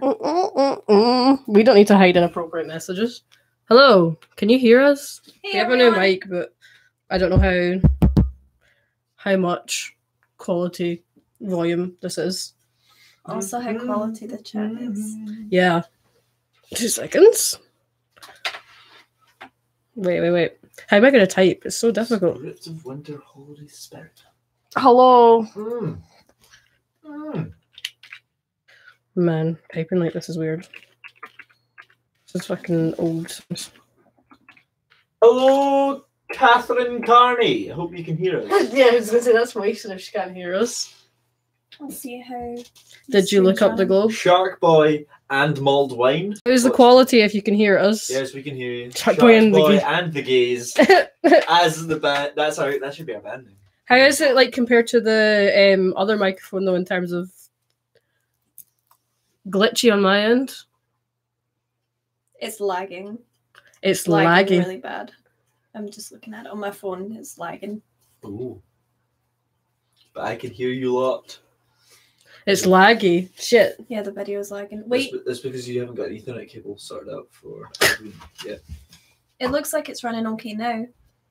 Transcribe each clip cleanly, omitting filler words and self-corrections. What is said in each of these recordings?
We don't need to hide inappropriate messages. Hello, can you hear us? Hey, we have a new mic, but I don't know how much quality volume this is. Also, how quality the chat is. Yeah. 2 seconds. Wait. How am I going to type? It's so difficult. Spirits of winter, holy spirit. Hello. Mm. Man, typing like this is weird. This is fucking old. Hello, Catherine Carney. I hope you can hear us. Yeah, I was going to say that's wasted if she can't hear us. Let's see how. Did you look up the globe? Shark Boy and mulled wine. How's the quality if you can hear us? Yes, we can hear you. Shark Boy and the Gays. As the band. That should be our band name. How is it like compared to the other microphone though in terms of glitchy on my end? It's lagging. It's lagging really bad. I'm just looking at it on my phone. It's lagging. Ooh. But I can hear you lot. It's laggy. Shit. Yeah, the video's lagging. Wait. That's because you haven't got an Ethernet cable sorted out for yet. It looks like it's running okay now.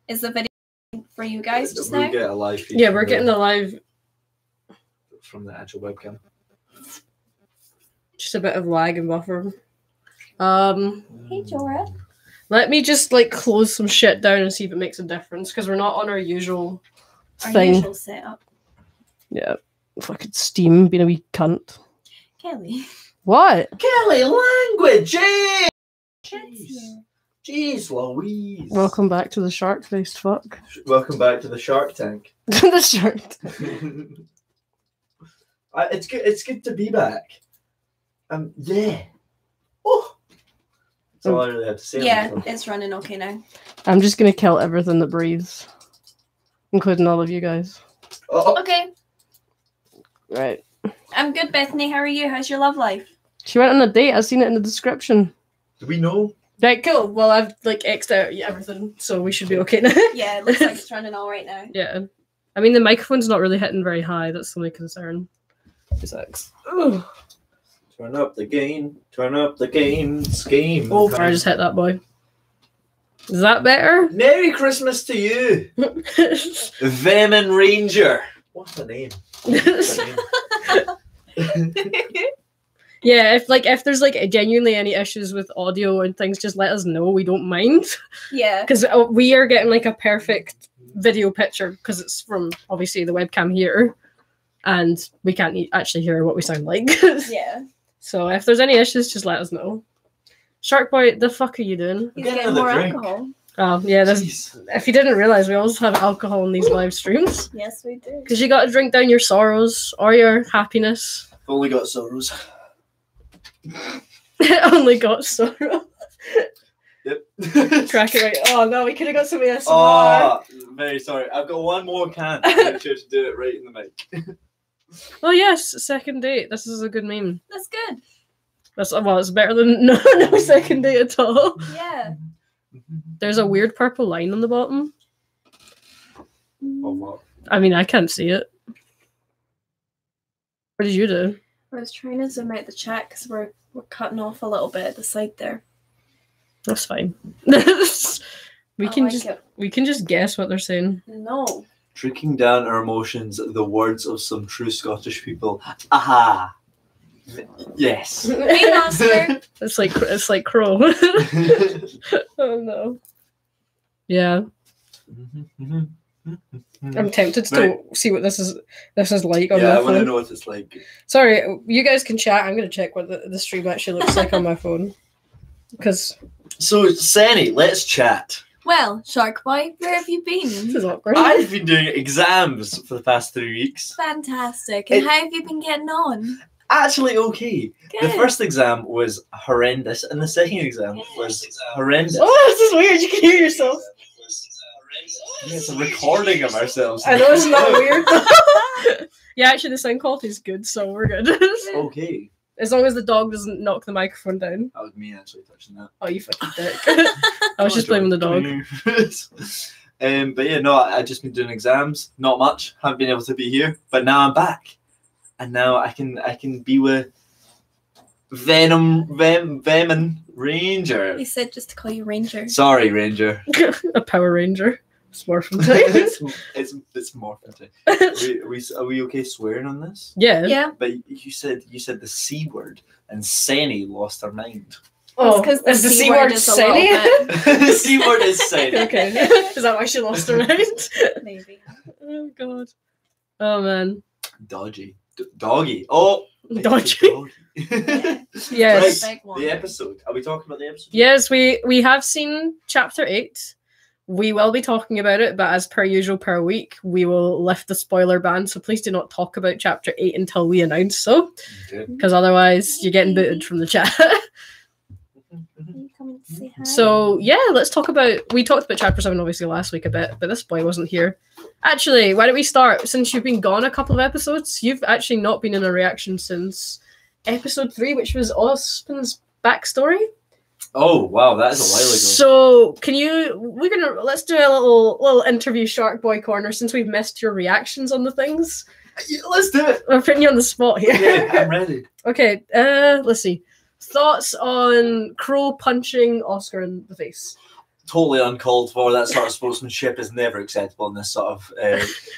Is the video for you guys just now? We'll get a live feed. Yeah, we're getting the live from the actual webcam. Just a bit of lag and buffer. Hey, Jora. Let me just like close some shit down and see if it makes a difference because we're not on our usual thing. Usual setup. Yeah. Fucking Steam being a wee cunt. Kelly. What? Kelly, language! Jeez. Jeez Louise. Welcome back to the shark-faced fuck. Welcome back to the Shark Tank. The shark. It's good to be back. Yeah. Oh. That's all I really have to say. Yeah, it's running okay now. I'm just gonna kill everything that breathes, including all of you guys. Oh. Okay. Right. I'm good, Bethany. How are you? How's your love life? She went on a date. I've seen it in the description. Do we know? Right, cool. Well, I've like X'd out everything, so we should be okay now. Yeah, it looks like it's running all right now. Yeah. I mean, the microphone's not really hitting very high. That's the only concern. 2 secs. Ugh. Turn up the gain. Turn up the gain. Scheme. Oh, I just hit that boy. Is that better? Merry Christmas to you, Venom Ranger. What a name. Yeah, if there's like genuinely any issues with audio and things, just let us know. We don't mind. Yeah. Because we are getting like a perfect video picture because it's from obviously the webcam here, and we can't actually hear what we sound like. Yeah. So if there's any issues, just let us know. Shark Boy, the fuck are you doing? He's getting more alcohol. Oh yeah, if you didn't realize, we always have alcohol in these live streams. Yes, we do. Because you got to drink down your sorrows or your happiness. Only got sorrows. Only got sorrow. Yep. Crack it right. Oh no, we could have got some ASMR. Oh, very sorry. I've got one more can. Make sure to do it right in the mic. Oh yes, second date. This is a good meme. That's good. It's better than no second date at all. Yeah. There's a weird purple line on the bottom. Oh, what? I mean, I can't see it. What did you do? I was trying to zoom out the chat because we're cutting off a little bit at the side there. That's fine. we I can like just guess what they're saying. No. Drinking down our emotions, the words of some true Scottish people. Aha! Yes. Hey, Master. It's like Crow. Oh no. Yeah. I'm tempted to see what this is like on my phone. I want to know what it's like. Sorry, you guys can chat. I'm going to check what the stream actually looks like on my phone. Because... So, Senny, let's chat. Well, Shark Boy, where have you been? This is awkward. I've been doing exams for the past 3 weeks. Fantastic. And how have you been getting on? Actually, okay. Good. The first exam was horrendous, and the second exam was horrendous. Oh, this is weird. You can hear yourself. It's a recording of ourselves. I know, it's not weird. Yeah, actually, the sound quality is good, so we're good. Okay. As long as the dog doesn't knock the microphone down. That was me actually touching that. Oh, you fucking dick. I was just blaming the dog. But yeah, no, I've just been doing exams. Not much. Haven't been able to be here, but now I'm back, and now I can be with Venom Ranger. He said just to call you Ranger. Sorry, Ranger. A Power Ranger. Smurfing time. it's morphin' time. Are we okay swearing on this? Yeah. Yeah. But you said the C word, and Senny lost her mind. Oh, because is the C word Senny? The C word is Senny. Okay. Is that why she lost her mind? Maybe. Oh god. Oh man. Dodgy. Doggy. Oh. Dodgy. Yes. Right. The episode. Are we talking about the episode? Yes, we have seen chapter 8. We will be talking about it, but as per usual per week, we will lift the spoiler ban. So please do not talk about chapter 8 until we announce so, because otherwise you're getting booted from the chat. You come and say hi? So yeah, let's talk about. We talked about chapter 7 obviously last week a bit, but this boy wasn't here. Actually, why don't we start? Since you've been gone a couple of episodes, you've actually not been in a reaction since episode 3, which was Ospen's backstory. Oh wow, that is a while ago. So let's do a little interview Shark Boy corner since we've missed your reactions on the things. Yeah, let's do it. I'm putting you on the spot here. Yeah, I'm ready. Okay, let's see. Thoughts on Crow punching Oscar in the face? Totally uncalled for. That sort of sportsmanship is never acceptable in this sort of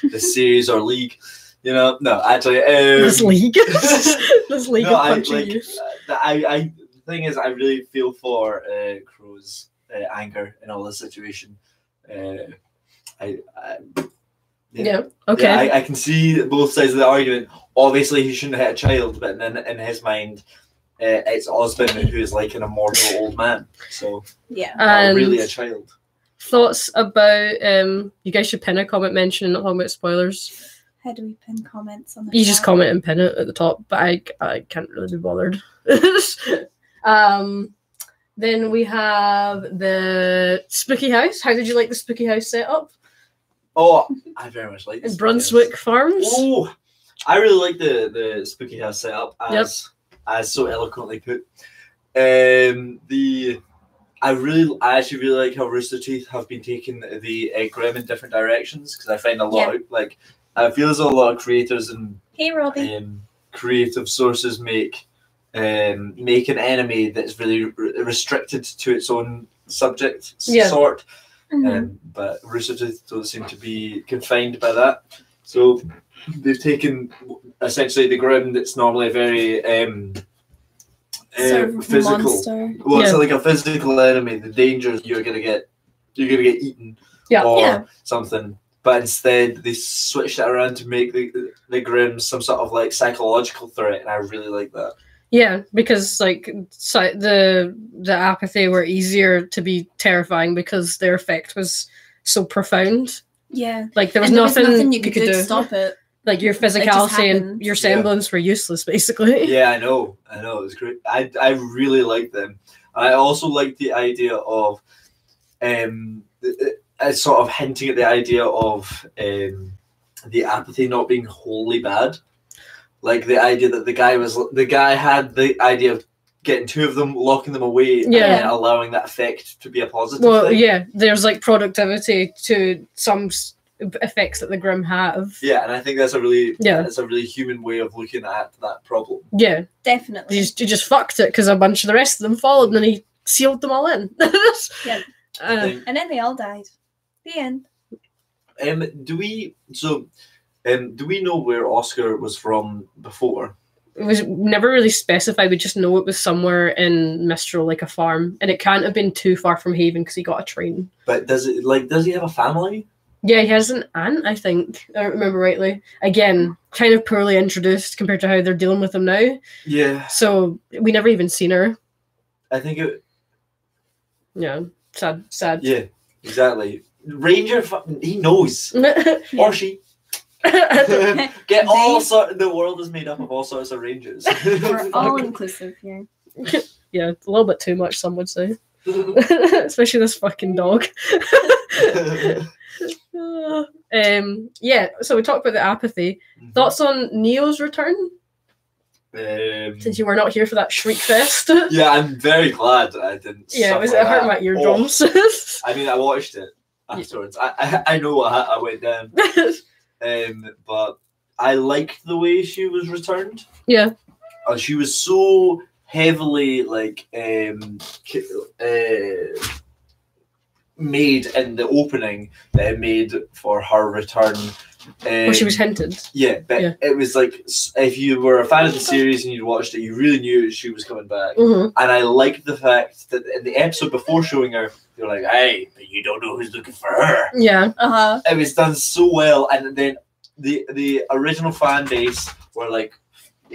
this series or league. You know, no, actually, This league, this league no, of punching you. The thing is, I really feel for Crow's anger in all this situation. Yeah. Okay. Yeah, I can see both sides of the argument. Obviously, he shouldn't have hit a child, but then in his mind, it's Osmond who is like an immortal old man. So Yeah. not really a child. Thoughts about you guys should pin a comment mentioning not talking about spoilers. How do we pin comments on the You just chat? comment and pin it at the top, but I can't really be bothered. Then we have the spooky house. How did you like the spooky house setup? Oh, I very much like this. In Brunswick Farms. Oh, I really like the spooky house setup as so eloquently put. I actually really like how Rooster Teeth have been taking the Grimm in different directions, because I find a lot of, like, I feel as though a lot of creators and Hey, Robbie. creative sources make an enemy that's really restricted to its own subject sort. But Rooster Teeth don't seem to be confined by that. So they've taken essentially the Grimm that's normally a very Sort of physical. monster. Well, it's like a physical enemy. The danger is you're gonna get eaten or something. But instead, they switched it around to make the Grimm some sort of like psychological threat, and I really like that. Yeah, because like the apathy were easier to be terrifying because their effect was so profound. Yeah, like there was and nothing you could do to stop it. Like your physicality and your semblance were useless, basically. Yeah, I know, it was great. I really liked them. I also liked the idea of sort of hinting at the idea of the apathy not being wholly bad. Like the idea that the guy had the idea of getting two of them, locking them away, and then allowing that effect to be a positive thing. Yeah, there's like productivity to some effects that the Grimm have. Yeah, and I think that's a really human way of looking at that problem. Yeah, definitely. He just fucked it because a bunch of the rest of them followed, and then he sealed them all in. Yeah, and then they all died. The end. Do we know where Oscar was from before? It was never really specified. We just know it was somewhere in Mistral, like a farm, and it can't have been too far from Haven because he got a train. But does he have a family? Yeah, he has an aunt, I think. I don't remember rightly. Again, kind of poorly introduced compared to how they're dealing with him now. Yeah. So we never even seen her. I think it. Yeah, sad. Yeah, exactly. Ranger, he knows, or she. Get all sorts. The world is made up of all sorts of rangers. We're all inclusive here. Yeah, a little bit too much, some would say. Especially this fucking dog. So we talked about the apathy. Thoughts on Neo's return? Since you were not here for that shriek fest. Yeah, I'm very glad I didn't. Yeah, it hurt my eardrums. I mean, I watched it afterwards. I know what I went down. But I liked the way she was returned. Yeah. She was so heavily made in the opening that it made for her return. Well, she was hinted. Yeah, but it was like, if you were a fan of the series and you'd watched it, you really knew she was coming back. And I liked the fact that in the episode before showing her, they were like, hey, but you don't know who's looking for her. Yeah. It was done so well. And then the original fan base were like,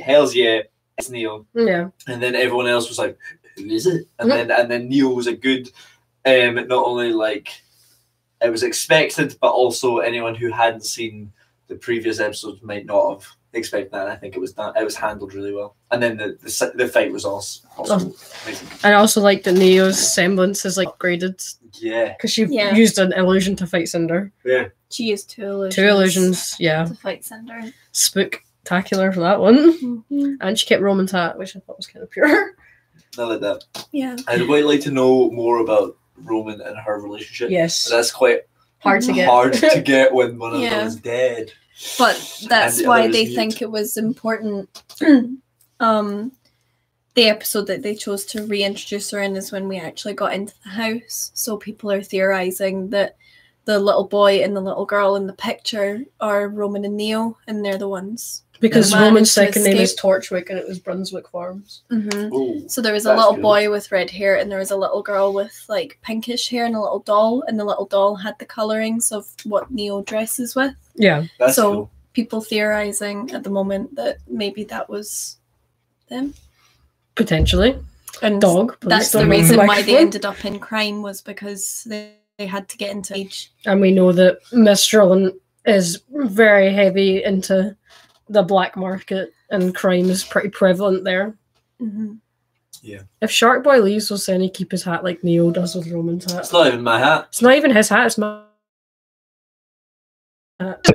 hell's yeah, it's Neo. Yeah. And then everyone else was like, who is it? And then Neo was a good, not only like, it was expected, but also anyone who hadn't seen the previous episodes might not have expected that. And I think it was done. It was handled really well. And then the fight was also amazing. I also like that Neo's semblance is like graded. Yeah. Because she used an illusion to fight Cinder. Yeah. She used 2 illusions. 2 illusions, yeah. To fight Cinder. Spooktacular for that one. And she kept Roman's hat, which I thought was kind of pure. I like that. Yeah. I'd quite like to know more about Roman and her relationship. Yes. But that's quite hard to get when one of them is dead. But that's why they think it was important. The episode that they chose to reintroduce her in is when we actually got into the house. So people are theorizing that the little boy and the little girl in the picture are Roman and Neo, and they're the ones. Because Roman's second name is Torchwick, and it was Brunswick Farms. So there was a little boy with red hair, and there was a little girl with like pinkish hair, and a little doll, and the little doll had the colorings of what Neo dresses with. Yeah, that's cool. People theorizing at the moment that maybe that was them. Potentially. And dog. That's the reason why they ended up in crime, was because they had to get into age. And we know that Miss Strolin is very heavy into the black market, and crime is pretty prevalent there. Yeah. If Shark Boy leaves, we'll say he keep his hat like Neo does with Roman's hat. It's not even my hat. It's not even his hat, it's my hat.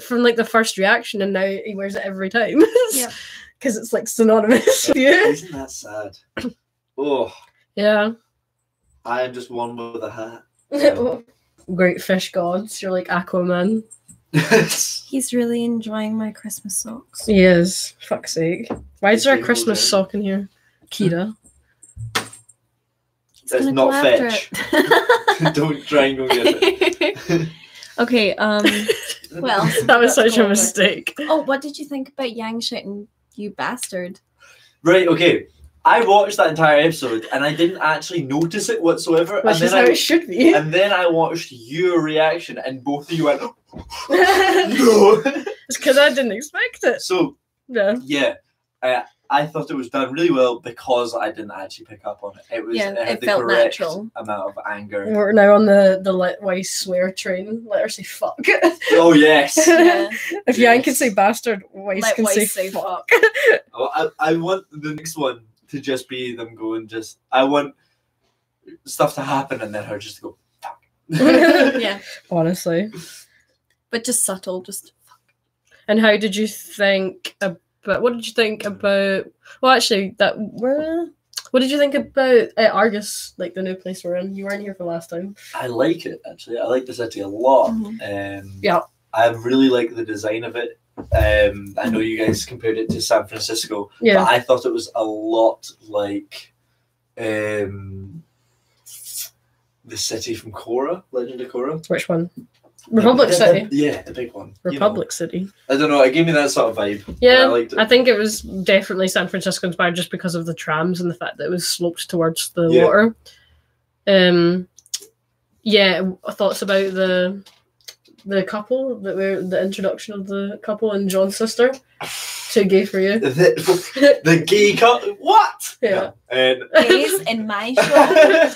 From like the first reaction, and now he wears it every time. Yeah. Because it's like synonymous with you. Isn't that sad? Oh. Yeah. I am just one with a hat. Great fish gods. You're like Aquaman. He's really enjoying my Christmas socks. He is. Fuck's sake. Why is there a Christmas sock in here? Kira. That's not fetch. Don't try and go get it. Okay, well. That was such a mistake. Oh, what did you think about Yang shouting, "You bastard"? Right, okay. I watched that entire episode and I didn't actually notice it whatsoever. Which is how it should be. And then I watched your reaction and both of you went, no. It's because I didn't expect it. So, yeah. I thought it was done really well because I didn't actually pick up on it. It had the felt correct natural amount of anger. We're now on the let Weiss swear train. Let her say fuck. Oh, yes. Yeah. If Yang can say bastard, Weiss let can Weiss say fuck. Oh, I want the next one to just be them going I want stuff to happen and then her just to go, fuck. Yeah. Honestly. But just subtle, just fuck. And how did you think what did you think about, well actually, what did you think about Argus, like the new place we're in? You weren't here for last time. I like it, actually. I like the city a lot. Yeah. I really like the design of it. I know you guys compared it to San Francisco, but I thought it was a lot like the city from Korra, Legend of Korra. Which one? Republic City. Yeah, the big one. Republic City. I don't know. It gave me that sort of vibe. Yeah, I liked it. I think it was definitely San Francisco inspired just because of the trams and the fact that it was sloped towards the water. Thoughts about the couple the introduction of the couple and John's sister. Too gay for you. The gay couple. What? Yeah. And gays in my show.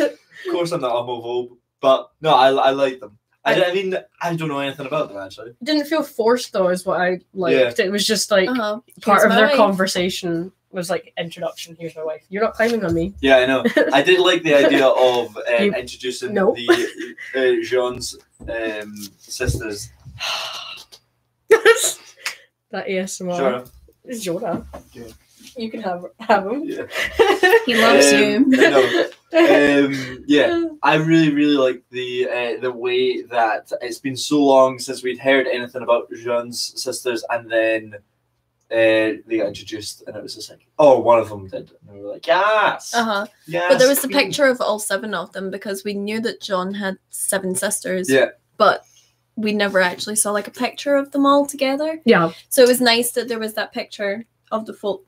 Of course, I'm not homophobe, but no, I like them. I mean, I don't know anything about them actually. It didn't feel forced though, is what I liked. It was just like part of their converation was like introduction. Here's my wife. You're not climbing on me. Yeah, I know. I did like the idea of introducing the Jean's sisters. That ASMR. Sure. It's Jonah. Yeah. You can have him. Yeah. He loves you. I really like the way that it's been so long since we'd heard anything about Jean's sisters, and then they got introduced, and it was just like, oh, one of them did, and we were like, yes, yes. But there was a queen. picture of all 7 of them because we knew that John had 7 sisters. Yeah. But we never actually saw like a picture of them all together. Yeah. So it was nice that there was that picture of the full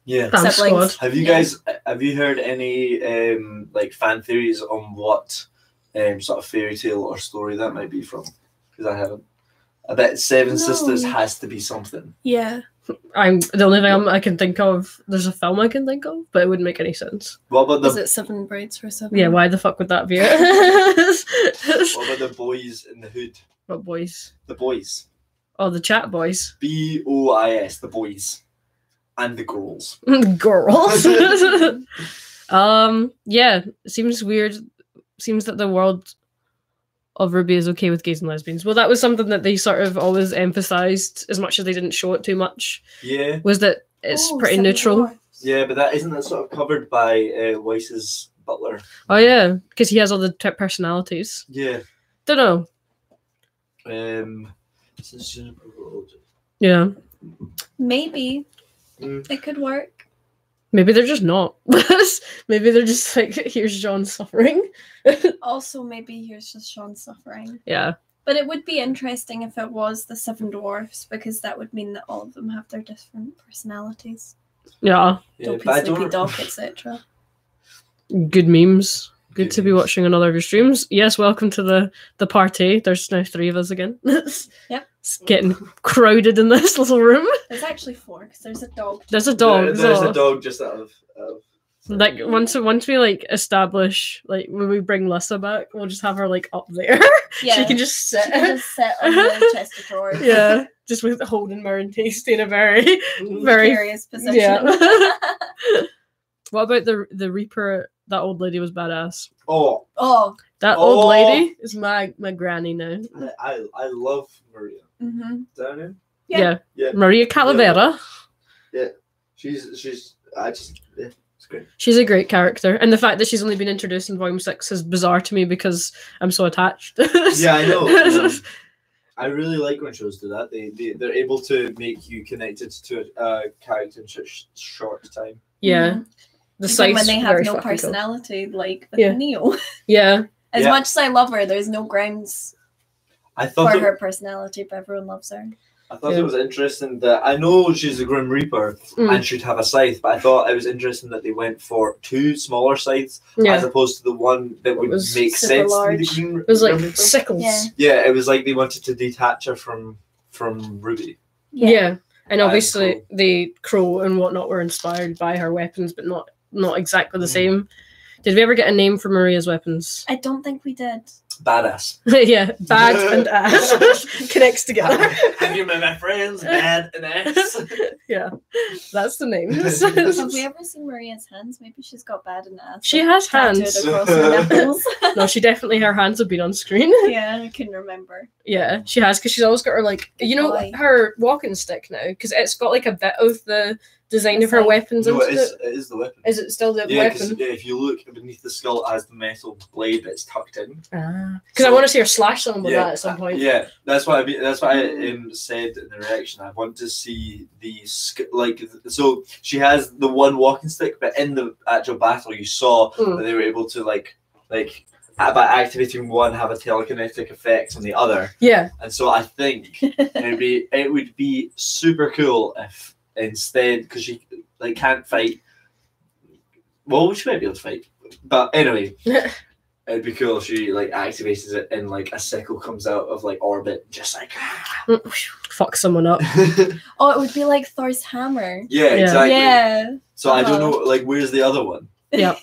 yeah siblings. Have you guys have you heard any like fan theories on what sort of fairy tale or story that might be from? Because I haven't. I bet Seven Sisters has to be something. Yeah. I'm the only thing I can think of. There's a film I can think of, but it wouldn't make any sense. What about Is it 7 Brides for 7? Yeah, why the fuck would that be it? What about the boys in the hood? What boys? The boys. Oh, the chat boys. BOIS, the boys. And the girls. Girls. Yeah, it seems weird. Seems that the world of RWBY is okay with gays and lesbians. Well, that was something that they sort of always emphasised, as much as they didn't show it too much. Yeah. Was that it's pretty neutral. Yeah, but that isn't that sort of covered by Weiss's butler. Oh yeah, because he has all the personalities. Yeah. Don't know. Yeah. Maybe it could work. Maybe they're just not. Maybe they're just like, here's John suffering. Also, maybe here's just Sean suffering. Yeah. But it would be interesting if it was the 7 dwarfs, because that would mean that all of them have their different personalities. Yeah. Dopey, Sleepy Dog, etc. Good memes. Good to be watching another of your streams. Yes, welcome to the party. There's now 3 of us again. Yep. It's getting crowded in this little room. There's actually 4, because there's a dog. There's a dog. There's a dog just out of like once we like establish, like when we bring Lissa back, we'll just have her like up there. Yeah. She can just sit. She can just sit on the chest of drawers. Yeah. Just with holding her and tasty in a very precarious position. Yeah. What about the Reaper? That old lady was badass. Oh. That old lady is my granny now. I love Maria. Mm-hmm. Is that her name? Yeah. Yeah. Maria Calavera. Yeah. She's it's great. She's a great character, and the fact that she's only been introduced in Volume 6 is bizarre to me because I'm so attached. Yeah, I know. I really like when shows do that. They're able to make you connected to a character in such short time. Yeah. Mm-hmm. The size when they have no personality, cool. like with Neo. Yeah. As much as I love her, there's no grounds for her personality, but everyone loves her. I thought it was interesting that I know she's a Grim Reaper and should have a scythe, but I thought it was interesting that they went for 2 smaller scythes as opposed to the one that would make sense to be the Green Reaper. It was like sickles. Yeah, it was like they wanted to detach her from RWBY. Yeah. And obviously the Crow and whatnot were inspired by her weapons, but not exactly the same. Did we ever get a name for Maria's weapons? I don't think we did. Badass. Yeah, bad and ass connects together. Have you met my friends? Bad and ass. Yeah, that's the names. Have we ever seen Maria's hands? Maybe she's got bad and ass. She has hands. Across her nipples. No, she definitely, her hands have been on screen. Yeah, I can remember. Yeah, she has, because she's always got her, like, her walking stick now, because it's got like a bit of the design of her weapons. No, it is the weapon. Is it still the weapon? Yeah, if you look beneath the skull, it has the metal blade that's tucked in. Because I want to see her slash something with that at some point. Yeah, that's what I said in the reaction. I want to see so she has the one walking stick, but in the actual battle, you saw that they were able to like by activating one, have a telekinetic effect on the other. Yeah, and so I think it would be super cool if instead, because she can't fight. Well, she might be able to fight, but anyway. It'd be cool if she activates it and a sickle comes out of orbit, just fuck someone up. Oh, it would be like Thor's hammer. Yeah, exactly. Yeah. So I don't know, where's the other one? Yeah.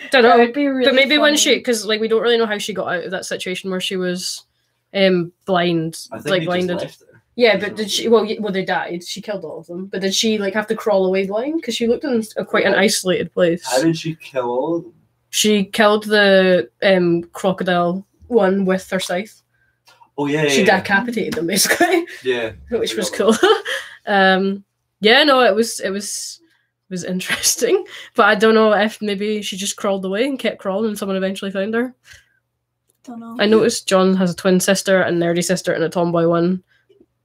Don't know. Would be really but maybe funny. when because we don't really know how she got out of that situation where she was blind, I think blinded. Just left her. Yeah, but did she? Well, they died. She killed all of them. But did she have to crawl away blind? Because she looked in quite an isolated place. How did she kill all of them? She killed the crocodile one with her scythe. Oh yeah, she decapitated them basically. Yeah, which was cool. Yeah, no, it was interesting, but I don't know if maybe she just crawled away and kept crawling, and someone eventually found her. Don't know. I noticed John has a twin sister, a nerdy sister, and a tomboy one.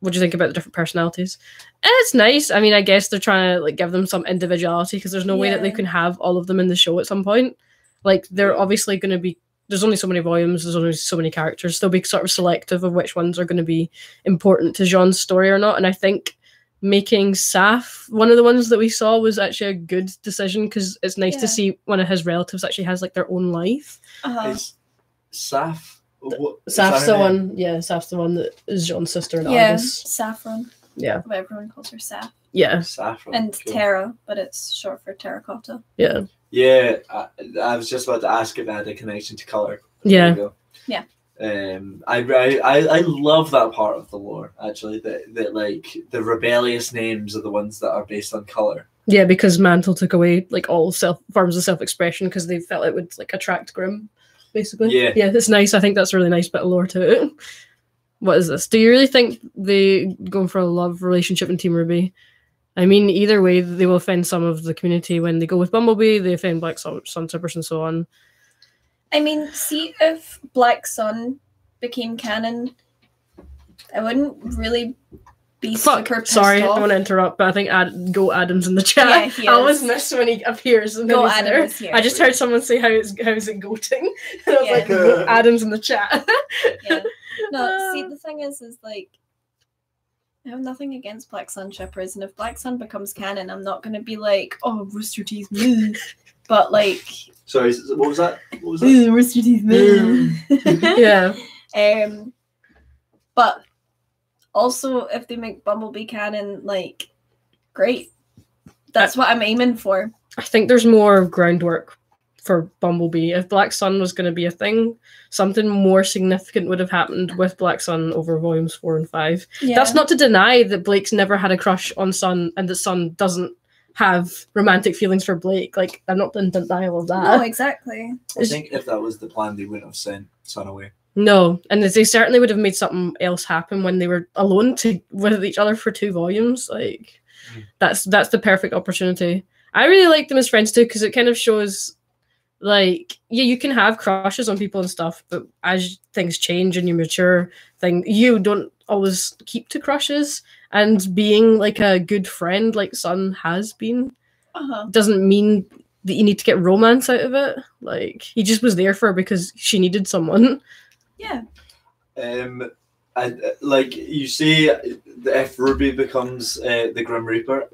what do you think about the different personalities? It's nice. I mean, I guess they're trying to like give them some individuality because there's no way that they can have all of them in the show at some point. Like they're obviously going to be. There's only so many volumes. There's only so many characters. They'll be sort of selective of which ones are going to be important to Jean's story or not. And I think making Saf one of the ones that we saw was actually a good decision because it's nice to see one of his relatives actually has like their own life. Is Saf? Saf's the one. Yeah, Saf's the one that is Jean's sister in Yeah, Argus. Saffron. Yeah. But everyone calls her Saf. Yeah. Saffron. And Terra, but it's short for terracotta. Yeah. Yeah, I was just about to ask if it had a connection to color. Yeah. Yeah. I love that part of the lore actually. That like the rebellious names are the ones that are based on color. Yeah, because Mantle took away like all forms of self-expression because they felt it would like attract Grimm, basically. Yeah. Yeah, it's nice. I think that's a really nice bit of lore to it. What is this? Do you really think they going for a love relationship in Team RWBY? I mean, either way, they will offend some of the community when they go with Bumblebee. They offend Black Suntroopers and so on. I mean, see if Black Sun became canon, I wouldn't really be super pissed sorry, off. I want to interrupt, but I think Go Adam's in the chat. Yeah, he I always is. miss when he appears. And Go then he's Adam there. is here. I just heard someone say how is it goating? And I was like, Go Adam's in the chat. Yeah. No, see, the thing is like, I have nothing against Black Sun shippers, and if Black Sun becomes canon, I'm not going to be like, oh, Rooster Teeth, but like... Sorry, what was that? Rooster Teeth, Yeah. But also, if they make Bumblebee canon, like, great. That's what I'm aiming for. I think there's more groundwork for Bumblebee. If Black Sun was going to be a thing, something more significant would have happened with Black Sun over volumes 4 and 5. Yeah. That's not to deny that Blake's never had a crush on Sun and that Sun doesn't have romantic feelings for Blake. Like, I'm not in denial of that. No, exactly. I think if that was the plan, they wouldn't have sent Sun away. No, and they certainly would have made something else happen when they were alone with each other for 2 volumes. Like, that's the perfect opportunity. I really like them as friends too because it kind of shows, like, yeah, you can have crushes on people and stuff, but as things change and you mature, you don't always keep to crushes. And being like a good friend, like Sun has been, doesn't mean that you need to get romance out of it. Like, he just was there for her because she needed someone. Yeah. Like you say, if RWBY becomes the Grim Reaper,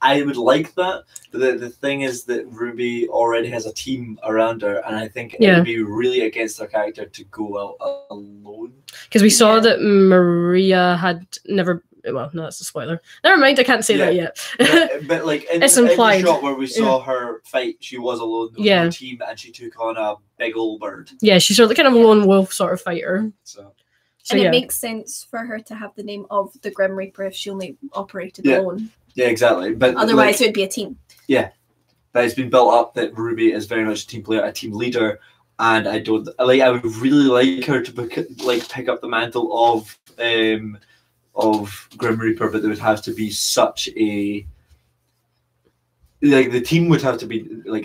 I would like that. But the thing is that RWBY already has a team around her, and I think it would be really against her character to go out alone. Because we saw that Maria had never. Well, no, that's a spoiler. Never mind, I can't say that yet. but like it's implied. In the shot where we saw her fight, she was alone with her team, and she took on a big old bird. Yeah, she's sort of kind of a lone wolf sort of fighter. So and it makes sense for her to have the name of the Grim Reaper if she only operated alone. Yeah, exactly. But otherwise, it would be a team. Yeah, but it's been built up that RWBY is very much a team player, a team leader, and I would really like her to pick up the mantle of Grim Reaper, but there would have to be such a the team would have to be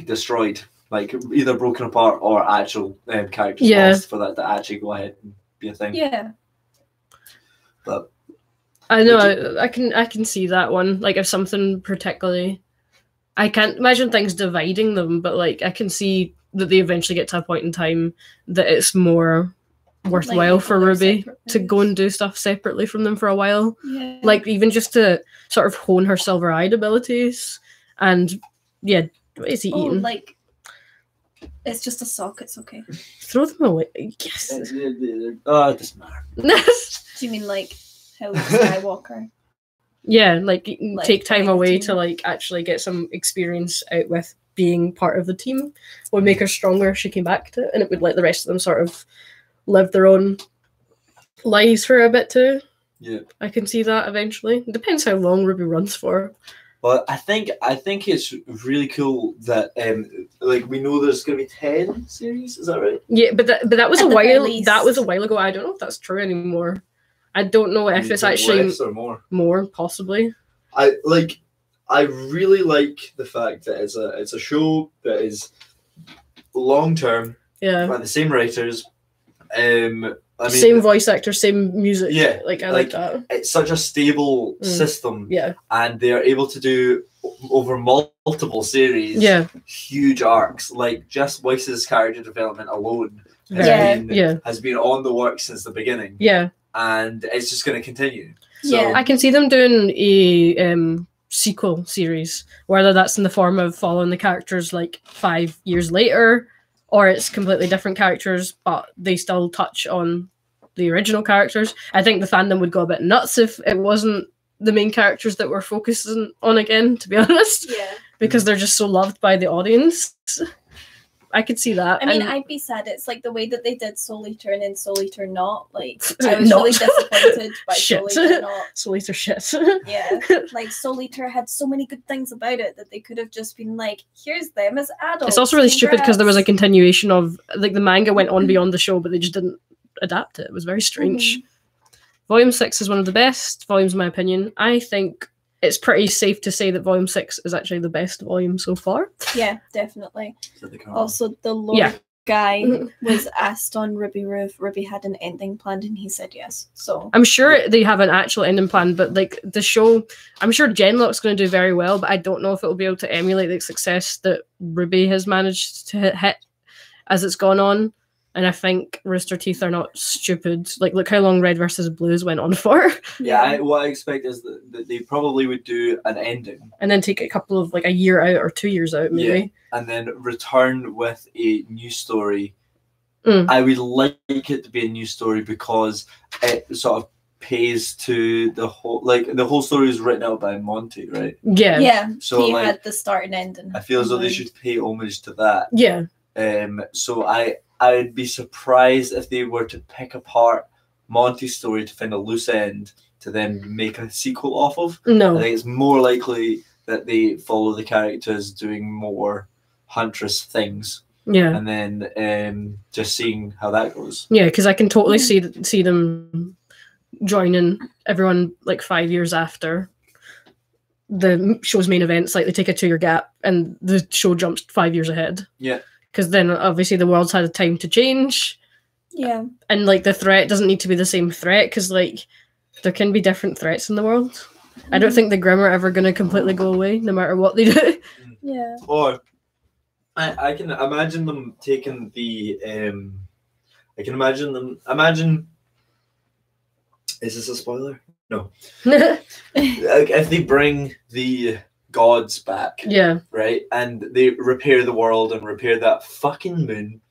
destroyed, like either broken apart or actual characters lost for that to actually go ahead and be a thing. Yeah. But I know I can see that one. Like if something particularly, I can't imagine things dividing them, but like I can see that they eventually get to a point in time that it's more worthwhile for RWBY to go and do stuff separately from them for a while. Yeah. Like even just to sort of hone her silver-eyed abilities. And yeah, what is he eating? Like it's just a sock, it's okay. Throw them away. Yes. It doesn't matter. Do you mean like how Skywalker? Yeah, like take time away to like actually get some experience out with being part of the team. Would make her stronger if she came back to it, and it would let the rest of them sort of live their own lives for a bit too. Yeah, I can see that eventually. It depends how long RWBY runs for. Well, I think it's really cool that we know there's going to be 10 series. Is that right? Yeah, but that was a while. That was a while ago. I don't know if that's true anymore. I don't know if it's actually more possibly. I really like the fact that it's a show that is long term. Yeah. By the same writers. I mean, same voice actor, same music. Yeah, like I like that. It's such a stable system. Yeah, and they're able to do over multiple series. Yeah, huge arcs. Like just Weiss's character development alone has been on the work since the beginning. Yeah, and it's just going to continue. So, Yeah, I can see them doing a sequel series, whether that's in the form of following the characters like 5 years later, or it's completely different characters, but they still touch on the original characters. I think the fandom would go a bit nuts if it wasn't the main characters that we're focusing on again, to be honest. Yeah. Because they're just so loved by the audience. I could see that. I mean, I'd be sad. It's like the way that they did Soul Eater and then Soul Eater Not. Like, I was really disappointed by Soul Eater Not. Soul Eater shit. Yeah. Like, Soul Eater had so many good things about it that they could have just been like, here's them as adults. It's also really stupid because there was a continuation of, like, the manga went on beyond the show, but they just didn't adapt it. It was very strange. Volume 6 is one of the best volumes, in my opinion. I think it's pretty safe to say that Volume 6 is actually the best volume so far. Yeah, definitely. Also, the lore guy was asked on RWBY if RWBY had an ending planned, and he said yes. So I'm sure they have an actual ending plan, but like the show, I'm sure Genlock's going to do very well, but I don't know if it will be able to emulate the success that RWBY has managed to hit as it's gone on. And I think Rooster Teeth are not stupid. Like, look how long Red versus Blues went on for. Yeah, what I expect is that they probably would do an ending. And then take a couple of, like, a year out or 2 years out, maybe. Yeah. And then return with a new story. I would like it to be a new story because it sort of pays to the whole, like, the whole story is written out by Monty, right? Yeah. Yeah, so he like, had the start and end. I feel as though they should pay homage to that. Yeah. So I'd be surprised if they were to pick apart Monty's story to find a loose end to then make a sequel off of. No. I think it's more likely that they follow the characters doing more Huntress things. Yeah. And then just seeing how that goes. Yeah, because I can totally see them joining everyone like 5 years after the show's main events. Like, they take a 2-year gap and the show jumps 5 years ahead. Yeah. Because then obviously the world's had time to change. Yeah. And like the threat doesn't need to be the same threat, because like there can be different threats in the world. I don't think the Grimm are ever going to completely go away, no matter what they do. Yeah. Or I can imagine them taking the I can imagine them is this a spoiler? No. Like, if they bring the gods back, right, and they repair the world and repair that fucking moon,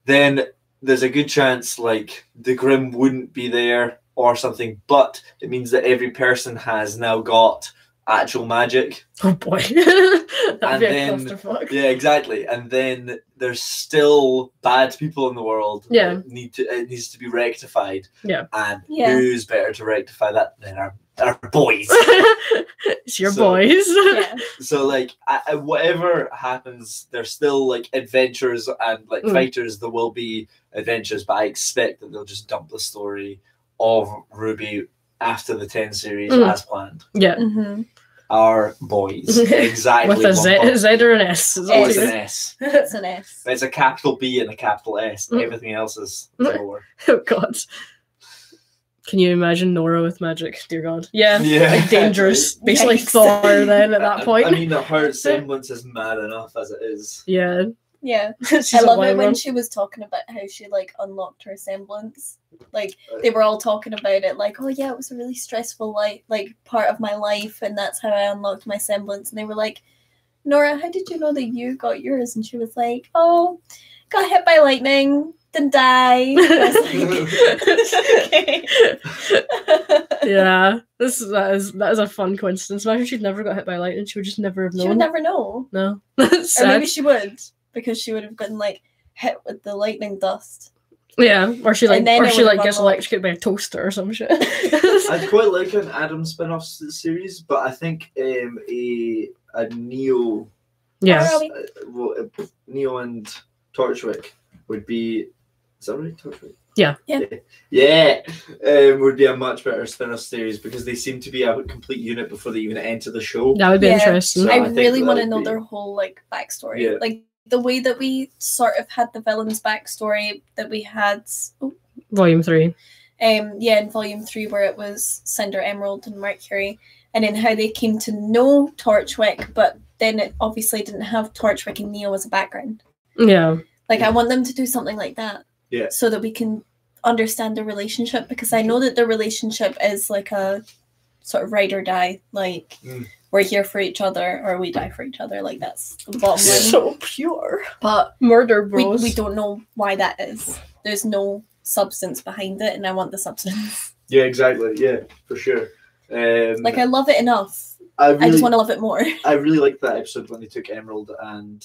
then there's a good chance like the Grimm wouldn't be there or something, but it means that every person has now got actual magic. Oh boy. And then, yeah, exactly. And then there's still bad people in the world. Yeah. It needs to be rectified. Yeah. And who's better to rectify that than our boys? It's your boys. Yeah. So like, whatever happens, there's still like adventures and like fighters. There will be adventures, but I expect that they'll just dump the story of RWBY after the 10 series as planned. Yeah. Our boys. Exactly. With a Z or an S? It's an S. It's an S. It's a capital B and a capital S. Everything else is lower. Oh god. Can you imagine Nora with magic? Dear God. Yeah. Yeah. Dangerous. Basically Thor then at that point. I mean, her semblance is mad enough as it is. Yeah. Yeah. I love it when she was talking about how she like unlocked her semblance. Like, they were all talking about it like, oh yeah, it was a really stressful like part of my life, and that's how I unlocked my semblance. And they were like, Nora, how did you know that you got yours? And she was like, oh, got hit by lightning, then die. Yeah, that is a fun coincidence. Imagine she'd never got hit by lightning. She would just never have known. She would never know. No. Or maybe she would, because she would have gotten like hit with the lightning dust. Yeah, or she gets unlocked. electrocuted by a toaster or some shit. I'd quite like an Adam spin-off series, but I think a Neo, Neo and Torchwick would be. Is that right, Torchwick? Yeah. Would be a much better spin-off series, because they seem to be a complete unit before they even enter the show. That would be interesting. So I really want to know their whole like backstory. Yeah. Like, the way that we sort of had the villain's backstory that we had. Volume 3. In Volume 3, where it was Cinder, Emerald, and Mercury, and then how they came to know Torchwick, but then it obviously didn't have Torchwick and Neo as a background. Yeah. Like, I want them to do something like that. Yeah. So that we can understand the relationship, because I know that the relationship is like a sort of ride or die. Like, we're here for each other or we die for each other. Like, that's the bottom line. So pure. But murder bros. We don't know why that is. There's no substance behind it, and I want the substance. Yeah, exactly. Yeah, for sure. Like, I love it enough. I just want to love it more. I really liked that episode when they took Emerald and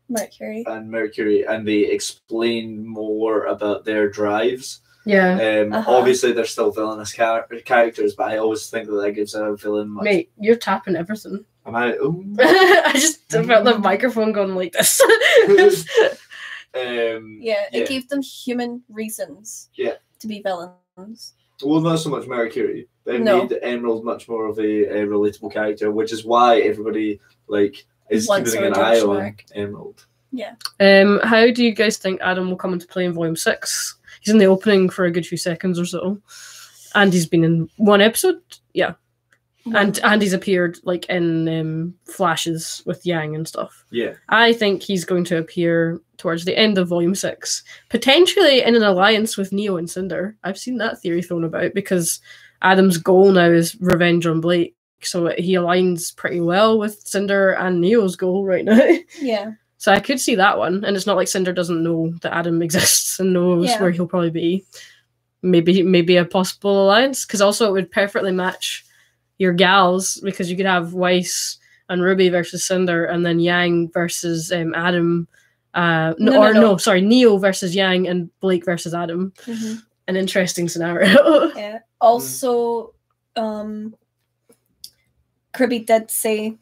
Mercury, and they explain more about their drives. Yeah. Obviously, they're still villainous characters, but I always think that gives a villain much. Mate, you're tapping everything. Am I? I just felt the microphone going like this. It gave them human reasons to be villains. Well, not so much Mercury. They made Emerald much more of a relatable character, which is why everybody is keeping an eye on Emerald. Yeah. How do you guys think Adam will come into play in Volume 6? He's in the opening for a good few seconds or so, and he's been in one episode. Yeah. And he's appeared in flashes with Yang and stuff. Yeah. I think he's going to appear towards the end of Volume 6, potentially in an alliance with Neo and Cinder. I've seen that theory thrown about because Adam's goal now is revenge on Blake, so he aligns pretty well with Cinder and Neo's goal right now. Yeah. So I could see that one, and it's not like Cinder doesn't know that Adam exists and knows where he'll probably be. Maybe a possible alliance, because also it would perfectly match your gals, because you could have Weiss and RWBY versus Cinder, and then Yang versus Adam. Neo versus Yang and Blake versus Adam. Mm-hmm. An interesting scenario. Yeah. Also, Kirby did say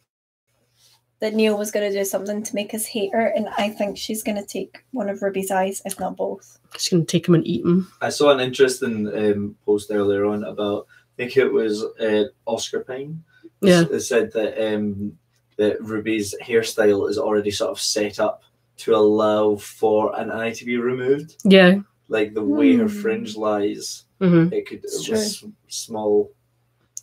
that Neo was going to do something to make us hate her, and I think she's going to take one of RWBY's eyes, if not both. She's going to take him and eat him. I saw an interesting post earlier on about, I think it was Oscar Pine. Yeah. It said that that RWBY's hairstyle is already sort of set up to allow for an eye to be removed. Yeah. Like the way her fringe lies, it was small.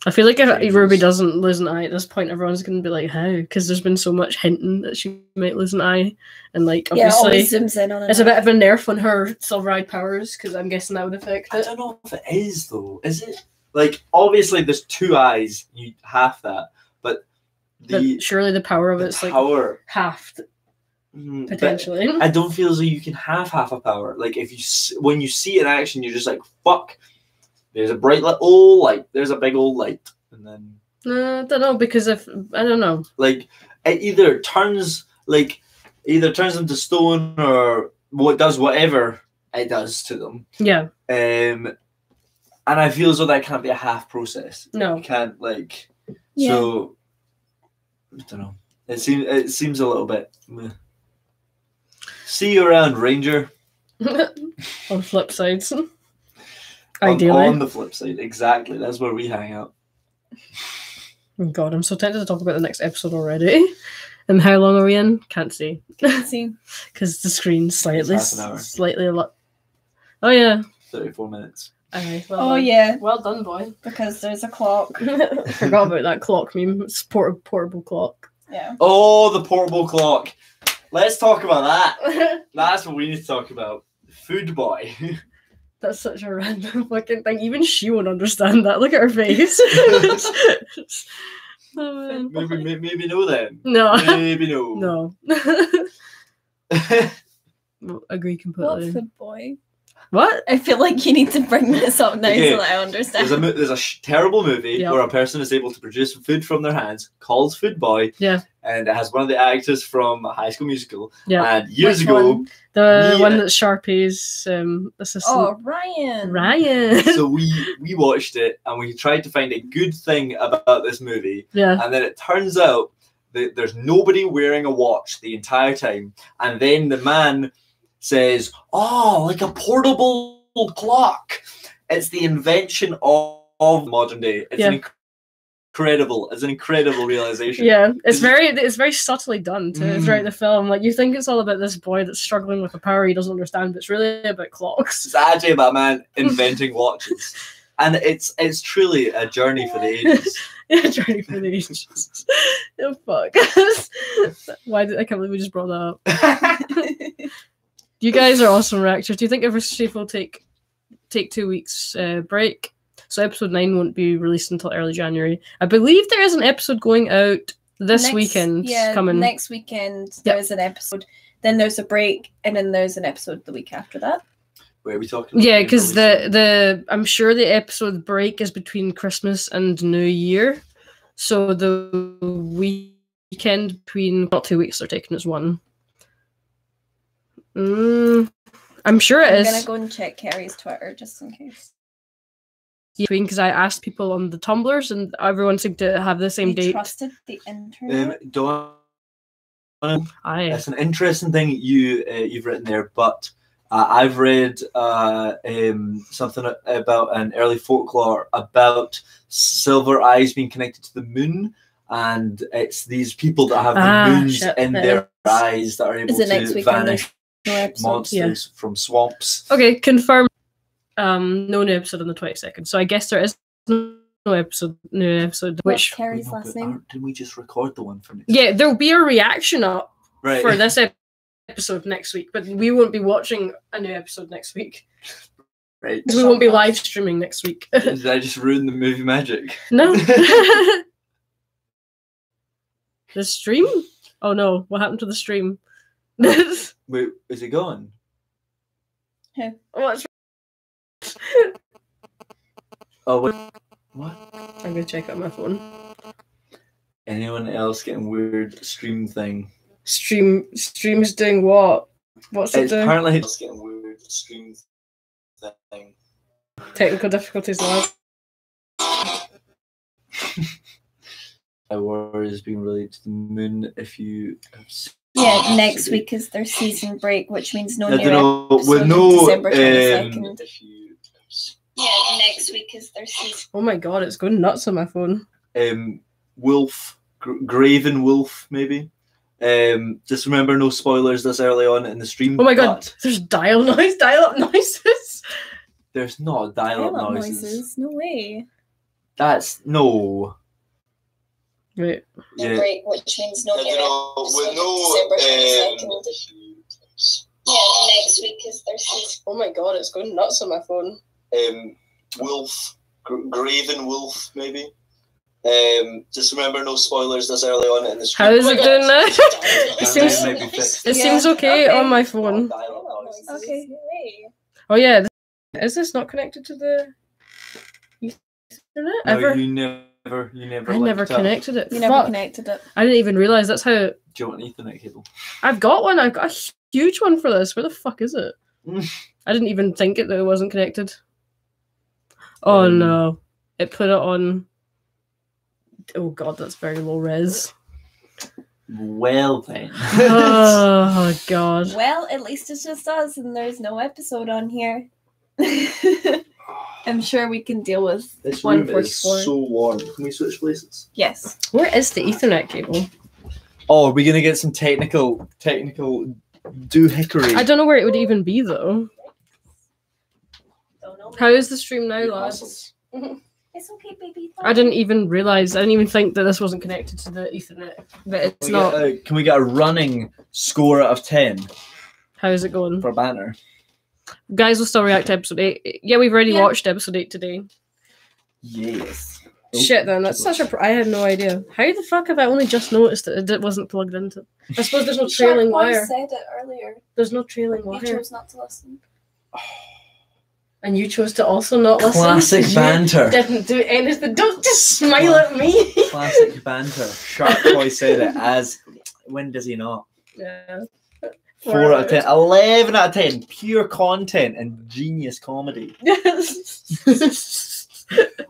I feel like if RWBY doesn't lose an eye at this point, everyone's going to be like, how? Because there's been so much hinting that she might lose an eye. And obviously, it always zooms in on it. It's a bit of a nerf on her silver-eyed powers, because I'm guessing that would affect it. I don't know if it is, though. Is it? Obviously, there's 2 eyes. You half that. But surely the power of it's half, potentially. I don't feel as though you can have half a power. When you see it in action, you're just like, fuck. There's a bright light. There's a big old light. And then... I don't know, because I don't know. It either turns them to stone, or does whatever it does to them. Yeah. And I feel as though that can't be a half process. No. You can't, So, I don't know. It seems a little bit... Meh. See you around, Ranger. On flip sides. Ideally. On the flip side, exactly. That's where we hang out. Oh God, I'm so tempted to talk about the next episode already. And how long are we in? Can't see. Can't see. Because the screen's slightly a lot. Oh, 34 minutes. Well oh, done. yeah. Well done, boy. Because there's a clock. Forgot about that clock meme. It's portable clock. Yeah. Oh, the portable clock. Let's talk about that. That's what we need to talk about. Food boy. That's such a random fucking thing. Even she won't understand that. Look at her face. Oh, maybe no then. No. Maybe no. No. Agree completely. What food boy? What? I feel like you need to bring this up now so that I understand. There's a terrible movie where a person is able to produce food from their hands called Food Boy. Yeah. And it has one of the actors from High School Musical. Yeah. And years ago... The one that Sharpay's assistant. Oh, Ryan. Ryan. So we watched it and we tried to find a good thing about this movie. Yeah. And then it turns out that there's nobody wearing a watch the entire time. And then the man says, oh, like a portable clock. It's the invention of modern day. It's an incredible. It's an incredible realization. Yeah, it's very subtly done too throughout the film. Like you think it's all about this boy that's struggling with a power he doesn't understand, but it's really about clocks. It's actually about a man inventing watches, and it's truly a journey for the ages. Yeah, journey for the ages. Oh fuck! I can't believe we just brought that up. You guys are awesome reactors. Do you think Aftershow will take 2 weeks break? So episode 9 won't be released until early January. I believe there is an episode going out this weekend. Yeah, coming next weekend there is an episode. Then there's a break, and then there's an episode the week after that. Where are we talking about? Yeah, because I'm sure the episode break is between Christmas and New Year. So the weekend between not 2 weeks they're taking as one. I'm sure it is. I'm gonna go and check Carrie's Twitter just in case. Because I asked people on the Tumblrs and everyone seemed to have the same date. Trusted the internet. That's an interesting thing you've written there, but I've read something about an early folklore about silver eyes being connected to the moon, and it's these people that have the moons in their eyes that are able to vanish monsters from swamps. Okay, confirmed. No new episode on the 22nd, so I guess there is no episode. What's Carrie's last name? Didn't we just record the one from? Yeah, there'll be a reaction up for this episode next week, but we won't be watching a new episode next week. Right. We won't be live streaming next week. Did I just ruin the movie magic? No. The stream? Oh no! What happened to the stream? Wait, is it gone? Who? What's Oh, wait. What? I'm gonna check out my phone. Anyone else getting weird stream thing? Stream's doing what? What's it doing? Apparently it's getting weird stream thing. Technical difficulties, lads. War is being related to the moon. If you have seen next week is their season break, which means no new with no December 22nd. Next week is their season. Oh my god, it's going nuts on my phone. Wolf, Graven Wolf, maybe. Just remember, no spoilers this early on in the stream. Oh my god, there's dial-up noises. There's not dial-up noises. No way. That's no. Wait. Yeah. Break, which means no new with December 22nd. Next week is their season. Oh my god, it's going nuts on my phone. Wolf, Graven Wolf, maybe. Just remember, no spoilers this early on in the stream. How is it doing now? It seems okay on my phone. Okay. Oh yeah, is this not connected to the Ethernet ever? No, you never. I never connected it. You never connected it. I didn't even realize that's how. Do you want an Ethernet cable? I've got one. I've got a huge one for this. Where the fuck is it? I didn't even think that it wasn't connected. Oh no! It put it on. Oh god, that's very low res. Well then. Oh god. Well, at least it's just us, and there's no episode on here. I'm sure we can deal with this room is so warm. Can we switch places? Yes. Where is the Ethernet cable? Oh, are we gonna get some technical doohickery? I don't know where it would even be though. Don't know. How is the stream now, lads? It's okay, baby. I didn't even realize. I didn't even think that this wasn't connected to the Ethernet. But it's not. Can we get a running score out of 10? How is it going? For banner. Guys, we'll still react to episode 8. Yeah, we've already watched episode 8 today. Yes. Shit, then that's such a. I had no idea. How the fuck have I only just noticed that it wasn't plugged into? I suppose there's no trailing wire. I said it earlier. There's no trailing wire. You chose not to listen. And you chose to also not listen. Classic banter. Didn't do anything. Don't just smile at me. Classic banter. Shark Boy said it as. When does he not? Yeah. 4 out of 10. 11 out of 10. Pure content and genius comedy.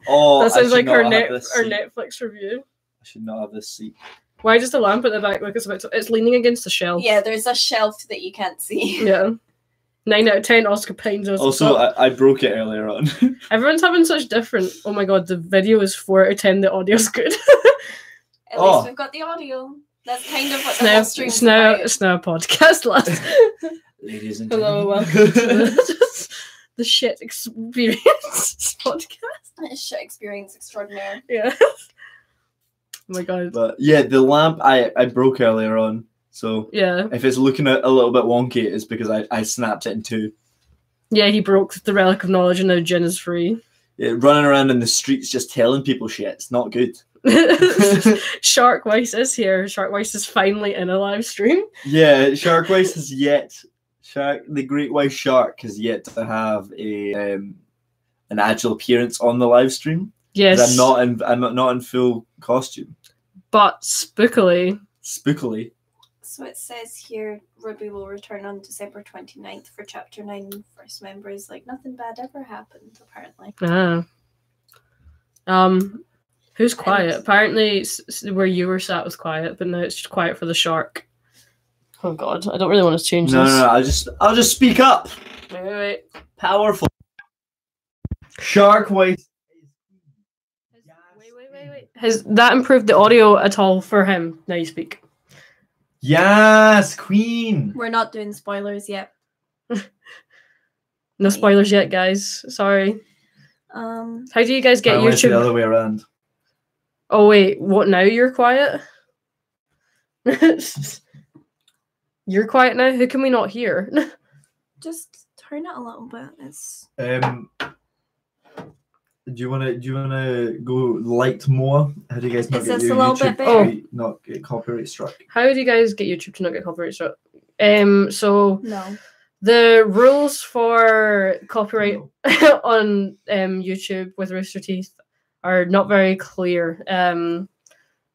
Oh, that sounds like our Netflix review. I should not have this seat. Why does the lamp at the back look it's leaning against the shelf? Yeah, there's a shelf that you can't see. Yeah. 9 out of 10 Oscar Pines. Also, I broke it earlier on. Everyone's having such different. Oh my god, the video is 4 out of 10. The audio's good. At least we've got the audio. That's kind of what the whole stream's about. It's now a podcast, lads. Ladies and hello, gentlemen. welcome to the shit experience podcast. Shit experience extraordinaire. Yeah. Oh my god. But yeah, the lamp I broke earlier on. So yeah, if it's looking a little bit wonky, it's because I snapped it in two. Yeah, he broke the relic of knowledge and now Jin is free. Yeah, running around in the streets just telling people shit. It's not good. Sharkweiss is here. Sharkweiss is finally in a live stream. Yeah, Sharkweiss has yet. The Great White Shark has yet to have a an actual appearance on the live stream. Yes, I'm not in full costume. But spookily. So it says here, RWBY will return on December 29th for Chapter 9. First members, like, nothing bad ever happened, apparently. Who's quiet? Apparently, where you were sat was quiet, but now it's just quiet for the shark. Oh god, I don't really want to change this. No, I'll just speak up. Wait. Powerful. Sharkweiss. Wait. Has that improved the audio at all for him? Now you speak. Yes, Queen. We're not doing spoilers yet. No spoilers yet, guys. Sorry. How do you guys get YouTube? The other way around. Oh wait, what now? You're quiet. You're quiet now. Who can we not hear? Just turn it a little bit. It's. Do you wanna go light more? How do you guys not Is get this your a little YouTube bit better? not get copyright struck? How do you guys get YouTube to not get copyright struck? So No. the rules for copyright on YouTube with Rooster Teeth are not very clear.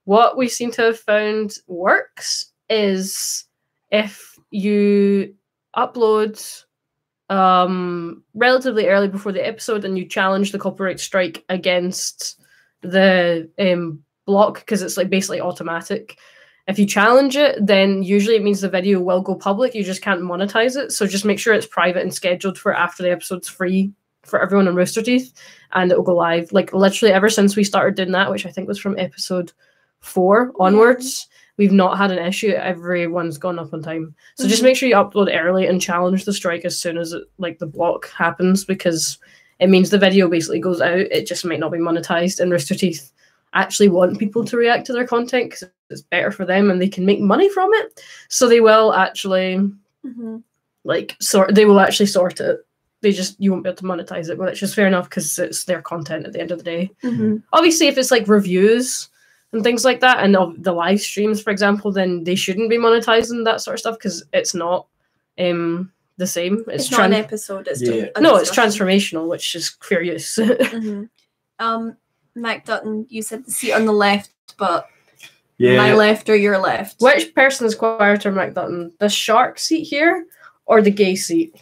What we seem to have found works is if you upload relatively early before the episode and you challenge the copyright strike against the block, because it's like basically automatic. If you challenge it, then usually it means the video will go public. You just can't monetize it. So just make sure it's private and scheduled for after the episode's free for everyone on Rooster Teeth, and it will go live. Like literally ever since we started doing that, which I think was from episode 4 onwards, we've not had an issue. Everyone's gone up on time. So just make sure you upload early and challenge the strike as soon as the block happens, because it means the video basically goes out. It just might not be monetized, and Rooster Teeth actually want people to react to their content because it's better for them and they can make money from it. So they will actually they will actually sort it. You won't be able to monetize it, but it's just fair enough because it's their content at the end of the day. Obviously, if it's like reviews and things like that, and the live streams, for example, then they shouldn't be monetizing that sort of stuff because it's not the same. It's not an episode. It's it's transformational, which is fair use. Mac Dutton, you said the seat on the left, but Yeah. My left or your left? Which person is quieter, Mac Dutton? The shark seat here or the gay seat?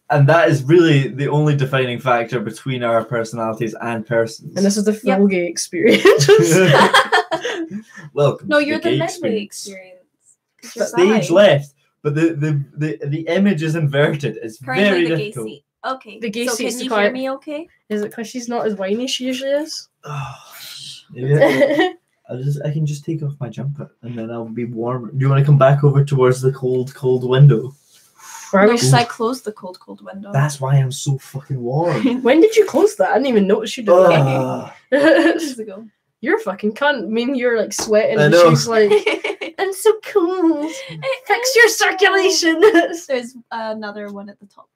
And that is really the only defining factor between our personalities and persons. And this is the full gay experience. Welcome. No, to you're the the gay midway experience. experience. Stage left, but the image is inverted. It's Currently very the difficult. gay seat. Okay. The gay so seat's can you quiet. hear me okay? Is it because she's not as whiny as she usually is? Yeah. I can just take off my jumper and then I'll be warmer. Do you want to come back over towards the cold window? Where No, I closed the cold window. That's why I'm so fucking warm. When did you close that? I didn't even notice you did that. Years ago. You're a fucking cunt. I mean, you're like sweating I and know. she's like, I'm so cool. Fix your circulation. There's another one at the top.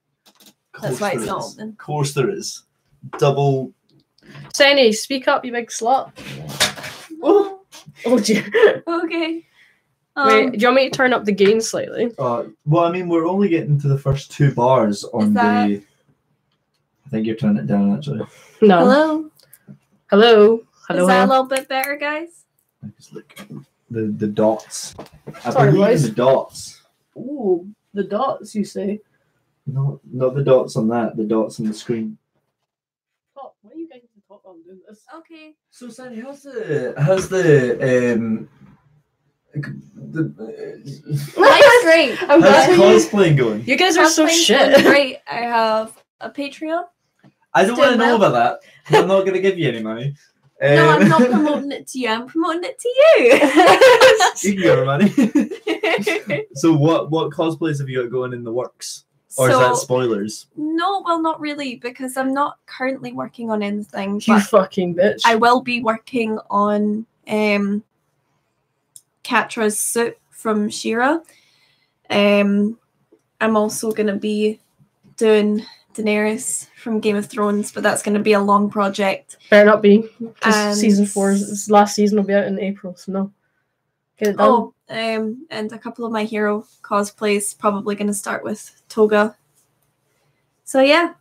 That's why it's not open. Of course there is. Double. Senny, speak up, you big slut. Oh dear. Okay. Wait, do you want me to turn up the gain slightly? Well, I mean, we're only getting to the first 2 bars on the. I think you're turning it down actually. No. Hello. Hello. Is that a little bit better, guys? Just look. The dots. Sorry, boys. The dots. Ooh, the dots, you say? No, not the dots on that. The dots on the screen. Top. Why are you guys to talk while I'm doing this? Okay. So, Sandy, how's the Life's great. I'm How's glad cosplaying going? you guys are so Cosplaying's shit. going great. I have a Patreon. I don't want to Doing know well. about that. 'Cause I'm not going to give you any money. No, I'm not promoting it to you. I'm promoting it to You can give her money. So what cosplays have you got going in the works? Or is that spoilers? No, well, not really, because I'm not currently working on anything. You But fucking bitch. I will be working on Catra's suit from She-Ra. I'm also going to be doing Daenerys from Game of Thrones, but that's going to be a long project. Better not be, because And- season 4's last season will be out in April, so no. Get it done. Oh, and a couple of my hero cosplays, probably going to start with Toga. So yeah,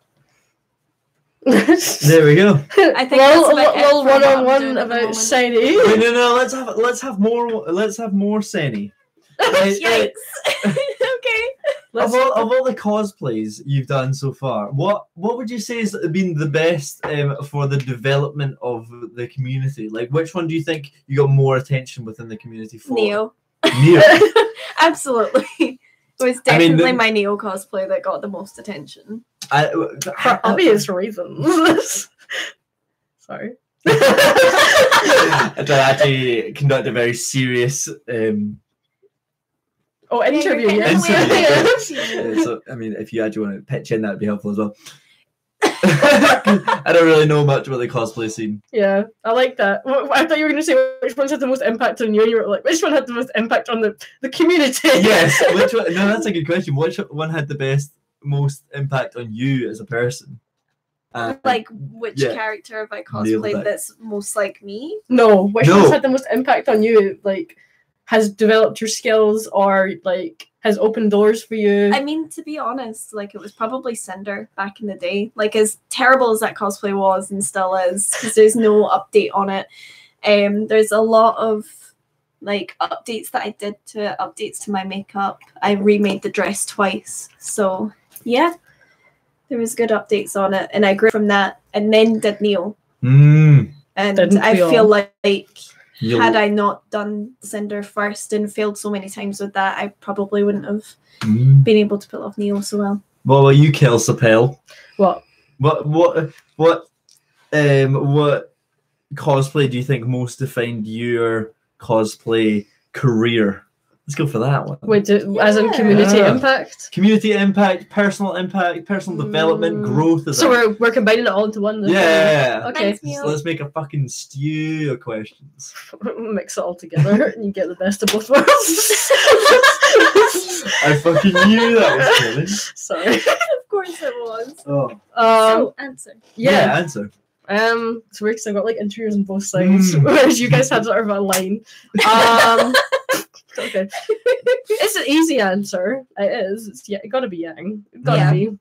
There we go. I think that's about it little for what I'm one-on-one doing at the about moment. Sadie. Wait, no, let's have more Senny. Right, Yikes. Okay. Of all the cosplays you've done so far, what would you say has been the best for the development of the community? Like, which one do you think you got more attention within the community for? Neo. Neo. Absolutely. It was definitely my Neo cosplay that got the most attention. For obvious reasons. Sorry. I tried to actually conduct a very serious Interview, you're yes. getting away. so I mean, if you actually want to pitch in, that'd be helpful as well. I don't really know much about the cosplay scene. Yeah, I like that. I thought you were going to say which one's had the most impact on you, and you were like, which one had the most impact on the community? Yes, which one? No, that's a good question. Which one had the most impact on you as a person? Like, which yeah. character have I Nailed cosplayed that. that's most like me? No, which No. one's had the most impact on you? Like, has developed your skills or like has opened doors for you? I mean, to be honest, like, it was probably Cinder back in the day. Like, as terrible as that cosplay was and still is, because there's no update on it. There's a lot of like updates that I did to updates to my makeup. I remade the dress twice, so yeah, there was good updates on it, and I grew from that, and then did Neo. And Didn't I we feel all? like had I not done Cinder first and failed so many times with that, I probably wouldn't have been able to pull off Neo so well. What about you, Kelsapel? What? What cosplay do you think most defined your cosplay career? Let's go for that one. Wait, as in community Yeah. impact? Community impact, personal development, growth. Is So that- we're combining it all into one. then? yeah. Okay. Thanks, Neil. So let's make a fucking stew of questions. Mix it all together and you get the best of both worlds. I fucking knew that was coming. Sorry. Of course it was. Oh. So, answer. Yeah. Answer. It's weird because I've got like interviews on both sides, Mm. whereas you guys had sort of a line. Okay. It's an easy answer. It is. It's it gotta be Yang. It gotta Yeah. be.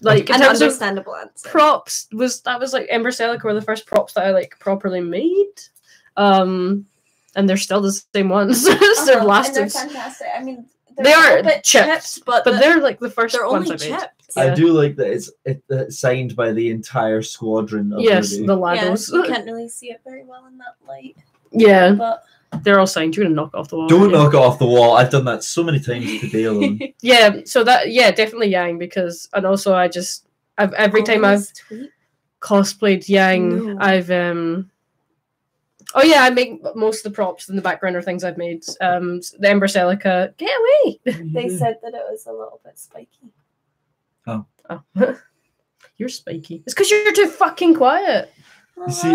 Like in An terms of understandable answer. props, that was like Ember Celica were the first props that I like properly made. And they're still the same ones. They've And they're lasted. fantastic. I mean, They are a bit chipped, but they're like the first they're ones only I made. chipped. Yeah. I do like that it's signed by the entire squadron of Yes, RWBY. the Yeah, Lagos. you can't really see it very well in that light, Yeah, but they're all signed. You're gonna knock off the wall. Don't aren't you? knock it off the wall. I've done that so many times today alone. Yeah, so definitely Yang because, and also every time I've cosplayed Yang, No. I've oh yeah, I make most of the props in the background are things I've made. The Ember Celica, get away! They said that it was a little bit spiky. Oh. You're spiky. It's because you're too fucking quiet. You see,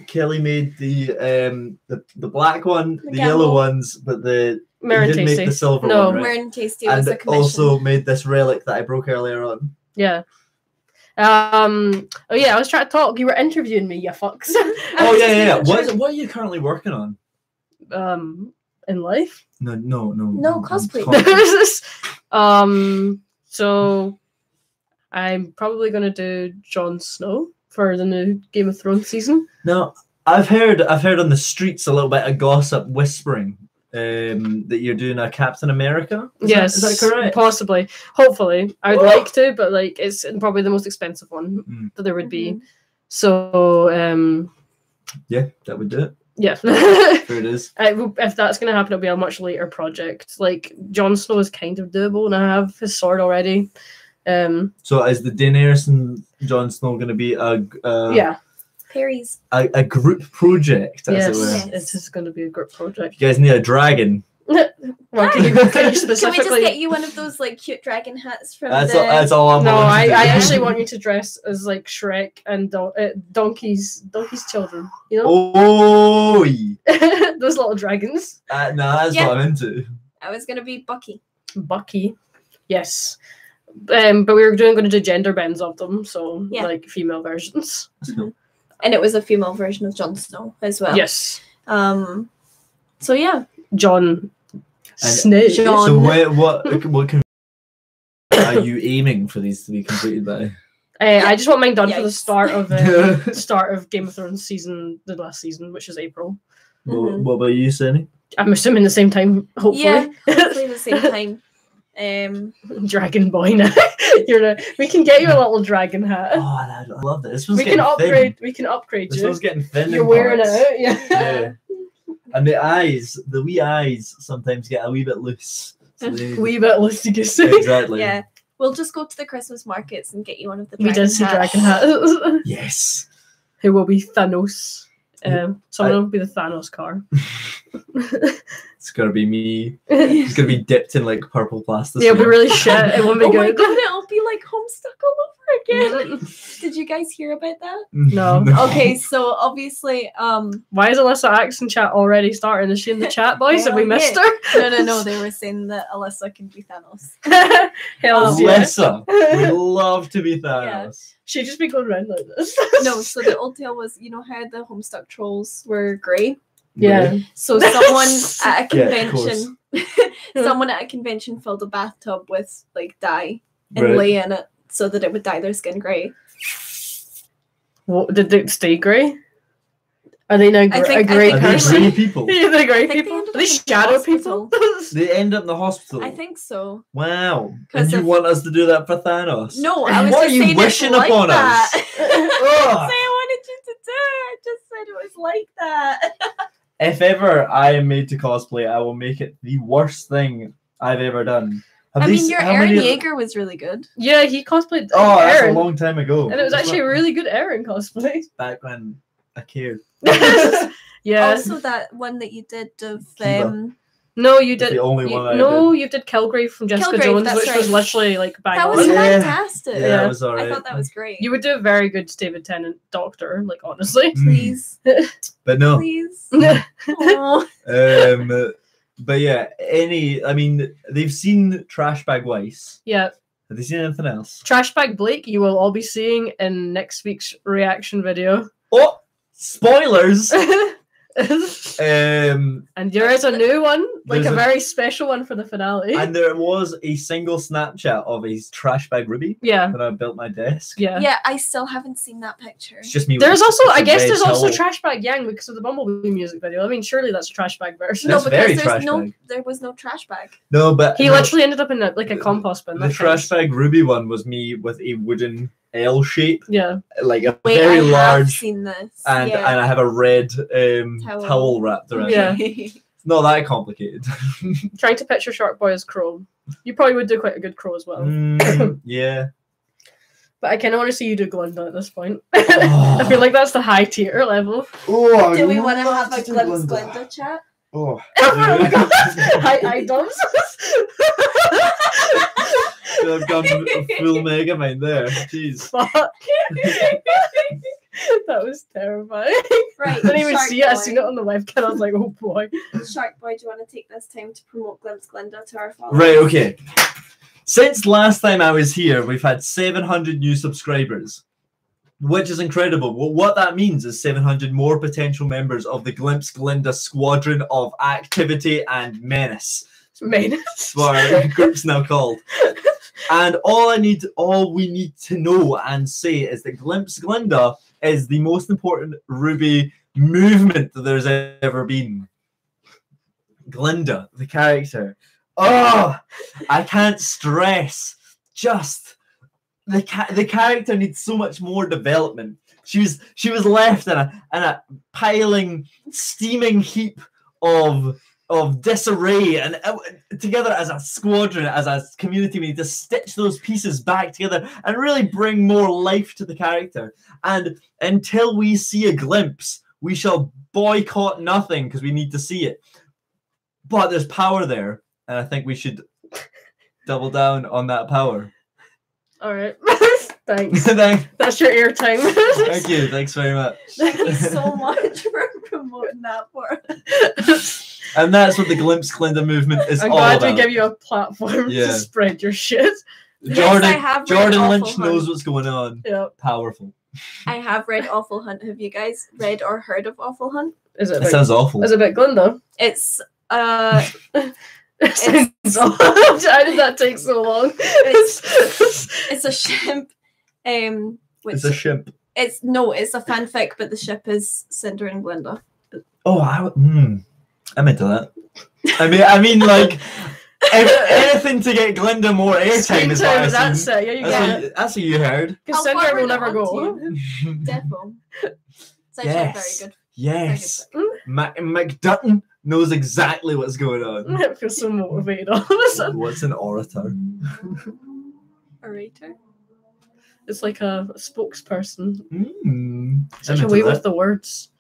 Kelly made the black one, the yellow yellow. ones, but he Mary didn't make Tasty. the silver No. one, right? Wearing Tasty was And a commission. also made this relic that I broke earlier on. Yeah. Oh yeah, I was trying to talk. You were interviewing me, you fucks. Oh yeah. What are you currently working on? In life. No, No, cosplay. So I'm probably gonna do Jon Snow for the new Game of Thrones season. No, I've heard on the streets a little bit of gossip whispering that you're doing a Captain America. Is that correct? Possibly. Hopefully. I would like to, but like it's probably the most expensive one that there would be. Mhm. So Yeah, that would do it. Yeah. There it is. If that's going to happen, it'll be a much later project. Like, Jon Snow is kind of doable, and I have his sword already. So is the Daenerys and Jon Snow going to be yeah. Perry's. A group project, as Yes, it were? Yes. it is going to be a group project. You guys need a dragon. Well, can you Can we specifically... just get you one of those like cute dragon hats from That's all I'm No, willing to I do. actually want you to dress as like Shrek and Donkey's children. You know, Oh, those little dragons. no, that's Yeah. what I'm into. I was gonna be Bucky. Bucky, yes. But we were going to do gender bends of them, so Yeah. like female versions. And it was a female version of Jon Snow as well. Yes, So yeah. Jon Snow. Jon. So what are you aiming for these to be completed by? I just want mine done for the Yikes. start of Game of Thrones the last season, which is April. What about you, Sunny? I'm assuming the same time, hopefully. Yeah, hopefully the same time. Dragon boy now. We can get you a little dragon hat. Oh, I love that. This one's we getting can upgrade. thin. We can upgrade This you. one's getting thin. You're in wearing parts. it out, yeah. Yeah. And the wee eyes sometimes get a wee bit loose. So they- Wee bit loosey goosey. Exactly. Yeah. We'll just go to the Christmas markets and get you one of the We dragon did see hats. dragon hats. Yes. Who will be Thanos? Someone will be the Thanos car. It's gonna be me. It's gonna be dipped in like purple plastic. Yeah, it'll be really shit. It won't be Oh my good. god, it'll be like Homestuck all over again. Did you guys hear about that? No. Okay, so obviously, Why is Alyssa Axon chat already starting? Is she in the chat, boys? Have we missed her? no, they were saying that Alyssa can be Thanos. Hell yeah. Alyssa would love to be Thanos. She'd just be going around like this. No, so the old tale was, you know how the Homestuck trolls were grey? Yeah. So someone at a Yeah, of convention, someone at a convention filled a bathtub with like dye and Right. lay in it so that it would dye their skin grey. What, did they stay grey? Are they now I think- a I grey think Are they person? grey people? Yeah, they're grey I think they people. ended Are they up in shadow hospital. people? They end up in the hospital. I think so. Wow. 'Cause And you if- want us to do that for Thanos? No, I was What just are you saying wishing it's like upon that. us? I didn't Ugh. say I wanted you to do it. I just said it was like that. If ever I am made to cosplay, I will make it the worst thing I've ever done. Have I they mean, s- your how Aaron many- Yeager was really good. Yeah, he cosplayed Oh, that's a Aaron. long time ago. And it was actually a really good Aaron cosplay. back when I cared. Yeah. Also, that one that you did of Kiva. No, you It's did. the only one I you did Kilgrave from Jessica Kilgrave, Jones, that's which was right. literally like bang that on. was Yeah. fantastic. Yeah, Yeah. it was alright. I thought that was great. You would do a very good David Tennant Doctor, like honestly. Please, But no. please. Aw. But yeah, I mean, they've seen Trash Bag Weiss. Yeah. Have they seen anything else? Trash Bag Blake, you will all be seeing in next week's reaction video. Oh, spoilers! And there is a new one, like There's a a- very special one for the finale. And there was a single Snapchat of a Trash Bag RWBY Yeah, when I built my desk. yeah. Yeah, I still haven't seen that picture. It's just me. There's with also, a I guess, red there's also towel. Trash Bag Yang because of the Bumblebee music video. I mean, surely that's a Trash Bag version. No, That's very because trash there's bag. there was no trash bag. No, but He no, literally ended up in like a compost bin. the that Trash counts. Bag RWBY one was me with a wooden L shape, Yeah. like a Wait, very I have large, seen this. and yeah. I have a red towel wrapped around Yeah. it. It's not that complicated. Trying to picture Shark Boy as Crow. You probably would do quite a good Crow as well. Yeah. But I kind of want to see you do Glinda at this point. I feel like that's the high tier level. Oh, Do we want to have a glimpse Glinda chat? Oh. Hi, idols. I've gone full Megamind there. Jeez. Fuck. That was terrifying. Right. I didn't even Shark see it. I Boy. seen it on the webcam. I was like, oh boy. Shark Boy, do you want to take this time to promote Glimpse Glinda to our followers? Right, okay. Since last time I was here, we've had 700 new subscribers, which is incredible. Well, what that means is 700 more potential members of the Glimpse Glinda squadron of activity and menace. Menace. That's what our group's now called. And all we need to know and say is that Glimpse Glinda is the most important RWBY movement that there's ever been. Glinda, the character. Oh, I can't stress just the character needs so much more development. She was left in a piling, steaming heap of disarray, and together as a squadron, as a community, we need to stitch those pieces back together and really bring more life to the character. And until we see a glimpse, we shall boycott nothing because we need to see it. But there's power there, and I think we should double down on that power. All right. Thanks. Thanks. That's your airtime. Thank you. Thanks very much. Thank you so much for promoting that for us. And that's what the Glimpse Glinda movement is all about. I'm glad we give you a platform to spread your shit. Jordan Lynch knows what's going on. Yep. Powerful. I have read Awful Hunt. Have you guys read or heard of Awful Hunt? Is it? It sounds awful. Is it about Glinda? It's How did that take so long? It's a ship. It's a ship. It's a fanfic, but the ship is Cinder and Glinda. Oh, I'm into that. I mean, like, anything to get Glinda more airtime is what I That's it. Yeah, you get it. That's what you heard. Because Cinder will never go. Defo. It's actually very good. Yes. McDutton knows exactly what's going on. I feel so motivated all of a sudden. What's an orator? Orator? It's like a spokesperson. Such a way with the words.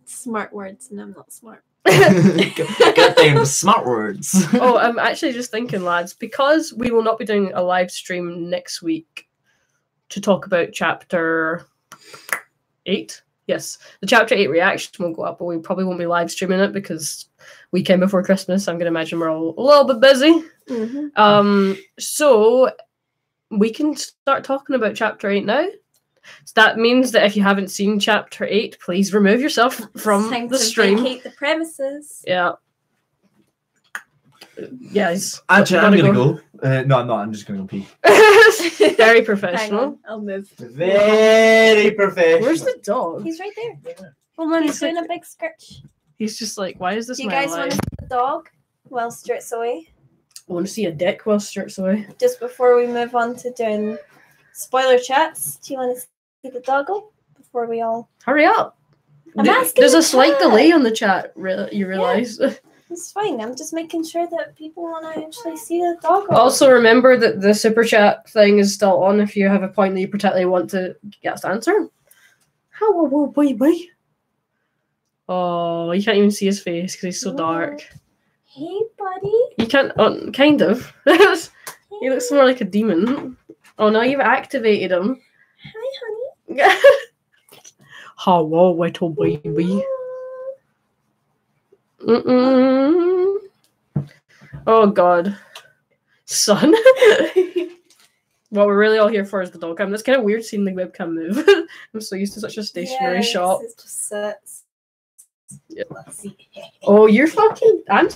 Smart words, and I'm not smart. Goddamn smart words. Oh, I'm actually just thinking, lads, because we will not be doing a live stream next week to talk about chapter 8. Yes, the chapter 8 reaction will go up, but we probably won't be live streaming it because weekend before Christmas, I'm going to imagine we're all a little bit busy. Mm-hmm. So we can start talking about chapter 8 now. So that means that if you haven't seen chapter 8, please remove yourself from the stream. Vacate the premises. Yeah. Yes. Actually, I'm going to go. No, I'm not. I'm just going to go pee. Very professional. I'll move. Very professional. Where's the dog? He's right there. Well, man, he's doing a big scratch. He's just like, why is this you my guys life? want to see the dog while Stuart's away? I want to see a dick while Stuart's away. Just before we move on to doing spoiler chats, do you want to see the doggo before we all... Hurry up. I'm asking There's the a slight chat. delay on the chat, you realise? Yeah. It's fine. I'm just making sure that people want to actually see the doggo. Also, remember that the super chat thing is still on if you have a point that you particularly want to get us to answer. How baby? Oh, you can't even see his face because he's so dark. Hey, buddy. You can't, kind of. He looks more like a demon. Oh, now you've activated him. Hi, honey. Hello, little baby. Oh, God. Son. What we're really all here for is the dog cam. That's kind of weird seeing the webcam move. I'm so used to such a stationary shot. It just sits. Yeah. Let's see. Oh, you're fucking... I'm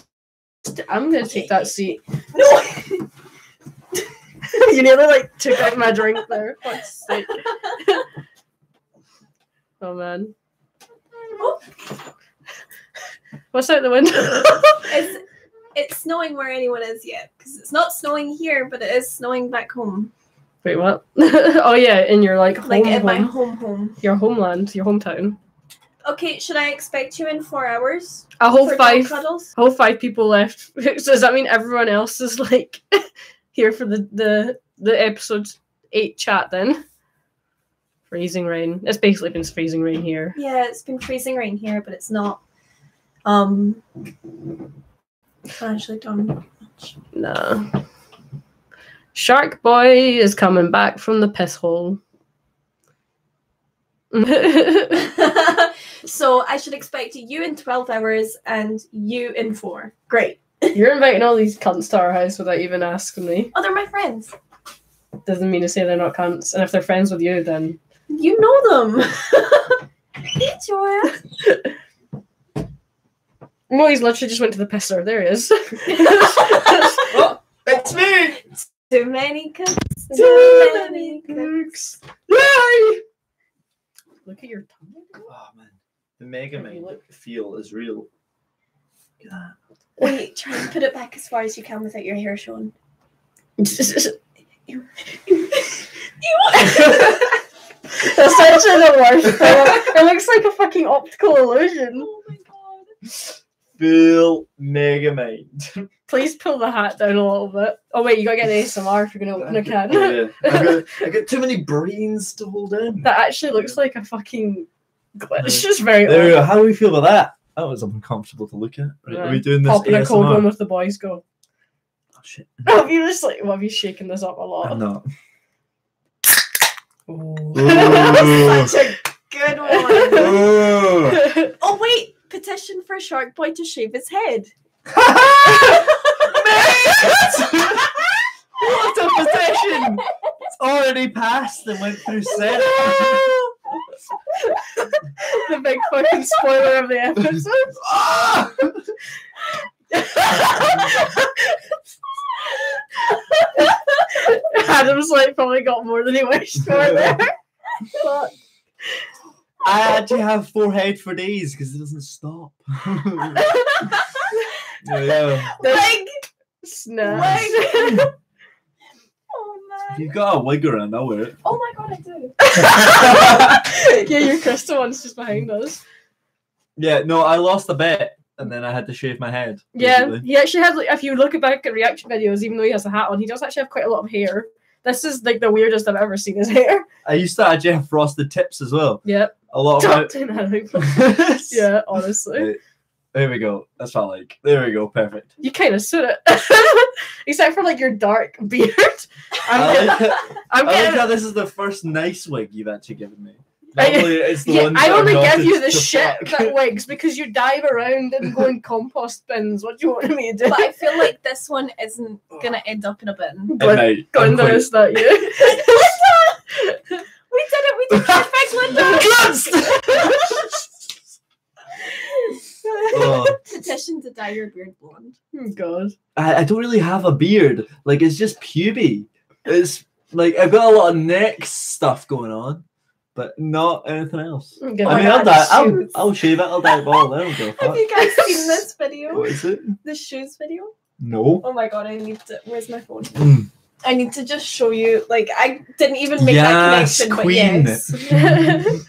gonna take that seat. No! You nearly like took out my drink there. Fuck's sake. Oh man. Oh. What's out the window? It's snowing where anyone is yet, because it's not snowing here, but it is snowing back home. Wait, what? Oh yeah, in your like home, at my home. Your homeland, your hometown. Okay, should I expect you in 4 hours? A whole for five. dog cuddles? Whole 5 people left. So does that mean everyone else is like here for the episode 8 chat then? Freezing rain. It's basically been freezing rain here. Yeah, it's been freezing rain here, but it's not actually done much. No. Shark Boy is coming back from the piss hole. So I should expect you in 12 hours and you in 4. Great. You're inviting all these cunts to our house without even asking me. Oh, they're my friends. Doesn't mean to say they're not cunts. And if they're friends with you, then... You know them. Hey, Joya. No, he's literally just went to the pisser. There he is. Oh, it's me! Too many cooks. Too many cooks. Yay! Look at your tongue. Oh, man. The Mega Man feel is real. Look at that. Wait, try and put it back as far as you can without your hair showing. That's actually the worst thing. It looks like a fucking optical illusion. Oh my god. Full mega mind. Please pull the hat down a little bit. Oh wait, you gotta get an ASMR if you're gonna open a can. Oh, yeah. I got too many brains to hold in. That actually looks like a fucking glitch. It's just very There we odd. go. How do we feel about that? That was uncomfortable to look at. Right, Yeah. are we doing this Popping a cold one ASMR? with the boys go. Oh shit. Have you just like, have you shaken this up a lot? I'm not. Ooh. Such a good one. Oh. Oh wait, petition for Shark Boy to shave his head. What a petition! It's already passed and went through Senate. The big fucking spoiler of the episode. Ah! Adam's like probably got more than he wished for there. But I actually have 4 head for days because it doesn't stop. Yeah. Leg! snap. Oh man. You've got a wig around, I'll wear it. Oh my god, I do. Yeah, your crystal one's just behind us. Yeah, no, I lost a bet and then I had to shave my head. Yeah, basically. he actually has, like, if you look back at reaction videos, even though he has a hat on, he does actually have quite a lot of hair. This is like the weirdest I've ever seen his hair. I used to actually have frosted tips as well. Yep. A lot of Yeah, honestly. There we go. That's what I like. There we go. Perfect. You kind of suit it. Except for like your dark beard. I like it. I'm I like getting how this is the first nice wig you've actually given me. Normally it's the ones I that are only give knotted you the to shit fuck. that wigs because you dive around and go in compost bins. What do you want me to do? But I feel like this one isn't gonna end up in a bin. It might. I'm Linda, quite- is that you? We did it! We did perfect, Linda! Oh. Petition to dye your beard blonde. Oh, God. I don't really have a beard. Like, it's just puby. It's like I've got a lot of neck stuff going on, but not anything else. Oh, I God. mean, I'll shave it. I'll dye it bald. I don't give a Have fuck. you guys seen this video? What is it? The shoes video? No. Oh my god, I need to. Where's my phone? Mm. I need to just show you. Like, I didn't even make Yes, that connection, queen. but yes.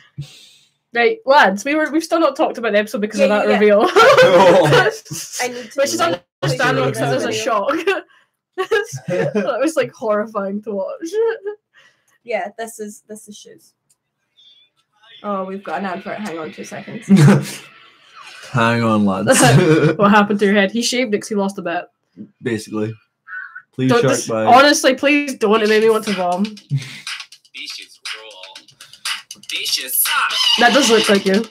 Right, lads, we've still not talked about the episode because of Yeah, that yeah. reveal. Oh. I need to. Which is understandable because it was a Video. shock. That was like horrifying to watch. Yeah, this is shoes. Oh, we've got an advert. Hang on 2 seconds. Hang on, lads. What happened to your head? He shaved it because he lost a bet. Basically. Please Don't shark this- by. honestly, please don't. It made me want to vom. These shits roll. These shits suck. That does look like you.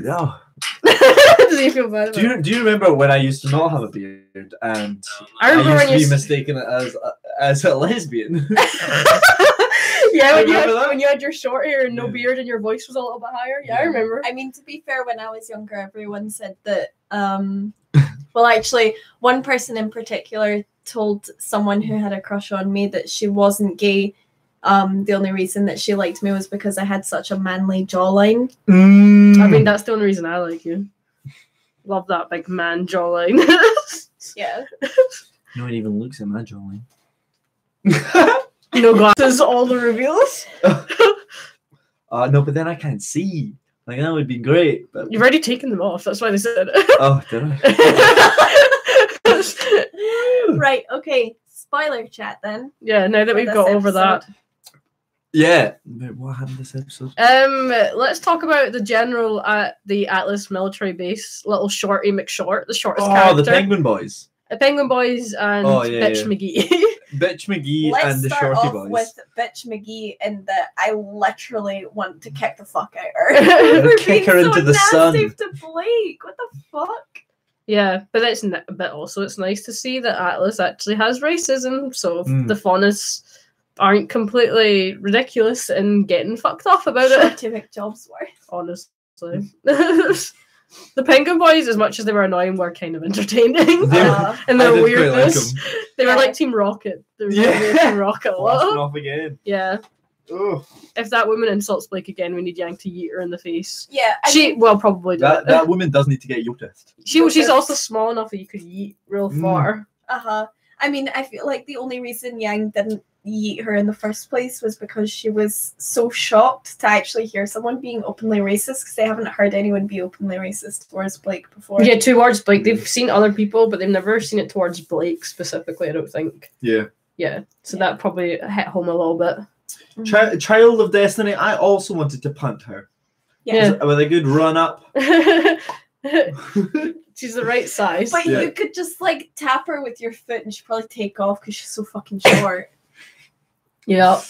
Oh. Does he feel bad about it? Do you remember when I used to not have a beard and I remember used when to you be mistaken as a lesbian? Yeah, when Remember that? you had your short hair and no Yeah. beard and your voice was a little bit higher. Yeah, I Yeah. remember. I mean, to be fair, when I was younger, everyone said that. Well, actually, one person in particular told someone who had a crush on me that she wasn't gay. The only reason that she liked me was because I had such a manly jawline. I mean, that's the only reason I like you. Love that big man jawline. Yeah. No one even looks at my jawline. No glasses, all the reveals. No, but then I can't see. Like, that would be great. But... You've already taken them off. That's why they said it. Oh, did I? Right. Okay. Spoiler chat then. Yeah, now that we've For got this over that. episode. Yeah. Wait, what happened this episode? Let's talk about the general at the Atlas military base, little Shorty McShort, the shortest Oh, character. the Penguin Boys. The Penguin Boys and Oh, yeah, Bitch yeah. McGee. Bitch McGee Let's and the start Shorty off Boys. with Bitch McGee in that I literally want to kick the fuck out of her. For Kick being her so into the nasty sun. to Blake. What the fuck? Yeah, but that's but also it's nice to see that Atlas actually has racism, so Mm. the Faunus aren't completely ridiculous and getting fucked off about it. Shorty McJobsworth. Honestly, the Penguin Boys, as much as they were annoying, were kind of entertaining. They were- And I their did quite like weirdness, them. they were Yeah. like Team Rocket. They were Yeah. really Team Rocket a Blasting lot. off again. Yeah, Oh, if that woman insults Blake again, we need Yang to yeet her in the face. Yeah. She will probably do that it. woman does need to get noticed. She's also small enough that you could yeet real far. Uh-huh. I mean, I feel like the only reason Yang didn't yeet her in the first place was because she was so shocked to actually hear someone being openly racist, because they haven't heard anyone be openly racist towards Blake before. Yeah, towards Blake. They've seen other people, but they've never seen it towards Blake specifically, I don't think. Yeah. Yeah, so that probably hit home a little bit. Child of Destiny, I also wanted to punt her. Yeah. With a good run up. She's the right size. But you could just like tap her with your foot and she'd probably take off because she's so fucking short. Yeah.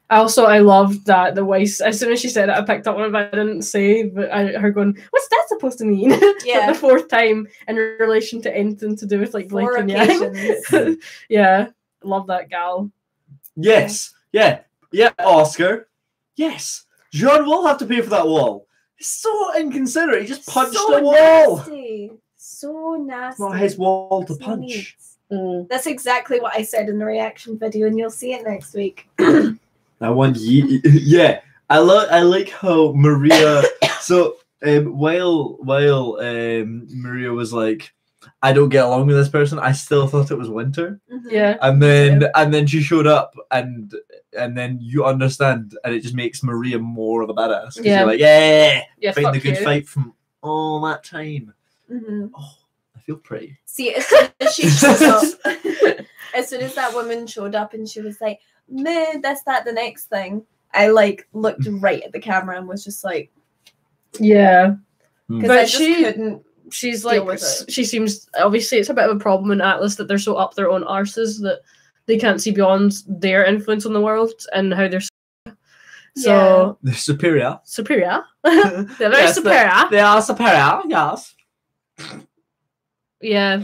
I loved that the voice. As soon as she said it, I picked up on it, but I didn't say. But her going, "What's that supposed to mean?" Yeah. The fourth time in relation to anything to do with like Blake and Yang. Yeah, love that gal. Yes. Yeah. Oscar. Yes. John will have to pay for that wall. It's so inconsiderate. He just punched the wall. Nasty. So nasty. It's not his wall to punch. That's exactly what I said in the reaction video, and you'll see it next week. I want yeah. I like how Maria. So while Maria was like, I don't get along with this person, I still thought it was Winter. Yeah. And then she showed up, and then you understand, and it just makes Maria more of a badass. Yeah. You're like, yeah, fighting the good fight from all that time. Oh, I feel pretty. See, as soon as she showed up, as soon as that woman showed up and she was like, "Meh, that's that the next thing," I like looked right at the camera and was just like, yeah, because I just couldn't. She's like, she seems, obviously it's a bit of a problem in Atlas that they're so up their own arses that they can't see beyond their influence on the world and how they're so they're superior. They're very superior. They are superior, yes. Yeah.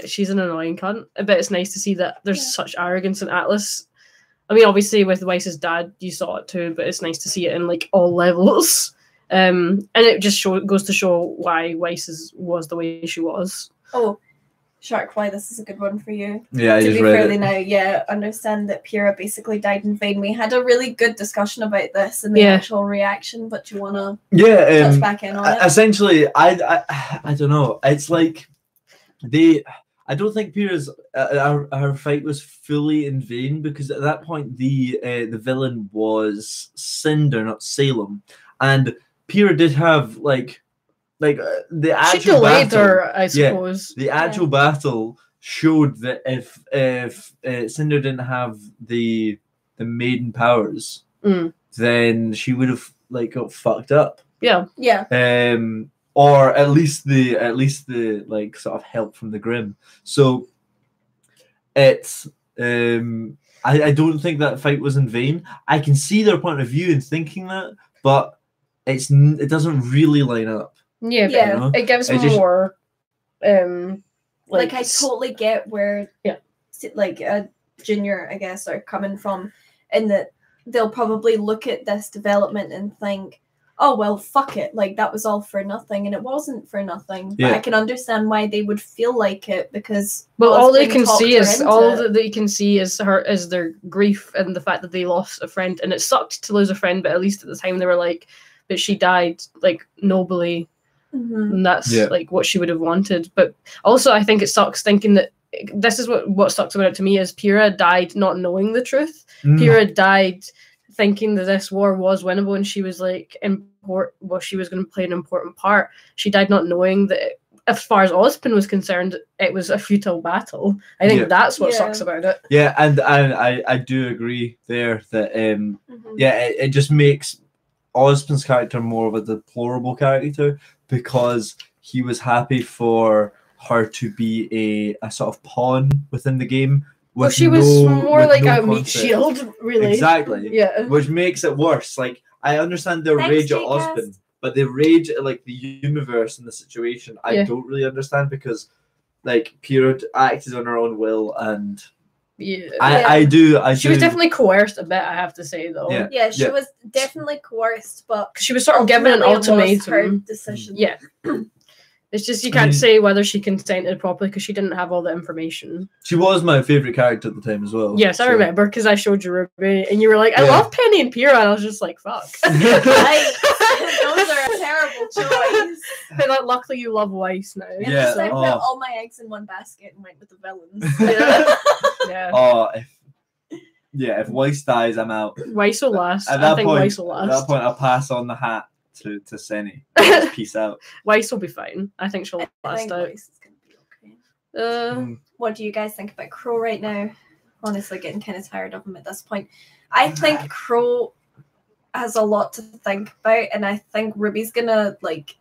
She's an annoying cunt, but it's nice to see that there's such arrogance in Atlas. I mean, obviously with Weiss's dad you saw it too, but it's nice to see it in like all levels. And it just goes to show why Weiss was the way she was. Oh, Shark, why this is a good one for you. Yeah, to be fairly now, understand that Pyrrha basically died in vain. We had a really good discussion about this in the actual reaction, but you want to touch back in on it? Essentially, I don't know. It's like I don't think Pyrrha's her fight was fully in vain, because at that point the villain was Cinder, not Salem, and Pyrrha did have the actual she delayed battle, her, I suppose. The actual battle showed that if Cinder didn't have the maiden powers, then she would have got fucked up. Yeah. Or at least the like sort of help from the Grimm. So it's I don't think that fight was in vain. I can see their point of view in thinking that, but it doesn't really line up. Yeah, you know? It gives more. Like I totally get where like a junior, I guess, are coming from, in that they'll probably look at this development and think, oh well, fuck it, like that was all for nothing, and it wasn't for nothing. But I can understand why they would feel like it, because all they can see is their grief and the fact that they lost a friend, and it sucked to lose a friend, but at least at the time they were like, but she died like nobly, and that's like what she would have wanted. But also I think it sucks thinking that this is what sucks about it to me is Pyrrha died not knowing the truth. Pyrrha died thinking that this war was winnable, and she was like she was going to play an important part. She died not knowing that as far as Ozpin was concerned, it was a futile battle. I think that's what sucks about it. Yeah, and I do agree there that it just makes Ozpin's character more of a deplorable character, because he was happy for her to be a sort of pawn within the game. Well, she was more like a meat shield, really. Exactly. Yeah. Which makes it worse. Like, I understand their rage at Ozpin, but the rage at like the universe and the situation, I don't really understand, because like Pyrrha acted on her own will, and I do. She was definitely coerced a bit, I have to say, though. Yeah, she was definitely coerced, but she was sort of given an ultimatum. Her decision. Yeah. It's just you can't say whether she consented properly because she didn't have all the information. She was my favourite character at the time as well. Yes, I remember because I showed you RWBY and you were like, I love Penny and Pyrrha, and I was just like, fuck. Right. Those are a terrible choice. But like, luckily you love Weiss now. Yeah, so I put all my eggs in one basket and went with the villains. Yeah. Oh, if Weiss dies, I'm out. Weiss will last. At that Weiss will last. At that point, I'll pass on the hat to Senny. Peace out. Weiss will be fine. I think she'll last out. Weiss is gonna be okay. What do you guys think about Crow right now? Honestly, getting kind of tired of him at this point. I think Crow has a lot to think about, and I think Ruby's gonna like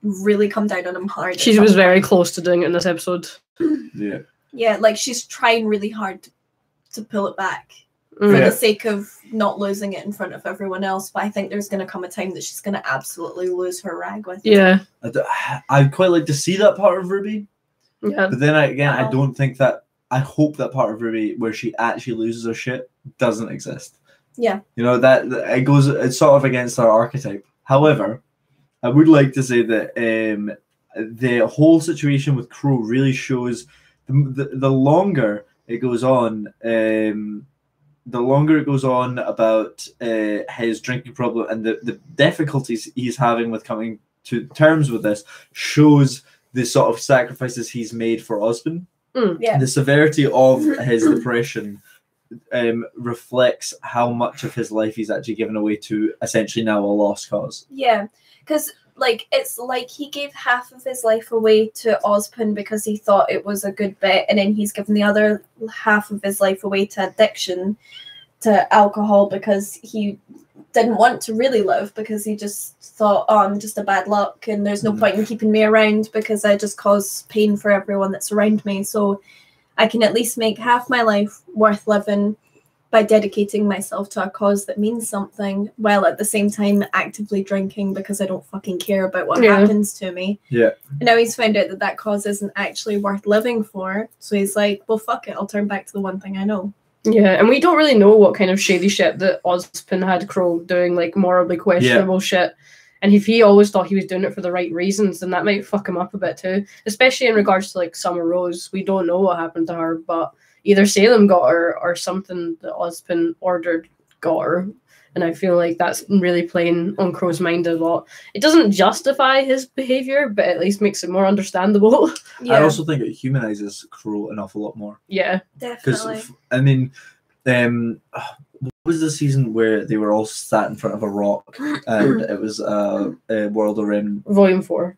really come down on him hard. She was very close to doing it in this episode. Yeah. Yeah, like she's trying really hard to pull it back. For the sake of not losing it in front of everyone else, but I think there's going to come a time that she's going to absolutely lose her rag with it. Yeah. I'd quite like to see that part of RWBY. Yeah. But then I don't think that, I hope that part of RWBY where she actually loses her shit doesn't exist. Yeah. You know, that it's sort of against our archetype. However, I would like to say that the whole situation with Crow really shows the longer it goes on, about his drinking problem and the difficulties he's having with coming to terms with this, shows the sort of sacrifices he's made for Osmond. The severity of his depression reflects how much of his life he's actually given away to essentially now a lost cause. Yeah, because like it's like he gave half of his life away to Ozpin because he thought it was a good bet, and then he's given the other half of his life away to addiction, to alcohol, because he didn't want to really live, because he just thought, oh, I'm just a bad luck and there's no point in keeping me around because I just cause pain for everyone that's around me. So I can at least make half my life worth living by dedicating myself to a cause that means something, while at the same time actively drinking because I don't fucking care about what happens to me. Yeah. And now he's found out that cause isn't actually worth living for. So he's like, well, fuck it. I'll turn back to the one thing I know. Yeah, and we don't really know what kind of shady shit that Ozpin had Crow doing, like morally questionable shit. And if he always thought he was doing it for the right reasons, then that might fuck him up a bit too. Especially in regards to like Summer Rose. We don't know what happened to her, but either Salem got her or something that Ozpin ordered got her. And I feel like that's really playing on Crow's mind a lot. It doesn't justify his behaviour, but at least makes it more understandable. Yeah. I also think it humanises Crow an awful lot more. Yeah. Definitely. Because, I mean, what was the season where they were all sat in front of a rock and it was a World of Ren? Volume 4.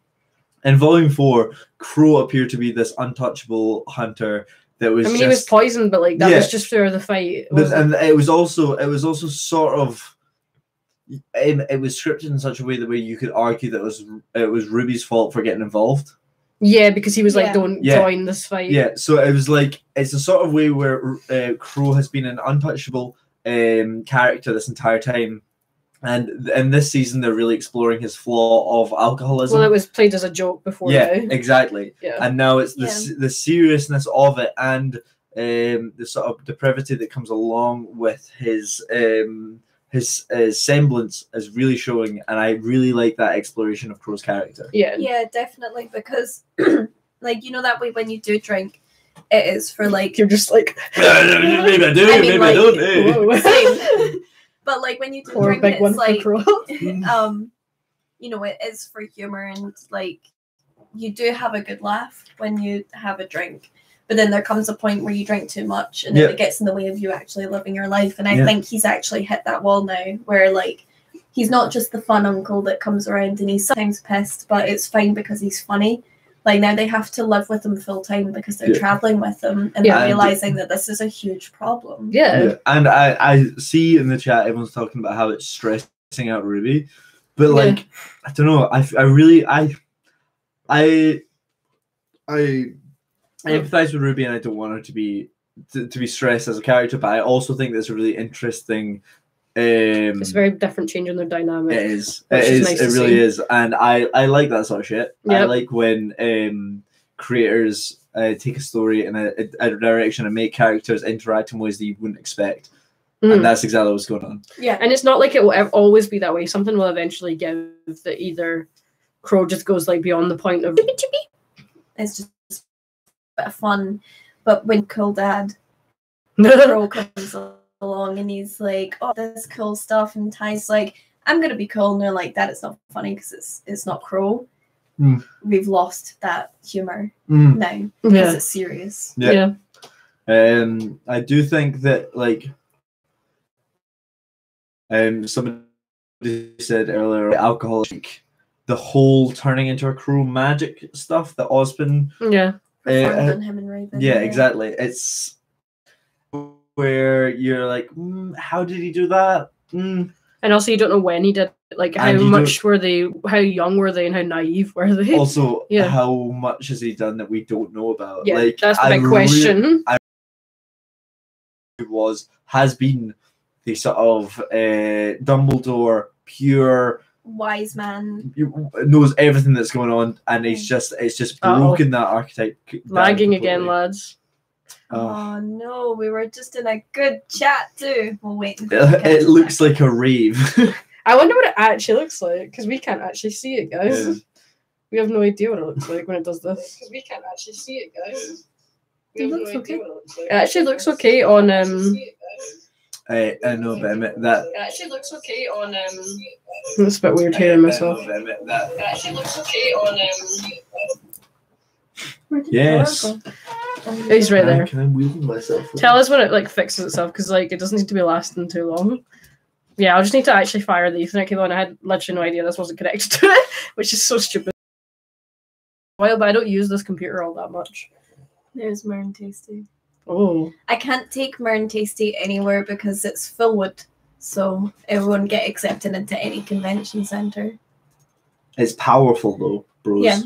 In Volume 4, Crow appeared to be this untouchable hunter that was he was poisoned, but like that was just for the fight. And it was also sort of, it was scripted in such a way that way you could argue that it was Ruby's fault for getting involved. Yeah, because he was like, don't join this fight. Yeah, so it was like, it's a sort of way where Crow has been an untouchable character this entire time. And in this season, they're really exploring his flaw of alcoholism. Well, it was played as a joke before. Yeah, now. exactly. Yeah. And now it's the seriousness of it and the sort of depravity that comes along with his semblance is really showing. And I really like that exploration of Crow's character. Yeah, definitely. Because, like, you know, that way when you do drink, it is for like... You're just like... maybe I do, maybe I don't. But like when you do drink, it's like, you know, it is for humor, and like you do have a good laugh when you have a drink. But then there comes a point where you drink too much, and it gets in the way of you actually living your life. And I think he's actually hit that wall now, where like he's not just the fun uncle that comes around and he's sometimes pissed, but it's fine because he's funny. Like now they have to live with him full time because they're traveling with him, and they're realizing that this is a huge problem. Yeah. And I see in the chat everyone's talking about how it's stressing out Ruby, but like I don't know. I empathize with Ruby, and I don't want her to be stressed as a character. But I also think that's a really interesting. It's a very different change in their dynamic. It is. It really is, and I like that sort of shit. Yep. I like when creators take a story in a direction and make characters interact in ways that you wouldn't expect, and that's exactly what's going on. Yeah, and it's not like it will always be that way. Something will eventually give that either Crow just goes like beyond the point of It's just a bit of fun. But when Cool Dad Crow comes along and he's like, oh, this cool stuff, and Ty's like, I'm gonna be cool, and they're like, that is not funny because it's not Crow. We've lost that humor now because it's serious. Yeah. I do think that like somebody said earlier, alcohol, like, the whole turning into a cruel magic stuff that Ozpin On him and Raven. Yeah, exactly. It's where you're like, how did he do that? And also, you don't know when he did. Like, how much were they? How young were they, and how naive were they? Also, how much has he done that we don't know about? Yeah, like, that's the big question. Has been the sort of Dumbledore, pure wise man, knows everything that's going on, and it's just broken that archetype. Lagging again, lads. Oh no, we were just in a good chat too. We'll wait. It looks like a rave. I wonder what it actually looks like, because we can't actually see it, guys. Yeah. We have no idea what it looks like when it does this. Because we can't actually see it, guys. It looks okay. It actually looks okay on I know, but I meant that. It actually looks okay on It's a bit weird hearing myself. It actually looks okay on Yes. He's right there. Can I wheel myself? Tell us when it like fixes itself, because like it doesn't need to be lasting too long. Yeah, I'll just need to actually fire the Ethernet cable, and I had literally no idea this wasn't connected to it, which is so stupid. Well, but I don't use this computer all that much. There's Mern Tasty. Oh. I can't take Mern Tasty anywhere because it's Fullwood, so it won't get accepted into any convention centre. It's powerful though, bros. Yeah.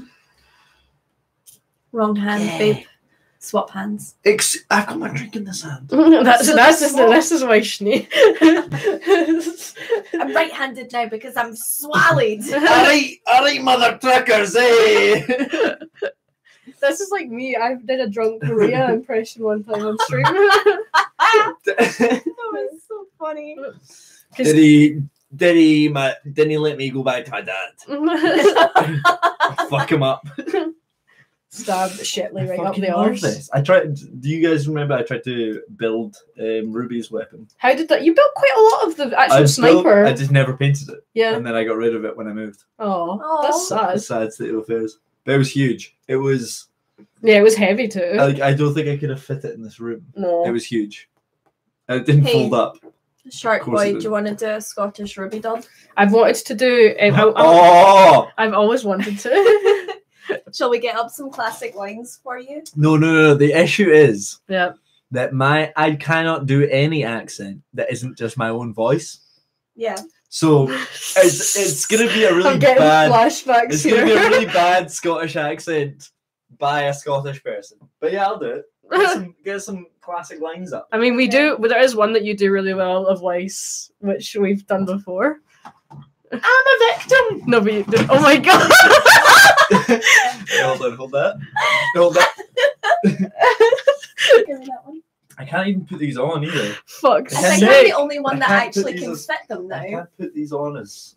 Wrong hand, babe. Swap hands. I got my drink in this hand. This is why Schnee. I'm right-handed now because I'm swallowed. Alright, mother truckers, eh? This is like me. I did a drunk Maria impression one time on stream. That was so funny. Did he let me go back to my dad? Fuck him up. Stab Shitley right up the love arse. This. I tried. Do you guys remember? I tried to build Ruby's weapon. How did that? You built quite a lot of the actual sniper. I just never painted it. Yeah. And then I got rid of it when I moved. Oh, that's sad. It's sad state of affairs. But it was huge. It was. Yeah, it was heavy too. I don't think I could have fit it in this room. No. It was huge. And it didn't fold up. Shark Boy, do you want to do a Scottish RWBY dub? I've wanted to do. I've always wanted to. Shall we get up some classic lines for you? No. The issue is that I cannot do any accent that isn't just my own voice. Yeah. So it's gonna be a really bad flashbacks. It's gonna be a really bad Scottish accent by a Scottish person. But yeah, I'll do it. Get some classic lines up. I mean, we do. But there is one that you do really well of Weiss, which we've done before. I'm a victim. No, but you did. Oh my god. Hold that. I can't even put these on either. Fuck's sake. I think I'm the only one that actually can fit them now. I can't put these on as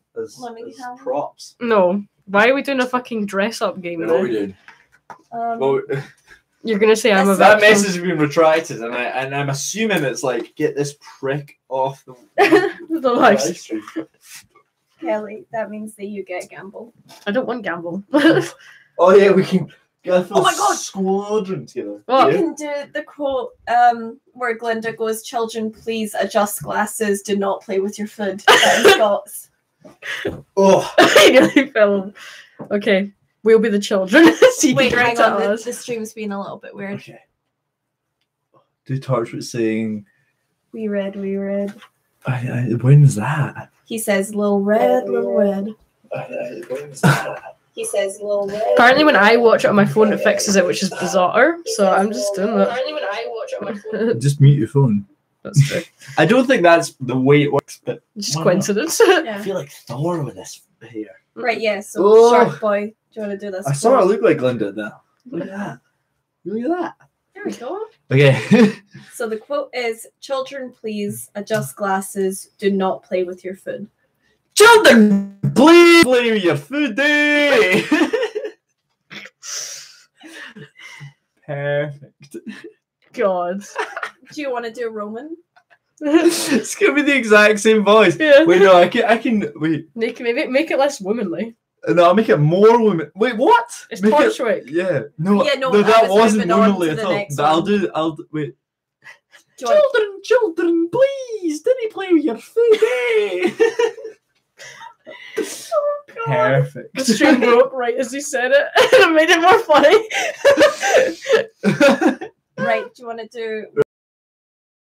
props. No. Why are we doing a fucking dress up game now? What are we doing? You're gonna say I'm a that victim. message has been retracted, and I'm assuming it's like, get this prick off the live stream. Kelly, that means that you get gamble. I don't want gamble. Oh yeah, we can get a full my god, squadron together. You can do the quote where Glinda goes, "Children, please adjust glasses. Do not play with your food." That is Scots. Oh, I nearly fell. Okay, we'll be the children. Wait, hang on. The stream's being a little bit weird. Okay. Do Torchwood saying, "We read." When's that? He says, "Little red, little red." When's that? He says, "Little red." Apparently, when I watch it on my phone, it fixes it, which is bizarre. So I'm just doing that. Apparently, when I watch it on my phone, just mute your phone. That's true. I don't think that's the way it works, but just coincidence. I feel like Thor with this hair. Right, yeah. So, Shark Boy, do you want to do this? I saw it look like Glinda now. Look at that. Look at that. There we go. Okay. So the quote is, "Children, please adjust glasses. Do not play with your food." Children, please play with your food day. Perfect. God. Do you want to do Roman? It's gonna be the exact same voice. Yeah. Wait, no, I can. Wait, Make it less womanly. no, I'll make it more women. Wait, what? It's Make it- Torchwick. Yeah, no, Yeah, no, no, I that was wasn't moving on womanly to at the all. next But I'll one. do. Wait. Do you want- Children, please, didn't play with your food, eh? Oh, God. Perfect. The string broke right as he said it. It made it more funny. Right, do you want to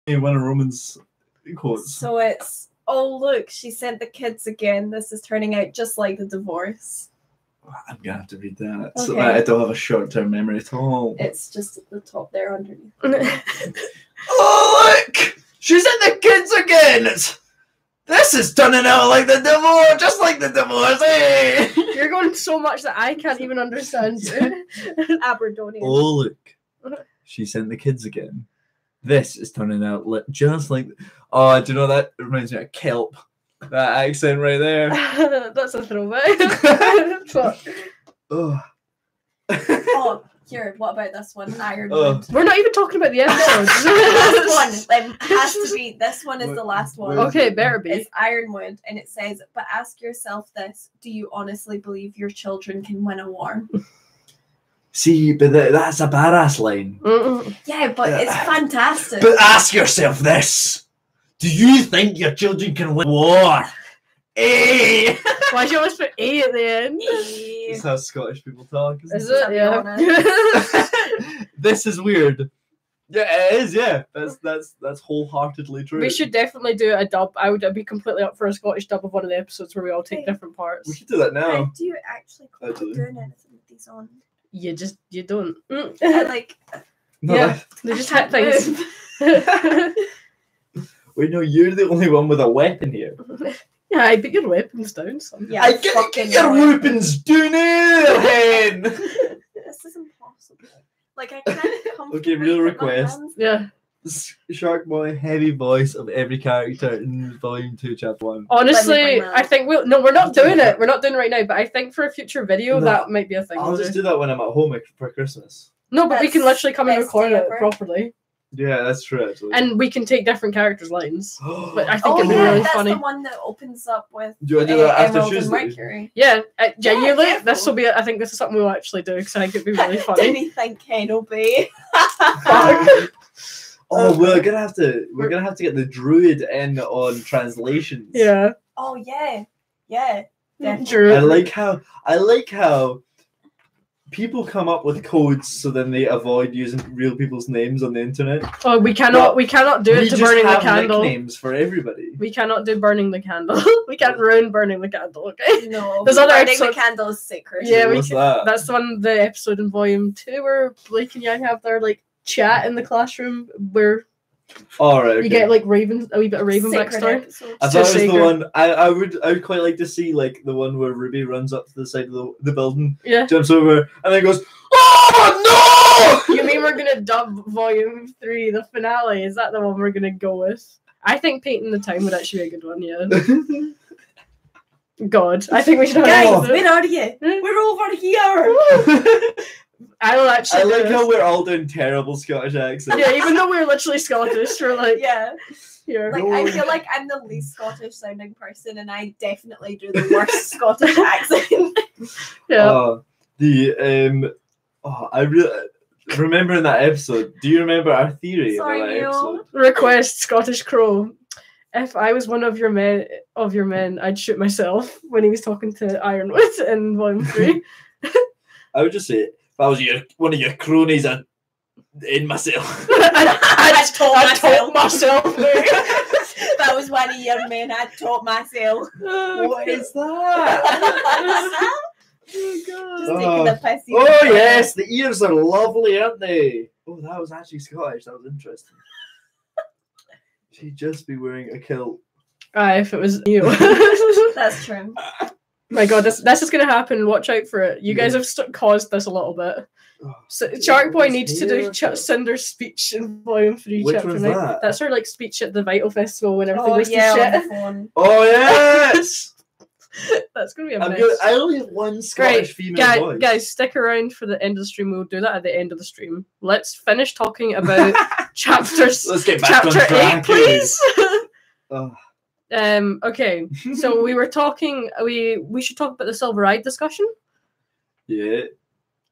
do... One of Roman's quotes. So it's, oh, look, she sent the kids again. This is turning out just like the divorce. I'm gonna have to read that. So Okay. that I don't have a short-term memory at all. It's just at the top there underneath. Oh look! She's in the kids again! This is turning out like the divorce, just like the divorce, eh? You're going so much that I can't even understand. Aberdonian. Oh look! She sent the kids again. This is turning out just like... Oh, do you know that reminds me of kelp? That accent right there. That's a throwback. Fuck. Oh. Oh, here, what about this one? Ironwood. Oh. We're not even talking about the episodes. Last one. It has to be. This one is the last one. Okay, better be. It's Ironwood, and it says, but ask yourself this. Do you honestly believe your children can win a war? See, but that's a badass line. Mm-mm. Yeah, but it's fantastic. But ask yourself this. Do you think your children can win war? Eh? Why'd you always put A at the end? That's how Scottish people talk, isn't Is it? it? Yeah. This is weird. Yeah, it is, yeah. That's wholeheartedly true. We should definitely do a dub. I would be completely up for a Scottish dub of one of the episodes where we all take different We parts. should do that How now. do you actually go Actually. doing anything with these on? You don't. I like. No, Yeah. They just hit things. Wait, no, you're the only one with a weapon here. Yeah, I put your weapons down. Son. Yeah, I get fucking your right. weapons down here, hen! This is impossible. Like I can't come. Okay, real request. Yeah. Shark Boy, heavy voice of every character in Volume 2, Chapter 1. Honestly, bring that I up. think we're not doing it. We're not doing it right now, but I think for a future video No, that might be a thing. I'll we'll just do. do that when I'm at home for Christmas. No, but we can That's literally come and best record day it ever. properly. Yeah, that's true, actually. And we can take different characters' lines. But I think Oh it'd be yeah, really that's funny. the one that opens up with do you want to do that after Emerald and Tuesday? Mercury. Yeah, genuinely, Yeah, this will be. I think this is something we'll actually do because I think it'd be really Didn't funny. he think Ken will be? Oh, we're gonna have to get the druid in on translations. Yeah, Oh yeah, yeah. Definitely. Drew. I like how people come up with codes so then they avoid using real people's names on the internet. Oh, we cannot do We it to just burning the have candle. nicknames for everybody. We cannot do burning the candle. We can't ruin burning the candle. Okay. No, There's other burning the episodes- candle is sacred. Yeah, we What's can, that? that's the episode in Volume 2 where Blake and Yang have their like chat in the classroom where All right. Okay. you get like Raven, a wee bit of Raven Sacred backstory. episode. I It's thought it was just the sacred. one I would quite like to see like the one where Ruby runs up to the side of the building, Yeah. jumps over, and then goes, "Oh no!" You mean we're gonna dub Volume 3, the finale? Is that the one we're gonna go with? I think Painting the Time would actually be a good one, yeah. God, I think we should have Guys, it. where are you? We're over here. I will actually I do like this. how we're all doing terrible Scottish accents. Yeah, even though we're literally Scottish, we're like, Yeah, here. like I feel like I'm the least Scottish sounding person, and I definitely do the worst Scottish accent. Yeah. I really remember in that episode. Do you remember our theory Sorry, about that Neil. episode? Request Scottish Crow. If I was one of your men, I'd shoot myself when he was talking to Ironwood in Volume 3. I would just say, if I was one of your cronies, I'd end myself. I told myself. If I was one of your men, I'd taught myself. What is that? Just Oh, taking the piss. Oh yes, the ears are lovely, aren't they? Oh, that was actually Scottish. That was interesting. She'd just be wearing a kilt. If it was you. That's true. My God, this is gonna happen. Watch out for it. You guys have caused this a little bit. Oh, So, Shark Boy what's needs to do here? Cinder's speech in Volume 3, Which Chapter one's 9. that? That's her like speech at the Vital Festival when everything Oh goes yeah, to on shit. the phone. Oh yes. That's gonna be a I'm mess. good. I only have one Scottish female voice. Guys, stick around for the end of the stream. We'll do that at the end of the stream. Let's finish talking about chapters. Let's get back on chapter track, 8, please. Oh. Okay. So we were talking. We should talk about the Silver Eye discussion. Yeah.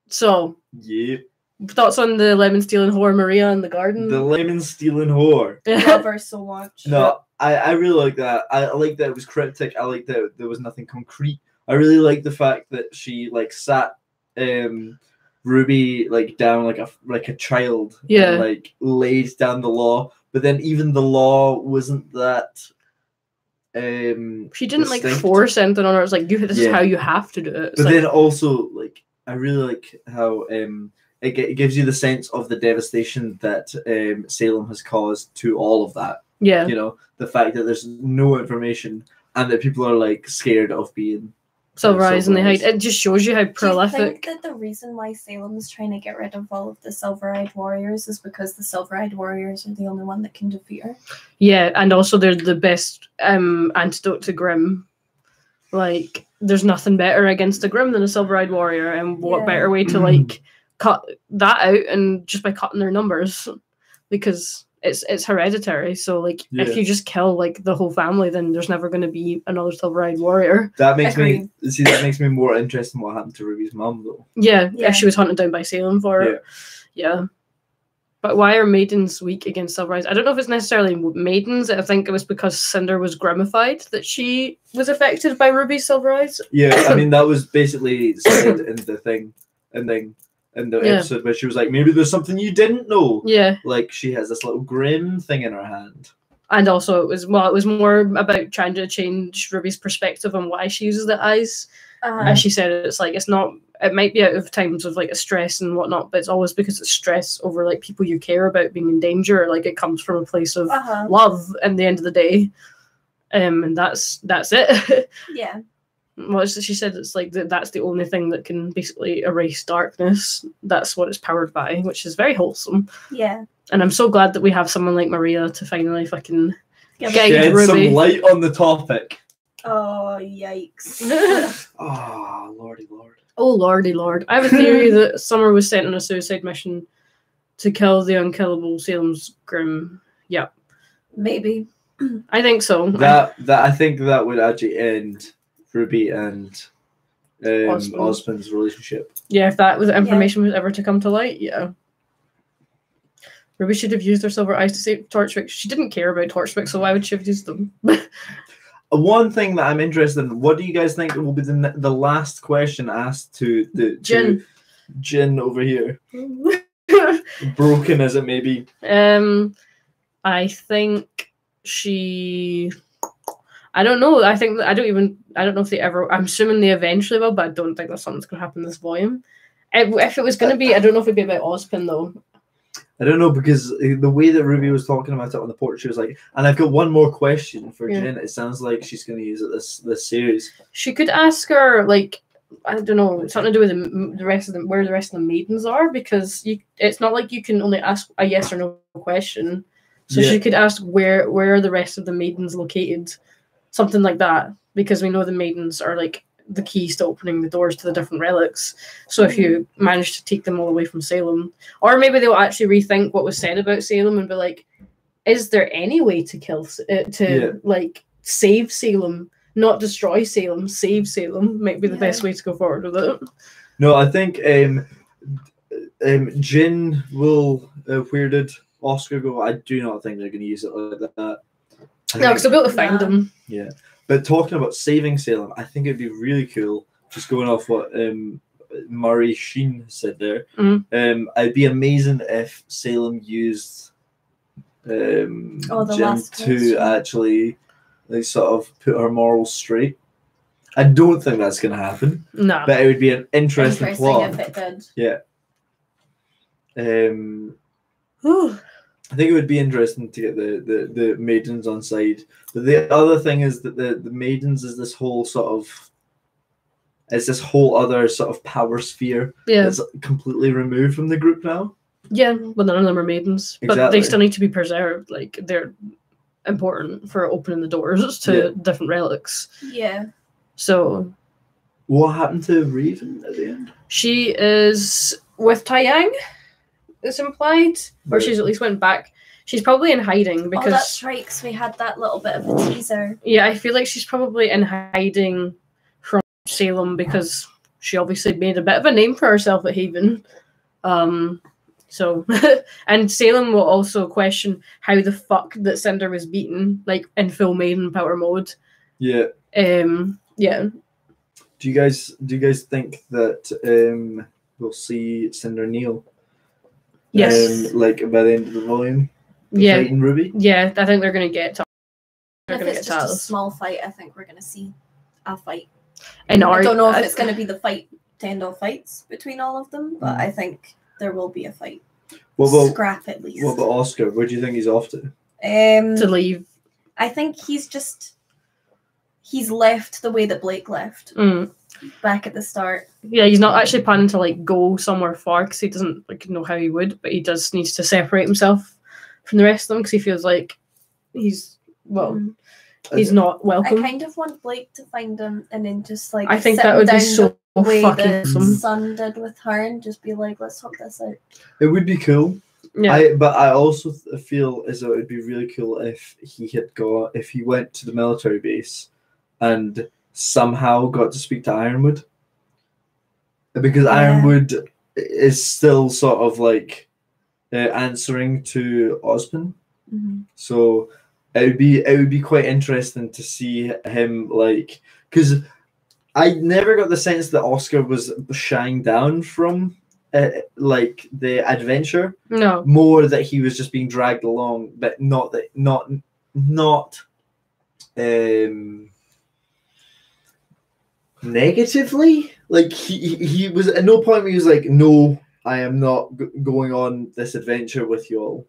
So. Yeah. Thoughts on the lemon stealing whore Maria in the garden? The lemon stealing whore. Love her so much. No, I really like that. I like that it was cryptic. I like that there was nothing concrete. I really like the fact that she like sat Ruby like down like a child. Yeah. And, like laid down the law, but then even the law wasn't that. She didn't distinct. like force anything on her. It's like this is how you have to do it. It's But like, then also like I really like how it gives you the sense of the devastation that Salem has caused to all of that. yeah. You know, the fact that there's no information and that people are like scared of being Silver Eyes and the Eyes. hide. It just shows you how prolific. Do you think that the reason why Salem's trying to get rid of all of the Silver-Eyed Warriors is because the Silver-Eyed Warriors are the only one that can defeat her? Yeah, and also they're the best antidote to Grimm. Like, there's nothing better against the Grimm than a Silver-Eyed Warrior, and what Yeah. better way to like cut that out and just by cutting their numbers, because it's hereditary. So like, Yeah. if you just kill like the whole family, then there's never going to be another Silver-Eyed Warrior. That makes Agreed. that makes me more interested in what happened to Ruby's mum though. Yeah, Yeah. if she was hunted down by Salem for it. Yeah. But why are maidens weak against Silver Eyes? I don't know if it's necessarily maidens. I think it was because Cinder was grimmified that she was affected by Ruby's Silver Eyes. Yeah, I mean that was basically said in the thing, and then in the Yeah. episode where she was like, maybe there's something you didn't know. Yeah. Like she has this little Grimm thing in her hand. And also it was more about trying to change Ruby's perspective on why she uses the eyes. As she said, it's like it might be out of times of like a stress and whatnot, but it's always because it's stress over like people you care about being in danger. Like it comes from a place of love at the end of the day. And that's it. Yeah. Well, she said it's like that's the only thing that can basically erase darkness. That's what it's powered by, which is very wholesome. Yeah. And I'm so glad that we have someone like Maria to finally fucking Yeah, guide Shed Ruby. some light on the topic. Oh, yikes. Oh, lordy lord. Oh lordy lord. I have a theory that Summer was sent on a suicide mission to kill the unkillable Salem's Grimm. Yeah. Maybe. I think so. I think that would actually end Ruby and Osmond's relationship. Yeah, if that was information was ever to come to light, yeah. Ruby should have used her Silver Eyes to save Torchwick. She didn't care about Torchwick, so why would she have used them? One thing that I'm interested in, what do you guys think will be the last question asked to Jin over here? Broken as it may be. I think she. I don't know. I don't know if they ever. I'm assuming they eventually will, but I don't think that's something that's going to happen in this volume. If it was going to be, I don't know if it'd be about Ozpin though. I don't know, because the way that Ruby was talking about it on the porch, she was like, and I've got one more question for Jin. It sounds like she's going to use it this series. She could ask her, like, I don't know, something to do with the rest of them, where the rest of the maidens are, because it's not like you can only ask a yes or no question. So she could ask where are the rest of the maidens located, something like that, because we know the maidens are like the keys to opening the doors to the different relics. So if you manage to take them all away from Salem, or maybe they'll actually rethink what was said about Salem and be like, is there any way to kill like save Salem, not destroy Salem, save Salem might be the best way to go forward with it. No, I think Jin will where did Oscar go? I do not think they're going to use it like that. No, because they'll be able to find them. Yeah. But talking about saving Salem, I think it'd be really cool, just going off what Murray Sheen said there. It'd be amazing if Salem used Jim to actually like, sort of put her morals straight. I don't think that's going to happen. No. But it would be an interesting plot. if it did. Yeah. I think it would be interesting to get the maidens on side. But the other thing is that the maidens is this whole other sort of power sphere that's completely removed from the group now. Yeah, well, none of them are maidens, but they still need to be preserved. Like, they're important for opening the doors to different relics. Yeah. So, what happened to Raven at the end? she is with Taiyang, it's implied, or she's at least went back. She's probably in hiding because. Oh, that's right, because we had that little bit of a teaser. Yeah, I feel like she's probably in hiding from Salem because she obviously made a bit of a name for herself at Haven. So, and Salem will also question how the fuck that Cinder was beaten, like in full maiden power mode. Yeah. Yeah. Do you guys think that we'll see Cinder Neil? Yes. Like by the end of the volume. Yeah. Fighting RWBY? Yeah, I think they're gonna get to. If it's just a small fight, I think we're gonna see a fight. I don't know if it's gonna be the fight to end all fights between all of them, but I think there will be a fight. Scrap at least. What about Oscar? Where do you think he's off to? To leave. I think he's left the way that Blake left. Back at the start. Yeah, he's not actually planning to like go somewhere far because he doesn't like know how he would, but he does needs to separate himself from the rest of them because he feels like he's not welcome. I kind of want Blake to find him and then just like I think that would be so way fucking that awesome. Sun did with her and just be like, let's talk this out. It would be cool. Yeah. But I also feel as though it would be really cool if he went to the military base and somehow got to speak to Ironwood. Because Ironwood is still sort of like answering to Ozpin. So it would be quite interesting to see him like, because I never got the sense that Oscar was shying down from like the adventure. No, more that he was just being dragged along, but not negatively. Like he was at no point where he was like, no, I am not going on this adventure with you all.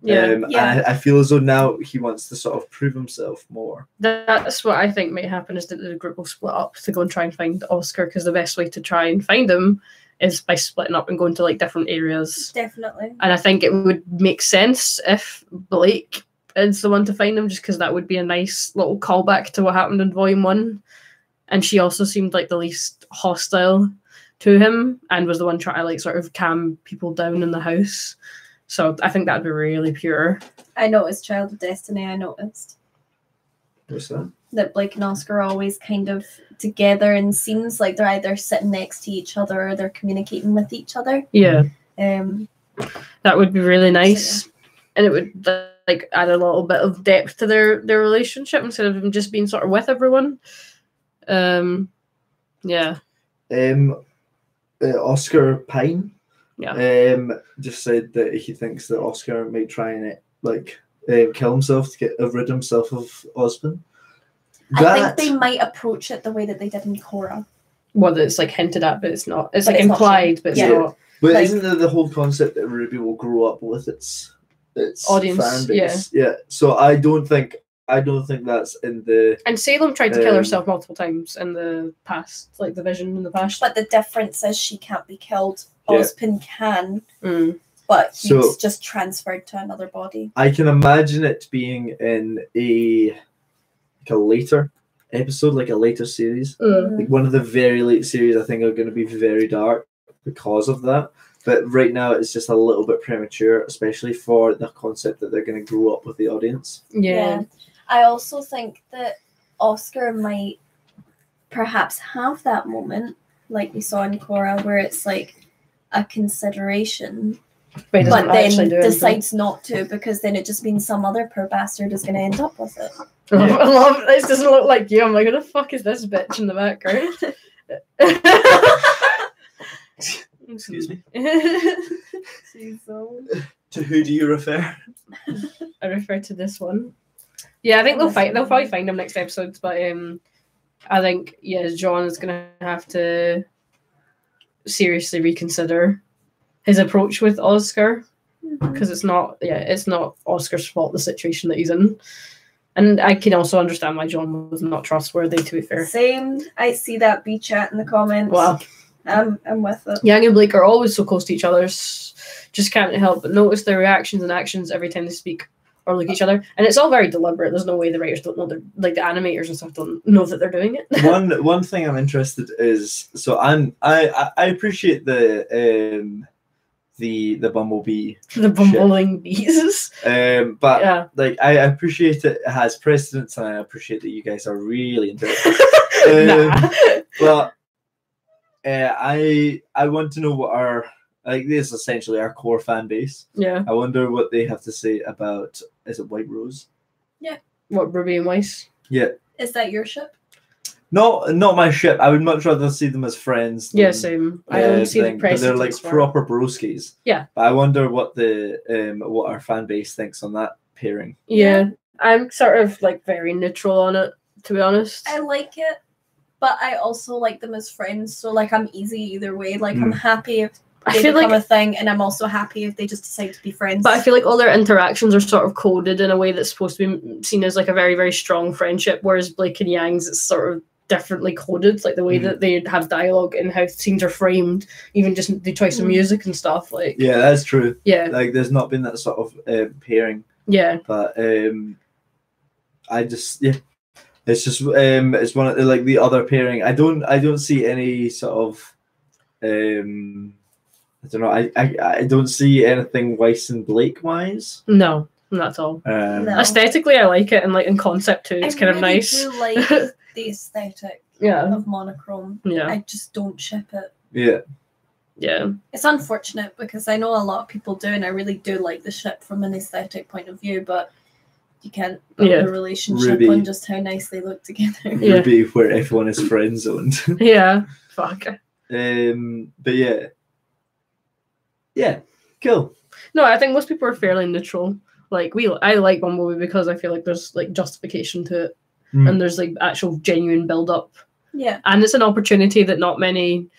I feel as though now he wants to sort of prove himself more. That's what I think might happen, is that the group will split up to go and try and find Oscar, because the best way to try and find him is by splitting up and going to like different areas. Definitely. And I think it would make sense if Blake is the one to find him, just because that would be a nice little callback to what happened in Volume 1. And she also seemed like the least hostile to him and was the one trying to like sort of calm people down in the house. So I think that'd be really pure. I noticed Child of Destiny, What's that? That Blake and Oscar are always kind of together and seems like they're either sitting next to each other or they're communicating with each other. Yeah. That would be really nice. So, yeah. And it would like add a little bit of depth to their relationship instead of them just being sort of with everyone. Yeah. Oscar Pine. Yeah. Just said that he thinks that Oscar might try and kill himself to get rid himself of Ozpin. I think they might approach it the way that they did in Korra. Well, it's like hinted at, but it's not. It's like implied, but it's not. But like, isn't there the whole concept that RWBY will grow up with its audience? Fan base? Yeah. So I don't think that's in the. And Salem tried to kill herself multiple times in the past, like the vision in the past. But the difference is she can't be killed. Ozpin can, but he's just transferred to another body. I can imagine it being in a later episode, like a later series. Like one of the very late series, I think, are going to be very dark because of that. But right now, it's just a little bit premature, especially for the concept that they're going to grow up with the audience. Yeah. I also think that Oscar might perhaps have that moment, like we saw in Korra, where it's like a consideration, but then decides not to, because then it just means some other poor bastard is going to end up with it. I love this. Doesn't look like you. I'm like, who the fuck is this bitch in the background? Excuse me. To who do you refer? I refer to this one. Yeah, I think they'll probably find him next episode, but I think John is gonna have to seriously reconsider his approach with Oscar, because it's not Oscar's fault, the situation that he's in. And I can also understand why John was not trustworthy, to be fair. Same. I see that B chat in the comments. Wow. I'm with it. Yang and Blake are always so close to each other. Just can't help but notice their reactions and actions every time they speak. or look at each other, and it's all very deliberate. There's no way the writers don't know, like the animators and stuff don't know that they're doing it. one thing I'm interested is, so I appreciate the Bumblebee, the bumbling bees. but Yeah. like I appreciate it has precedence, and I appreciate that you guys are really into it. But I want to know what our, like, this is essentially our core fan base. Yeah. I wonder what they have to say about, is it White Rose? Yeah. What, Ruby and Weiss? Yeah. Is that your ship? Not my ship. I would much rather see them as friends. Yeah, same. I don't see the but precedence. they're like proper broskies. Yeah. But I wonder what what our fan base thinks on that pairing. Yeah. I'm sort of like very neutral on it, to be honest. I like it, but I also like them as friends. So like I'm easy either way. Like I'm happy if they become a thing, and I'm also happy if they just decide to be friends. But I feel like all their interactions are sort of coded in a way that's supposed to be seen as like a very, very strong friendship, whereas Blake and Yang's it's sort of differently coded, like the way that they have dialogue and how scenes are framed, even just the choice of music and stuff. Like, yeah, that's true. Yeah, like there's not been that sort of pairing. Yeah, but I just it's just it's one of the, like the other pairing. I don't see any sort of I don't know. I don't see anything Weiss and Blake wise. No, not at all. No. Aesthetically, I like it, and like in concept too, it's kind of nice. I do like the aesthetic of monochrome. Yeah. I just don't ship it. Yeah. Yeah. It's unfortunate because I know a lot of people do, and I really do like the ship from an aesthetic point of view, but you can't build a relationship RWBY. on just how nice they look together. RWBY, where everyone is friend zoned. Yeah. Fuck. But yeah, cool. No, I think most people are fairly neutral. Like I like Bumblebee because I feel like there's like justification to it, and there's like actual genuine build up. Yeah, and it's an opportunity that not many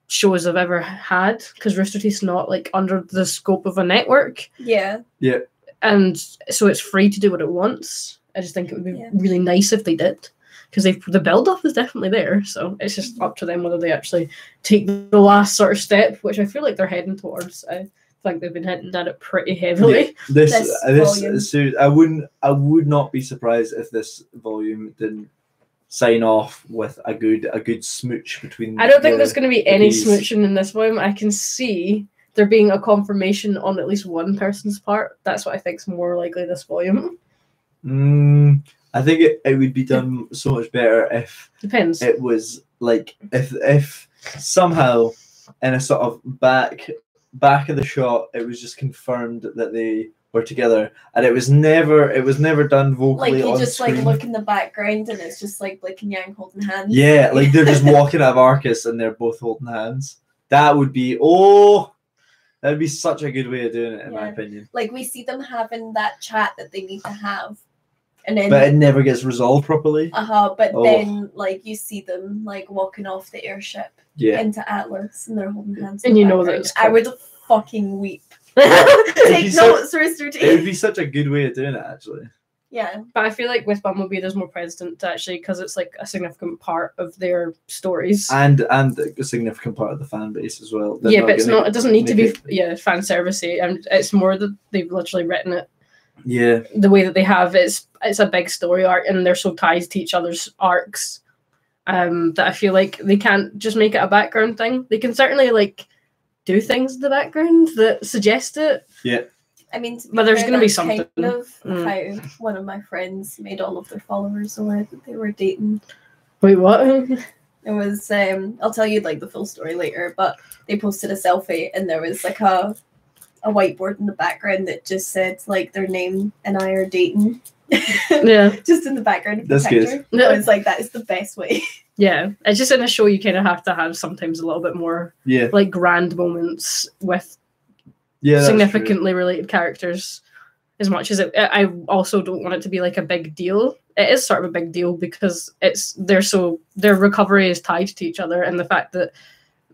shows have ever had, because Rooster Teeth's not like under the scope of a network. Yeah. And so it's free to do what it wants. I just think it would be really nice if they did, because the build up is definitely there. So it's just up to them whether they actually take the last sort of step, which I feel like they're heading towards. I think they've been hitting at it pretty heavily. Yeah. This series, I would not be surprised if this volume didn't sign off with a good smooch between. I don't think there's going to be any smooching in this volume. I can see there being a confirmation on at least one person's part. That's what I think is more likely this volume. I think it would be done so much better if it was like if somehow in a sort of back of the shot it was just confirmed that they were together, and it was never done vocally. Like you on just screen. like look in the background and it's just like Blake and Yang holding hands. Yeah, like they're just walking out of Arcus and they're both holding hands. That would be that'd be such a good way of doing it, in my opinion. Like we see them having that chat that they need to have. And then, but it never gets resolved properly. But then like you see them like walking off the airship into Atlas and they're holding hands. And you know that I would fucking weep. Take notes, Rooster Teeth. It would be such a good way of doing it, actually. Yeah. But I feel like with Bumblebee there's more precedent to actually, because it's like a significant part of their stories. And a significant part of the fan base as well. But it doesn't need to be fan servicey, and it's more that they've literally written it. Yeah. The way that they have it's a big story arc, and they're so tied to each other's arcs that I feel like they can't just make it a background thing. They can certainly like do things in the background that suggest it. Yeah. I mean, but there's going to be something. Kind of how one of my friends made all of their followers aware that they were dating. Wait, what? It was I'll tell you like the full story later, but they posted a selfie and there was like a whiteboard in the background that just said like their name and I are dating. Yeah. Just in the background of the That's picture. good. I was like, that is the best way. Yeah. It's just in a show you kind of have to have sometimes a little bit more like grand moments with significantly related characters, as much as I also don't want it to be like a big deal. It is sort of a big deal because their recovery is tied to each other, and the fact that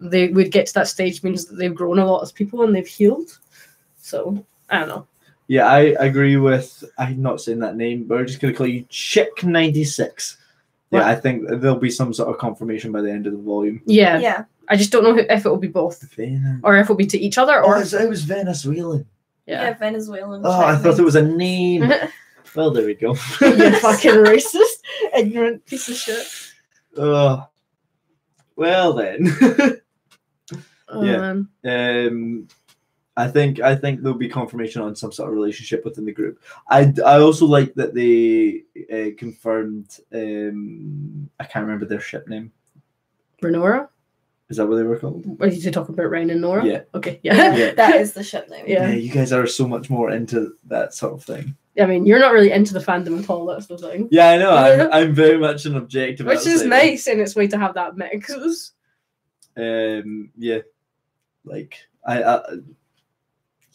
they would get to that stage means that they've grown a lot as people and they've healed. So I don't know. Yeah, I agree with. I'm not saying that name, but we're just gonna call you Chick96. Yeah, I think there'll be some sort of confirmation by the end of the volume. Yeah. Yeah. I just don't know if it will be both, or if it will be to each other, or it was Venezuelan. Yeah, Venezuelan. Oh, I thought it was a name. Well, there we go. You fucking racist, ignorant piece of shit. Well then. Oh, Yeah. man. I think there'll be confirmation on some sort of relationship within the group. I also like that they confirmed. I can't remember their ship name. Renora? Is that what they were called? Are you talking about Ryan and Nora? Yeah. Okay. Yeah. Yeah. That is the ship name. Yeah. Yeah, you guys are so much more into that sort of thing. I mean, you're not really into the fandom at all. That's the thing. Yeah, I know. I'm very much an objective. Which is outsider. nice in its way to have that mix. Yeah, like I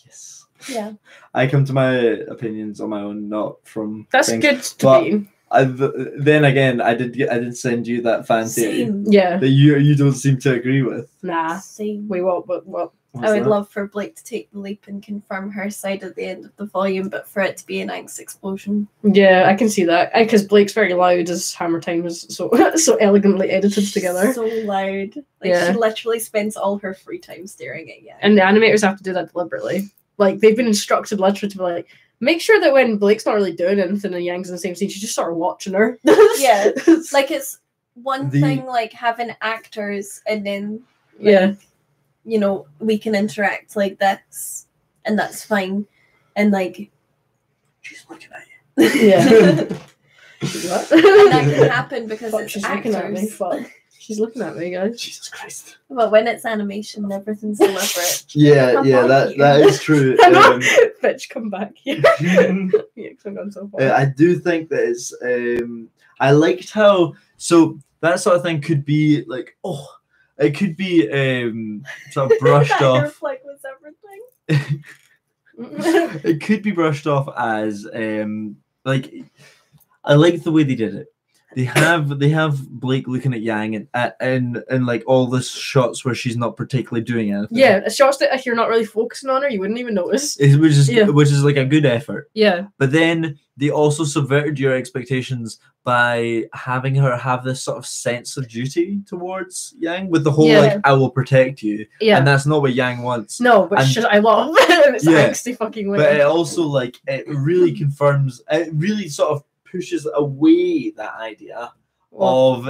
yes. Yeah. I come to my opinions on my own, not from. That's things. good to But be. then again, I did send you that fan theory Same. Yeah. that you don't seem to agree with. Nah. Same. We won't. But what? What's I would that? love for Blake to take the leap and confirm her side at the end of the volume, but for it to be an angst explosion. Yeah, I can see that because Blake's very loud. As Hammer Time was so elegantly edited together. So loud. Like Yeah. she literally spends all her free time staring at you. And the animators have to do that deliberately. Like they've been instructed literally to be like, make sure that when Blake's not really doing anything and Yang's in the same scene, she's just sort of watching her. Yeah. Like it's one The- thing like having actors and then yeah. you know, we can interact like this and that's fine. And like She's looking at you. Yeah. and What? that can happen because Fuck, it's she's looking at me. actors. Fuck. She's looking at me, guys. Jesus Christ. But when it's animation, everything's deliberate. Yeah, Come yeah, on, that you. is true. Bitch, come back here. Yeah, 'cause I've gone so far. I do think that it's. I liked how that sort of thing could be like it could be sort of brushed That hair off. flick was everything. It could be brushed off as like I like the way they did it. They have Blake looking at Yang and like all the shots where she's not particularly doing anything. Yeah, shots that if you're not really focusing on her, you wouldn't even notice. Which is like a good effort. Yeah. But then they also subverted your expectations by having her have this sort of sense of duty towards Yang with the whole Yeah. like I will protect you. Yeah. And that's not what Yang wants. No, but And- it's just I love and it's Yeah. angsty fucking way. But it also like it really confirms it really sort of pushes away that idea of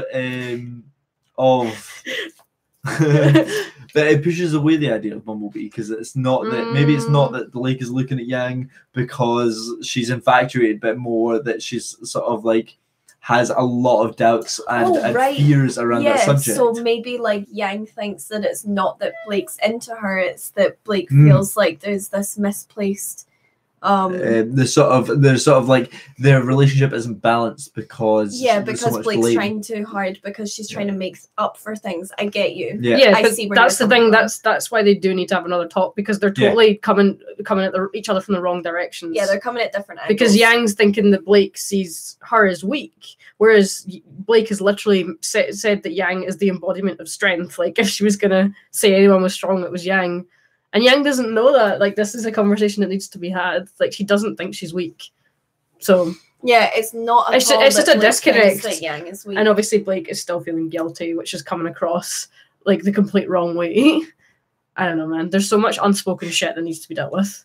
that it pushes away the idea of Bumblebee because it's not that maybe it's not that Blake is looking at Yang because she's infatuated, but more that she's sort of like has a lot of doubts and right. fears around that subject. So maybe like Yang thinks that it's not that Blake's into her, it's that Blake feels like there's this misplaced there's sort of like their relationship isn't balanced because there's so much Blake's blame. trying too hard because she's trying to make up for things. I get you. Yeah, I but see where that's the you're thing. coming from. That's why they do need to have another talk because they're totally coming at each other from the wrong directions. Yeah, they're coming at different angles. Because Yang's thinking that Blake sees her as weak, whereas Blake has literally said that Yang is the embodiment of strength. Like if she was gonna say anyone was strong, it was Yang. And Yang doesn't know that. Like, this is a conversation that needs to be had. Like, she doesn't think she's weak. So... yeah, it's not It's just a Blake disconnect. thinks that Yang is weak. And obviously Blake is still feeling guilty, which is coming across, like, the complete wrong way. I don't know, man. There's so much unspoken shit that needs to be dealt with.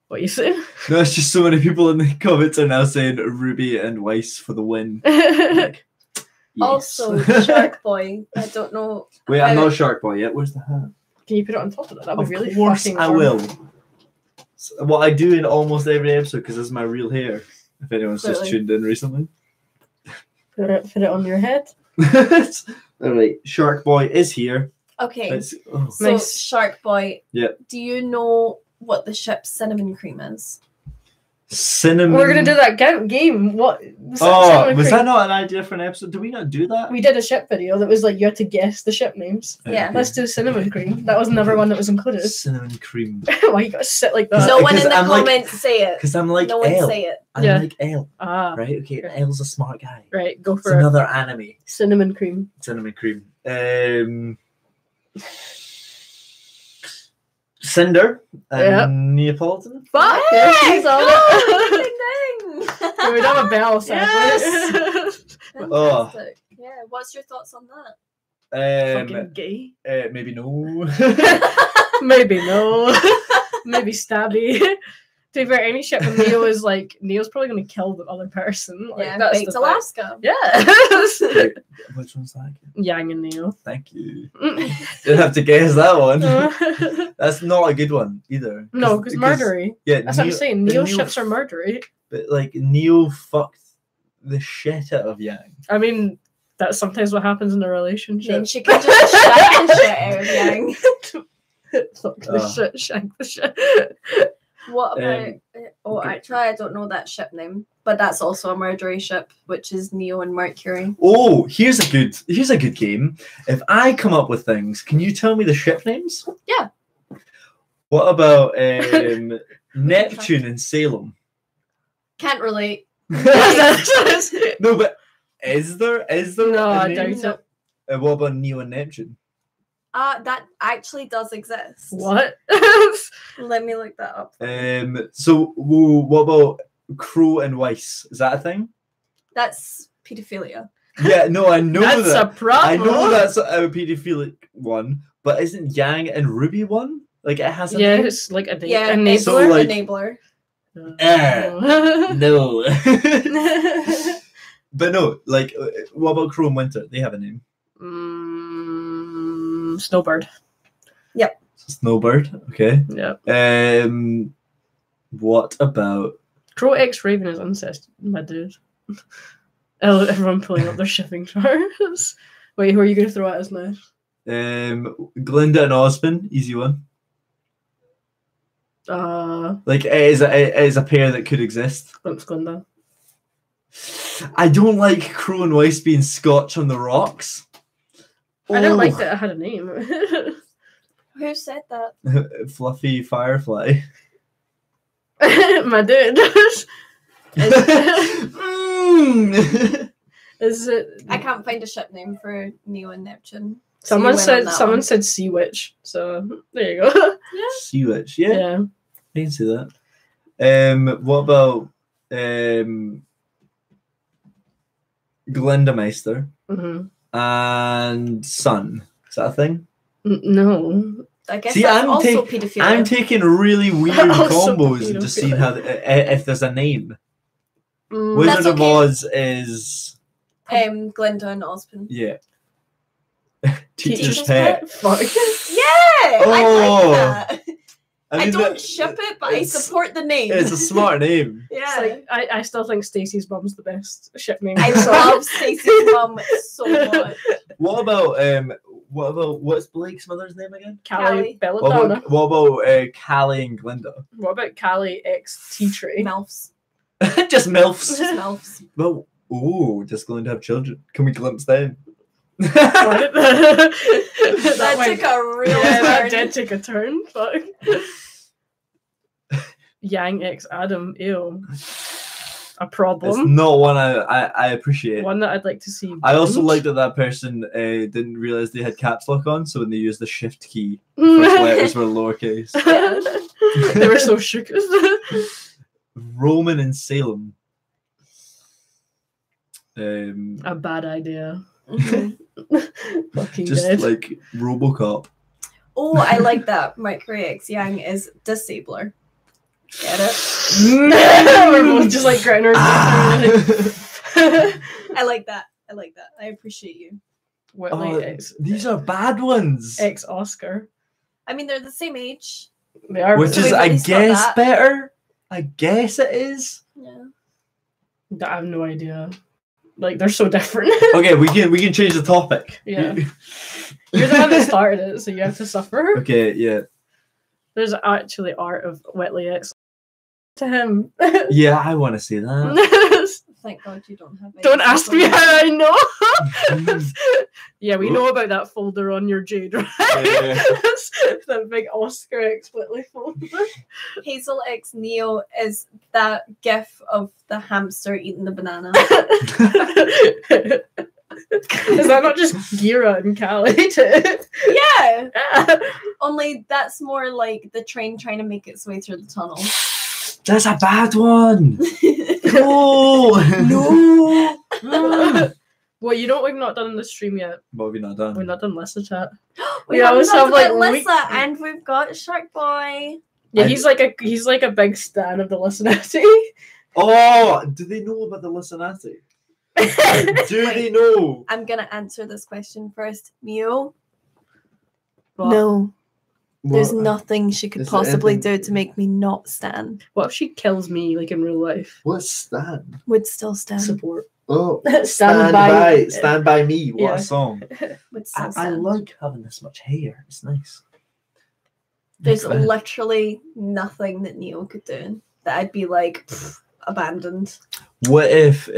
What you say? No, it's just so many people in the comments are now saying RWBY and Weiss for the win. Like, yes. Also, Shark Boy. I don't know. Wait, I'm not Shark Boy yet. Where's the hat? can you put it on top of that? That'd be really Of course fucking I warm. will. So, what I do in almost every episode because this is my real hair. If anyone's just Totally. tuned in recently. Put it on your head. All right, Shark Boy is here. Okay, Let's, so Nice. Shark Boy. Yep. Do you know what the ship's cinnamon cream is? Cinnamon. We're gonna do that game. What? Oh, Cinnamon was cream. that not an idea for an episode? Did we not do that? We did a ship video that was like you had to guess the ship names. Yeah. Let's do cinnamon cream. That was another one that was included. Cinnamon cream. Why you gotta sit like that? No one in because the I'm like- comments say it. Because I'm like No one L. say it. I'm Yeah. like L. Ah, Right? Okay, Okay. L's a smart guy. right. Go It's for it. another anime. Cinnamon cream. Cinnamon cream. Cinder and Yep. Neapolitan. Fuck! Yeah, she's on go! it. Ding, ding. Yeah, we don't have a bell, sadly. Oh. Fantastic. Yeah, what's your thoughts on that? Fucking gay. Maybe no. Maybe no. maybe stabby. To be fair, any ship with Neo is like Neo's probably going to kill the other person. Like, Yeah, that's Baked the Alaska. Yeah. Which one's that? Yang and Neo. Thank you. Didn't have to guess that one. No, That's not a good one either. because murdery. Yeah, That's what I'm saying. Neo ships are murdery. But like Neo fucked the shit out of Yang. I mean, that's sometimes what happens in a Then relationship. she can just shank the shit out of Yang. Fuck the shit, shank the shit. What about... actually, I don't know that ship name. But that's also a murdery ship, which is Neo and Mercury. Oh, here's a good game. If I come up with things, can you tell me the ship names? Yeah. What about Neptune and Salem? Can't relate. No, but is there No, a I name? doubt it. What about Neo and Neptune? That actually does exist. What? Let me look that up. So what about Crow and Weiss? Is that a thing? That's pedophilia. Yeah, no, I know That's that. a problem. I know that's a pedophilic one, but isn't Yang and RWBY one? Like it has a name? it's like a Enabler. So, like- Enabler. No. But no, like, what about Crow and Winter? They have a name. Snowbird. Snowbird, okay. Yeah. What about... Crow X Raven is incest, my dude. Everyone pulling up their shipping charts. Wait, who are you going to throw at us now? Glinda and Osmond, easy one. Like, it is a pair that could exist. Glimpse Glinda. I don't like Crow and Weiss being Scotch on the rocks. I don't like that it had a name. Who said that? Fluffy Firefly. My dude. Is it? I can't find a ship name for Neo and Neptune. Someone So you win on that said one. Sea Witch. So there you go. Sea Witch, yeah. Yeah. I can see that. What about Glendameister and Sun? Is that a thing? No. I guess See, that's I'm also take- pedophilia. I'm taking really weird Also combos and just seeing how if there's a name. Wizard That's of okay. Oz is Glinda and Osmond. yeah. Teacher's Teacher's pet. Fuck. Yeah, Oh. I like that. I mean, don't that- ship it, but I it's- support the name. It's a smart name. Yeah. It's like, I still think Stacey's mum's the best ship name. I love Stacey's mum so much. What about what's Blake's mother's name again? Callie Callie. Belladonna. What about Callie and Glinda? What about Callie X Tea Tree? Melfs. Just milfs. Just Melfs. Well, ooh, does Glinda have children? Can we glimpse them? What? That went- took a real Yeah, that turn. did take a turn. Fuck. Yang X Adam. Ew. A It's problem. not one I appreciate. One that I'd like to see. I also banned. like that person didn't realize they had caps lock on, so when they used the shift key, the first letters were lowercase. They were so shook. Roman and Salem. A bad idea. Mhm. Fucking Just dead. like RoboCop. Oh, I like that. Mercury X Yang is Disabler. Get it? We're both just like grinding our teeth. I like that. I appreciate you. Whitley Oh, X these are bad ones. X Oscar. I mean, they're the same age. They are. Which So is, we've I at least got guess, that. better. I guess it is. Yeah. I have no idea. Like they're so different. Okay, we can change the topic. Yeah. You're the one that started it, so you have to suffer. Okay, yeah. There's actually art of Whitley X to him. Yeah, I want to see that. Thank God you don't have. Don't ask me how I know. Mm. Yeah, we know about that folder on your J drive. Yeah. That big Oscar X Whitley folder. Hazel X Neo is that gif of the hamster eating the banana. Is that not just Gira and Callie too? Yeah. Yeah. Only that's more like the train trying to make its way through the tunnel. That's a bad one. No. Well, you know what we've not done in the stream yet? What have we not done? We've not done Lissa chat. We We always always have, have like, Lissa, and we've got Shark Boy. Yeah, he's like a big stan of the Listenati. Oh, do they know about the Listenati? Do they know? I'm gonna answer this question first. Mio? What? No. There's What? nothing she could Is there possibly anything- do to make me not stand. What if she kills me like in real life? What's Stan? Would still stand. Support. Oh, Stand by- Stand by me. What Yeah. a song. Would still I stand. like having this much hair. It's nice. There's literally nothing that Neo could do that I'd be like, "Pfft, abandoned. What if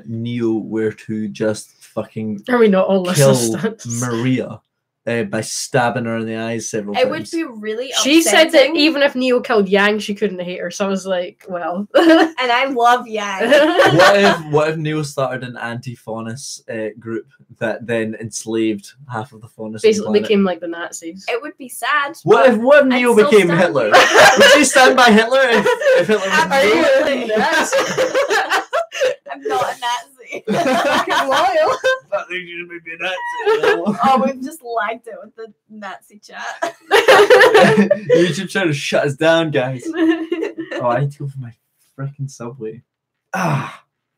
Neo were to just fucking Are we not all kill listeners? Maria by stabbing her in the eyes several It would times? be really She said that upsetting, even if Neo killed Yang, she couldn't hate her. So I was like, well. and I love Yang. What if Neo started an anti-Faunus group that then enslaved half of the Faunus? Basically became like the Nazis. It would be sad. What if I'd Neo still became stand Hitler? you. Would you stand by Hitler if Hitler was Absolutely. Neo? I'm not a Nazi. Fucking loyal. I think you should be a Nazi. Oh, we've just lagged it with the Nazi chat. You should try to shut us down, guys. Oh, I need to go for my freaking subway.